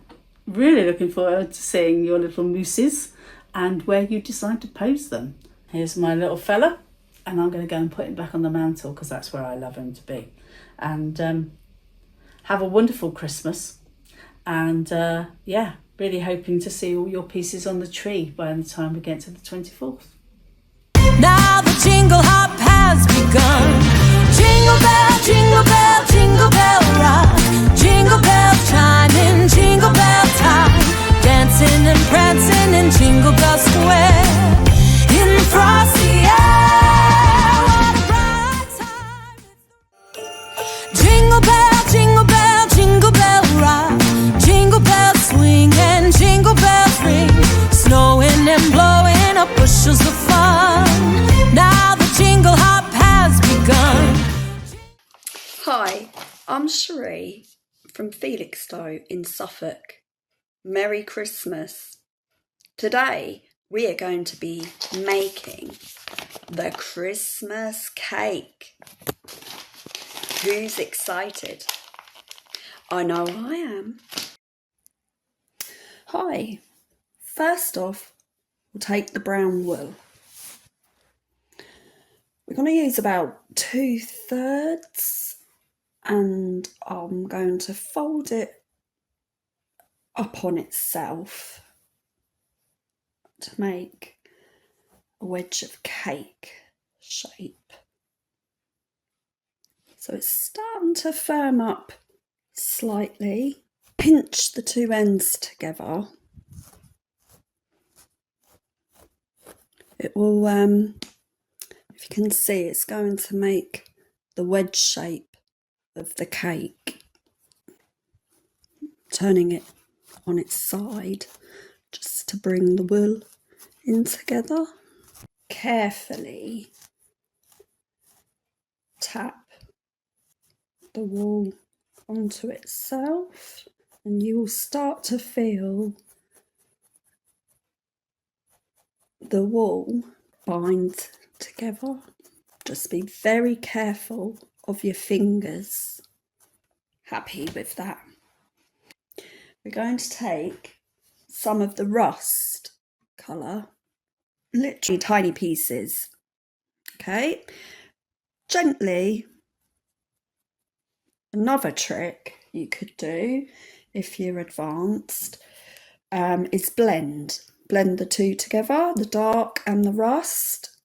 really looking forward to seeing your little mooses and where you decide to pose them. Here's my little fella, and I'm going to go and put him back on the mantle because that's where I love him to be. And have a wonderful Christmas. And yeah, really hoping to see all your pieces on the tree by the time we get to the 24th. Now the jingle hop has begun. Jingle bell, jingle bell rock. Jingle bell chiming, jingle bell time. Dancing and prancing in Jingle Bell Square. In the frosty air, what a bright time. Jingle bell, jingle bell rock. Jingle bells swing and jingle bells ring. Snowing and blowing up bushels of fun. Now the jingle hop has begun. Hi, I'm Cherie from Felixstowe in Suffolk. Merry Christmas. Today we are going to be making the Christmas cake. Who's excited? I know I am. Hi, first off, we'll take the brown wool. We're going to use about 2/3, and I'm going to fold it up on itself to make a wedge of cake shape. So it's starting to firm up slightly. Pinch the 2 ends together. It will, if you can see, it's going to make the wedge shape of the cake. Turning it on its side just to bring the wool in together. Carefully tap the wool onto itself, and you will start to feel the wool bind together. Just be very careful of your fingers. Happy with that? We're going to take some of the rust colour, literally tiny pieces, Okay, gently. Another trick you could do if you're advanced is blend the two together, the dark and the rust.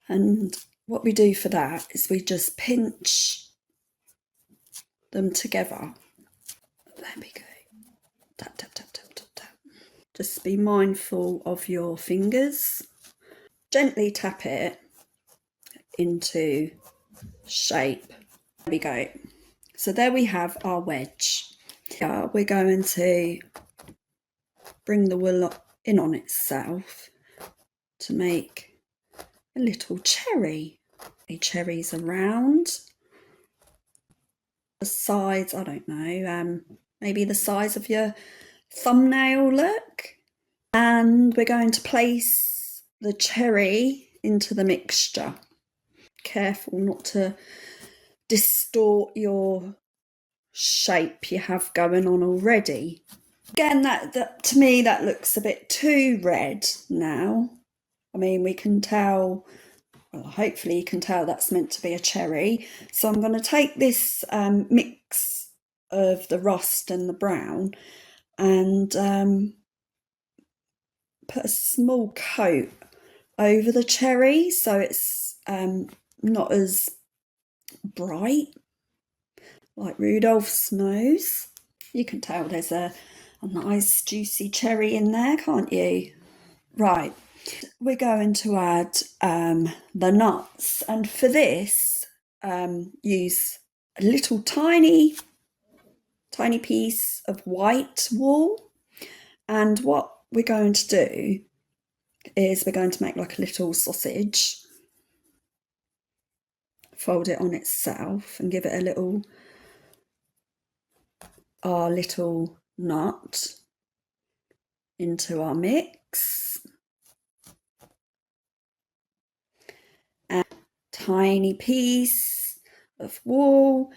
And what we do for that is we just pinch them together. There we go. Tap, tap, tap, tap, tap, tap. Just be mindful of your fingers. Gently tap it into shape. There we go. So there we have our wedge. We're going to bring the wool in on itself to make a little cherry. The cherries are round. The size, I don't know, maybe the size of your thumbnail look. And we're going to place the cherry into the mixture. Careful not to distort your shape you have going on already. Again, that to me that looks a bit too red now. I mean, we can tell, well, hopefully you can tell that's meant to be a cherry. So I'm going to take this mix of the rust and the brown and put a small coat over the cherry so it's not as bright like Rudolph's nose. You can tell there's a nice juicy cherry in there, can't you? Right, we're going to add the nuts, and for this use a little tiny piece of white wool. And what we're going to do is we're going to make like a little sausage, fold it on itself and give it a little, our little nut into our mix. And tiny piece of wool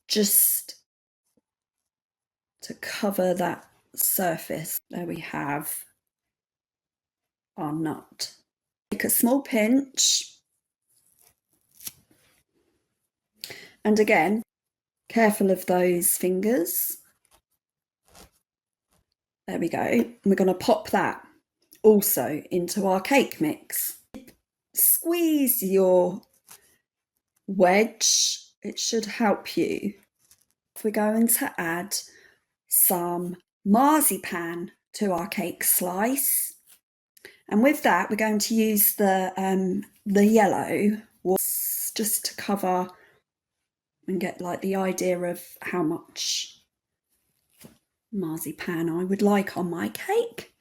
just to cover that surface. There we have our nut. Take a small pinch, and again, careful of those fingers. There we go. We're going to pop that also into our cake mix. Squeeze your wedge, it should help you. We're going to add some marzipan to our cake slice, and with that we're going to use the yellow just to cover and get like the idea of how much marzipan I would like on my cake.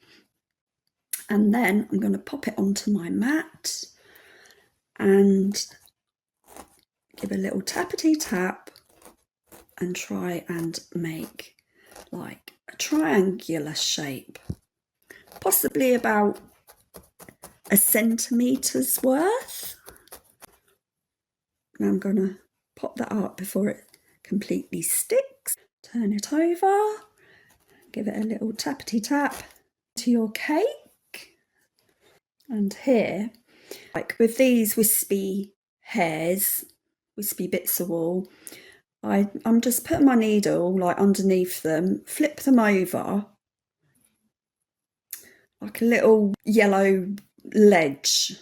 And then I'm going to pop it onto my mat and give a little tappity tap and try and make like a triangular shape, possibly about a centimetre's worth. Now I'm going to pop that up before it completely sticks. Turn it over, give it a little tappity tap to your cake. And here, like with these wispy hairs, wispy bits of wool, I'm just putting my needle like underneath them, flip them over like a little yellow ledge.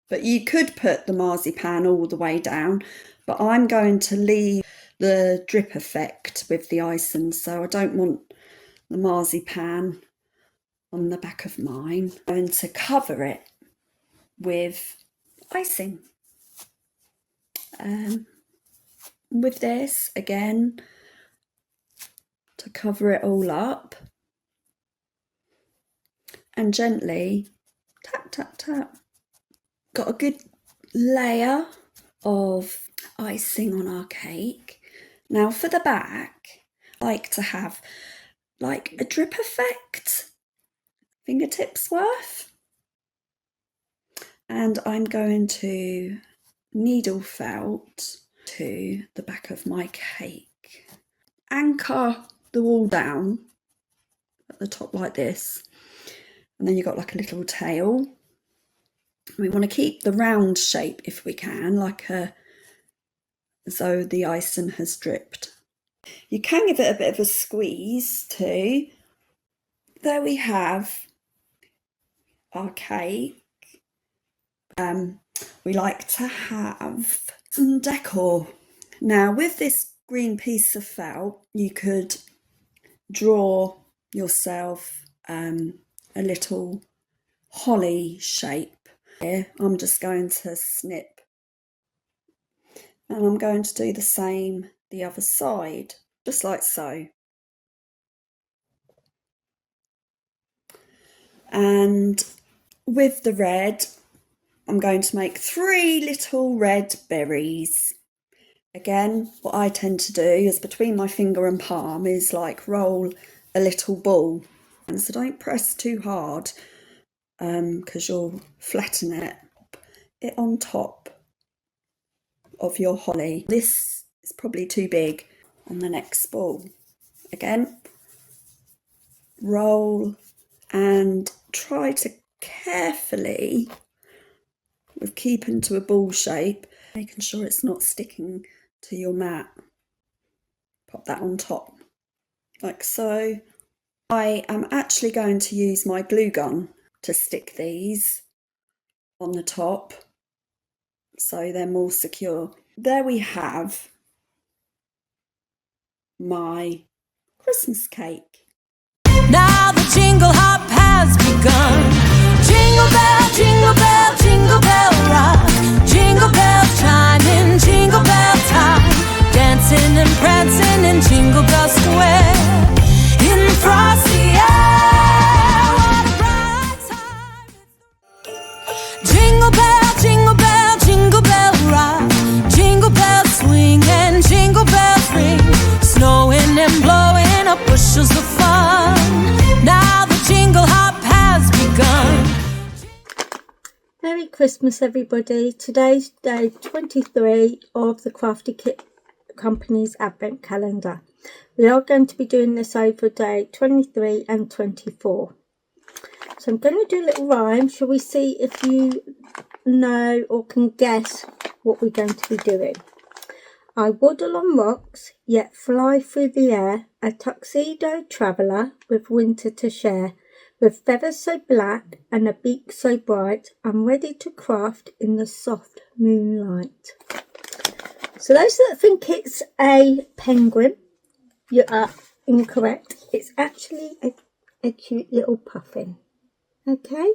But you could put the marzipan all the way down, but I'm going to leave the drip effect with the icing, so I don't want the marzipan on the back of mine. I'm going to cover it with icing. With this, again, to cover it all up, and gently tap, tap, tap. Got a good layer of icing on our cake. Now for the back, I like to have like a drip effect, fingertips worth. And I'm going to needle felt to the back of my cake. Anchor the wool down at the top like this. And then you've got like a little tail. We want to keep the round shape if we can, like as though the icing has dripped. You can give it a bit of a squeeze too. There we have our cake. We like to have some decor. Now with this green piece of felt, you could draw yourself a little holly shape. Here I'm just going to snip, and I'm going to do the same the other side, just like so. And with the red, I'm going to make 3 little red berries. Again, what I tend to do is between my finger and palm is like roll a little ball. And so don't press too hard because you'll flatten it on top of your holly. This is probably too big on the next ball. Again, roll and try to carefully, with keeping to a ball shape, making sure it's not sticking to your mat. Pop that on top, like so. I am actually going to use my glue gun to stick these on the top so they're more secure. There we have my Christmas cake. Now the jingle hop has begun. Jingle bell, jingle bell rock. Jingle bells chiming, jingle bell time. Dancing and prancing in Jingle Bell Square. In the frosty air, what a bright time. Jingle bell, jingle bell rock. Jingle bells swing and jingle bells ring. Snowing and blowing up bushels of fun. Now the jingle hop has begun. Merry Christmas everybody. Today's day 23 of the Crafty Company's Advent Calendar. We are going to be doing this over day 23 and 24. So I'm going to do a little rhyme. Shall we see if you know or can guess what we're going to be doing? I waddle on rocks, yet fly through the air, a tuxedo traveller with winter to share. With feathers so black and a beak so bright, I'm ready to craft in the soft moonlight. So those that think it's a penguin, you are incorrect. It's actually a cute little puffin. Okay,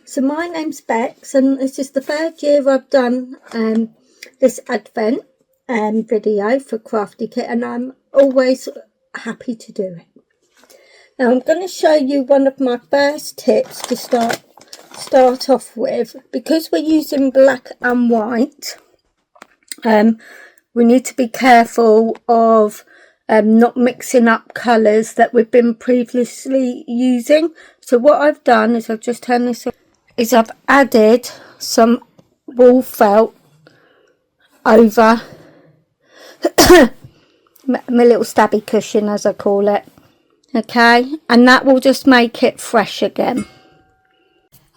so my name's Bex, and this is the 3rd year I've done this Advent video for Crafty Kit, and I'm always happy to do it. Now I'm going to show you one of my first tips to start off with. Because we're using black and white, we need to be careful of not mixing up colours that we've been previously using. So what I've done is I've just turned this on, is I've added some wool felt over my little stabby cushion, as I call it. Okay, and that will just make it fresh again.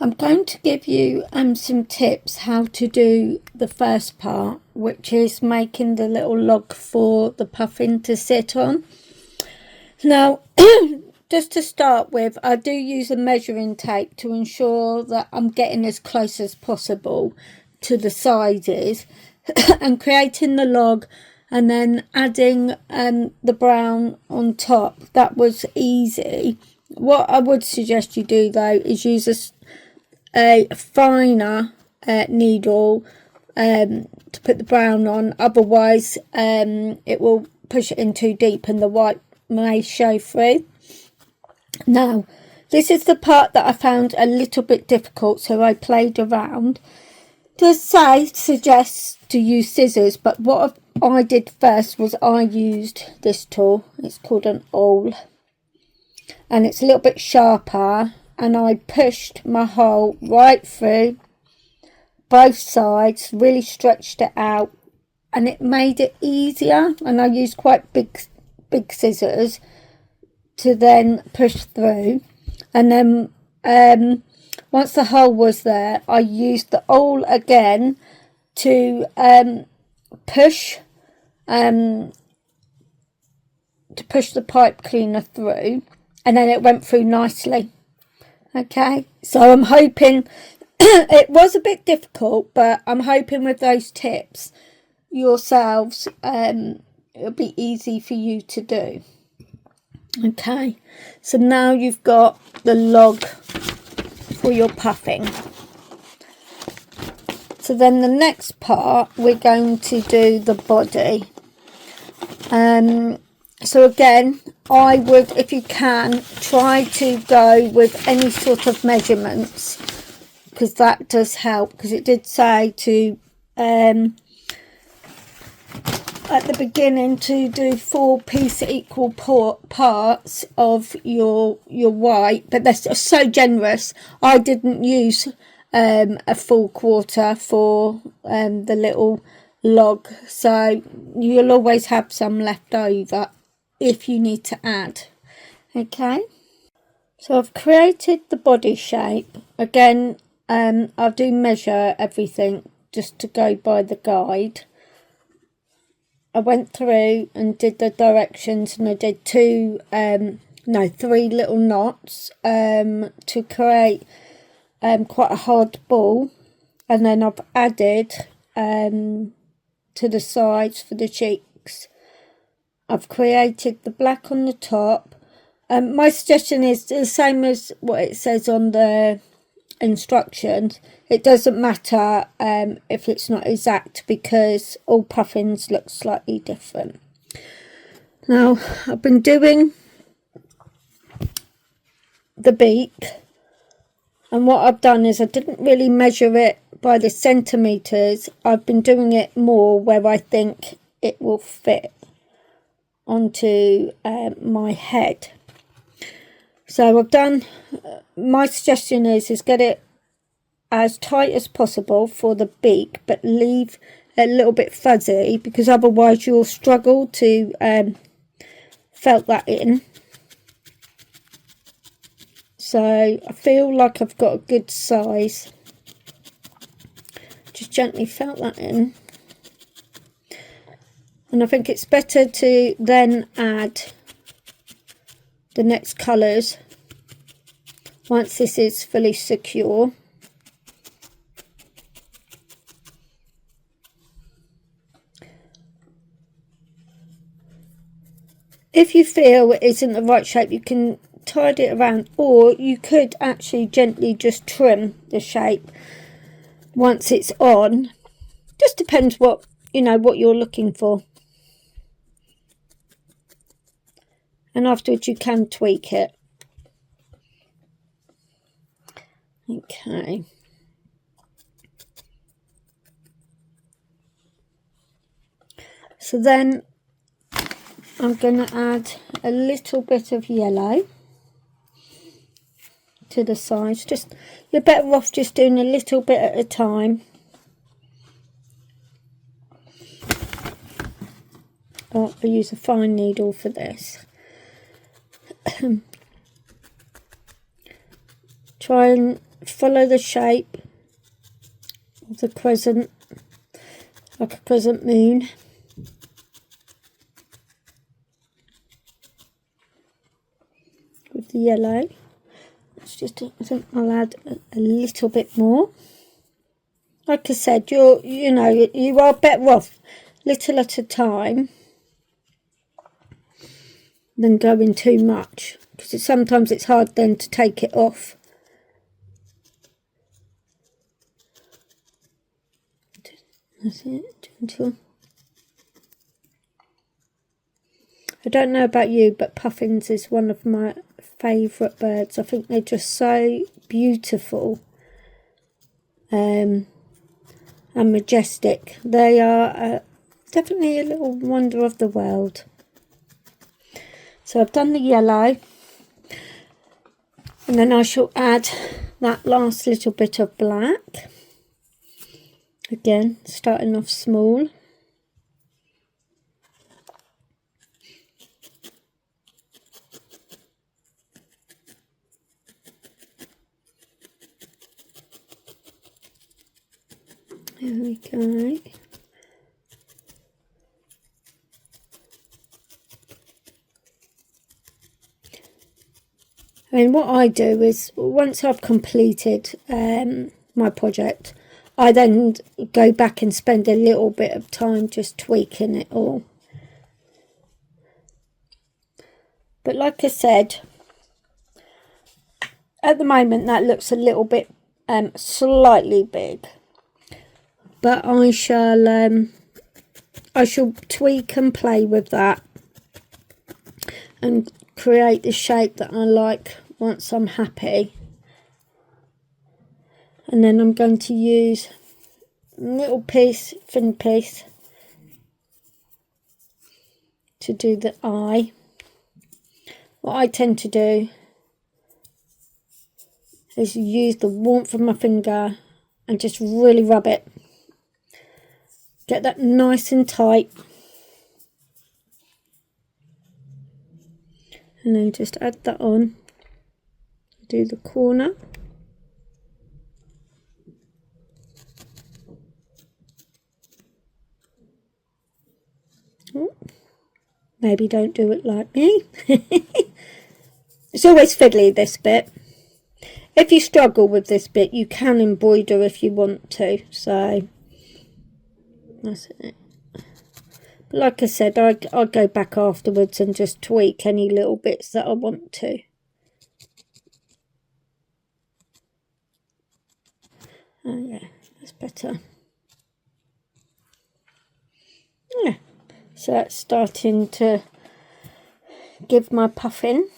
I'm going to give you some tips how to do the first part, which is making the little log for the puffin to sit on. Now, just to start with, I do use a measuring tape to ensure that I'm getting as close as possible to the sizes and creating the log, and then adding the brown on top. That was easy. What I would suggest you do though is use a finer needle to put the brown on, otherwise it will push it in too deep and the white may show through. Now this is the part that I found a little bit difficult, so I played around. Does suggest to use scissors, but what I did first was I used this tool. It's called an awl, and it's a little bit sharper, and I pushed my hole right through both sides, really stretched it out, and it made it easier. And I used quite big scissors to then push through, and then once the hole was there, I used the awl again to push the pipe cleaner through, and then it went through nicely. Okay, so I'm hoping it was a bit difficult, but I'm hoping with those tips yourselves it'll be easy for you to do. Okay, so now you've got the log for your puffing. So then the next part, we're going to do the body. So again, I would, if you can, try to go with any sort of measurements, because that does help, because it did say to at the beginning to do 4 piece equal parts of your white, but they're so generous. I didn't use a full quarter for the little log, so you'll always have some left over if you need to add. Okay, so I've created the body shape again. I do measure everything just to go by the guide. I went through and did the directions, and I did 3 little knots to create quite a hard ball, and then I've added to the sides for the cheeks. I've created the black on the top. My suggestion is the same as what it says on the instructions. It doesn't matter if it's not exact, because all puffins look slightly different. Now I've been doing the beak, and what I've done is I didn't really measure it by the centimetres. I've been doing it more where I think it will fit onto my head. So I've done, my suggestion is get it as tight as possible for the beak, but leave a little bit fuzzy, because otherwise you'll struggle to felt that in. So I feel like I've got a good size. Just gently felt that in. And I think it's better to then add the next colours once this is fully secure. If you feel it isn't the right shape, you can tidy it around, or you could actually gently just trim the shape once it's on. Just depends what you're looking for, and afterwards you can tweak it. Okay, so then I'm going to add a little bit of yellow to the sides. Just, you're better off just doing a little bit at a time. Oh, I use a fine needle for this. Try and follow the shape of the crescent, like a crescent moon. With the yellow, it's just, I think I'll add a little bit more. Like I said, you are better off little at a time than going too much, because sometimes it's hard then to take it off. That's it, gentle. I don't know about you, but puffins is one of my favourite birds. I think they're just so beautiful and majestic. They are definitely a little wonder of the world. So I've done the yellow, and then I shall add that last little bit of black. Again, starting off small. There we go. And what I do is, once I've completed my project, I then go back and spend a little bit of time just tweaking it all. But like I said, at the moment that looks a little bit slightly big. But I shall tweak and play with that and create the shape that I like once I'm happy. And then I'm going to use a little piece, thin piece, to do the eye. What I tend to do is use the warmth of my finger and just really rub it. Get that nice and tight. And then just add that on. Do the corner. Oh, maybe don't do it like me. It's always fiddly, this bit. If you struggle with this bit, you can embroider if you want to. So that's it. But like I said, I'll go back afterwards and just tweak any little bits that I want to. Oh yeah, that's better. Yeah, so that's starting to give my puffin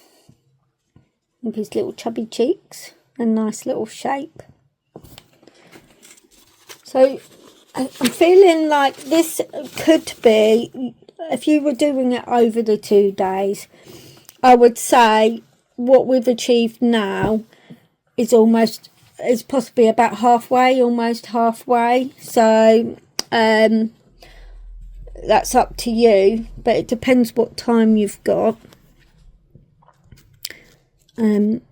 with his little chubby cheeks a nice little shape. So I'm feeling like this could be, if you were doing it over the 2 days, I would say what we've achieved now is possibly about halfway, almost halfway. So that's up to you, but it depends what time you've got. And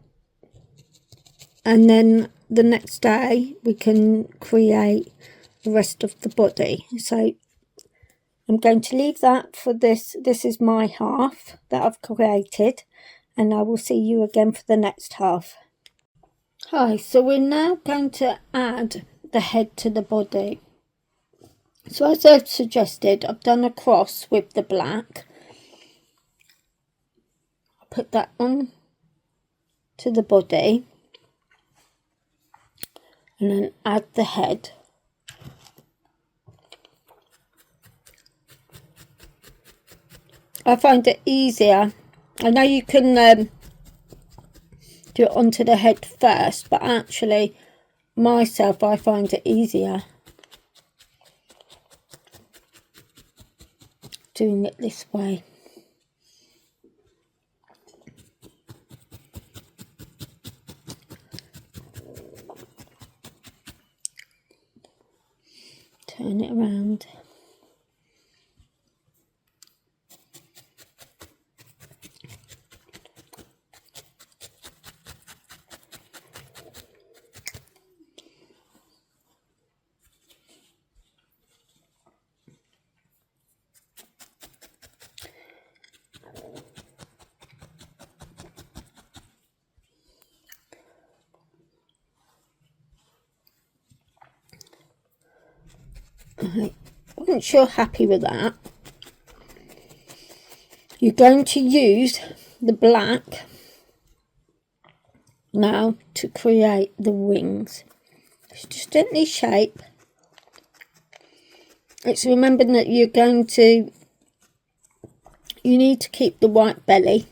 then the next day we can create the rest of the body. So I'm going to leave that for this. This is my half that I've created, and I will see you again for the next half. Hi, so we're now going to add the head to the body. So as I've suggested, I've done a cross with the black. I'll put that on to the body and then add the head. I find it easier. I know you can do it onto the head first, but actually myself, I find it easier doing it this way. Turn it around. Once you're happy with that, you're going to use the black now to create the wings. Just gently shape. It's remembering that you need to keep the white belly.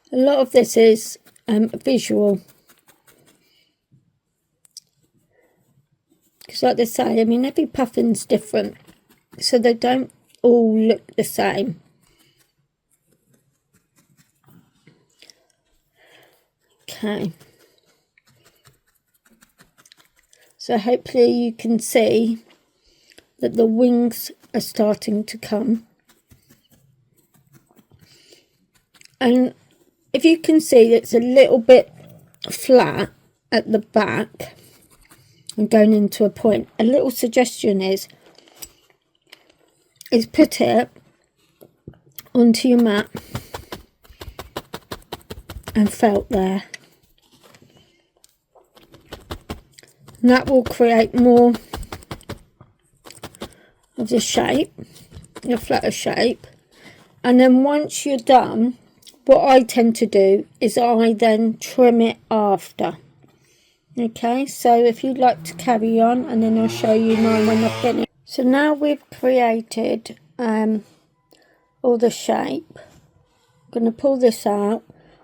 A lot of this is visual. Because like they say, I mean, every puffin's different. So they don't all look the same. Okay. So hopefully you can see that the wings are starting to come. And if you can see, it's a little bit flat at the back and going into a point. A little suggestion is put it onto your mat and felt there. And that will create more of the shape, a flatter shape. And then once you're done, what I tend to do is I then trim it after. Okay, so if you'd like to carry on, and then I'll show you mine when I've finished. So now we've created all the shape. I'm going to pull this out.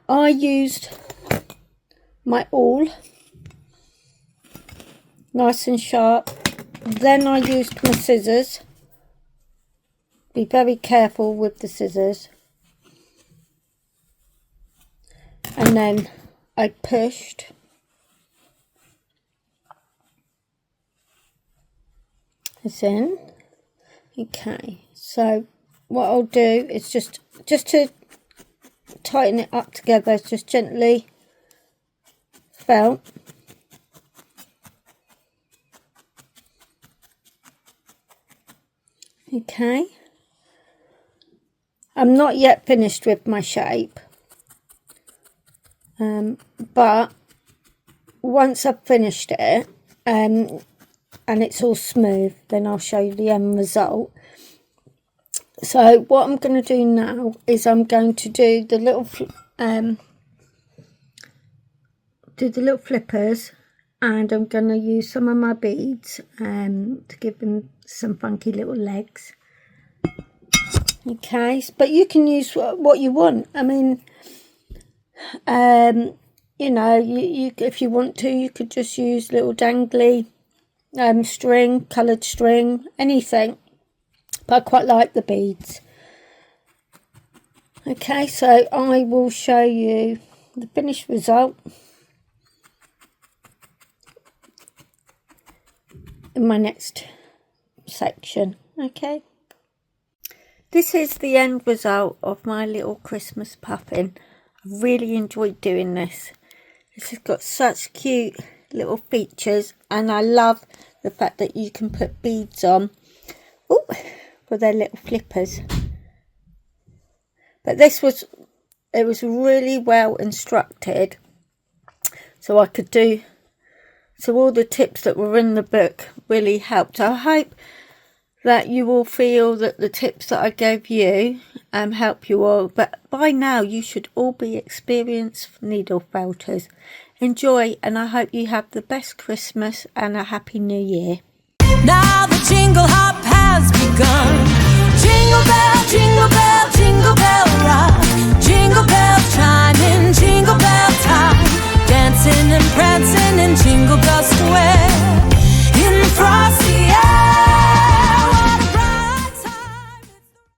I used my awl, nice and sharp. Then I used my scissors. Be very careful with the scissors. And then I pushed. This in. Okay, so what I'll do is just to tighten it up together, just gently felt. Okay, I'm not yet finished with my shape, but once I've finished it and it's all smooth, then I'll show you the end result. So what I'm going to do now is I'm going to do the little flippers, and I'm going to use some of my beads to give them some funky little legs. Okay, but you can use what you want. I mean, you know, you if you want to, you could just use little dangly string, coloured string, anything. But I quite like the beads. Okay, so I will show you the finished result in my next section. Okay, this is the end result of my little Christmas puffin. I really enjoyed doing this. This has got such cute little features, and I love the fact that you can put beads on for their little flippers. But it was really well instructed, so I could do, so all the tips that were in the book really helped. I hope that you will feel that the tips that I gave you help you all, but by now you should all be experienced needle felters. Enjoy, and I hope you have the best Christmas and a happy new year. Now the jingle hop has begun. Jingle bell, jingle bell, jingle bell rock. Jingle bells chime.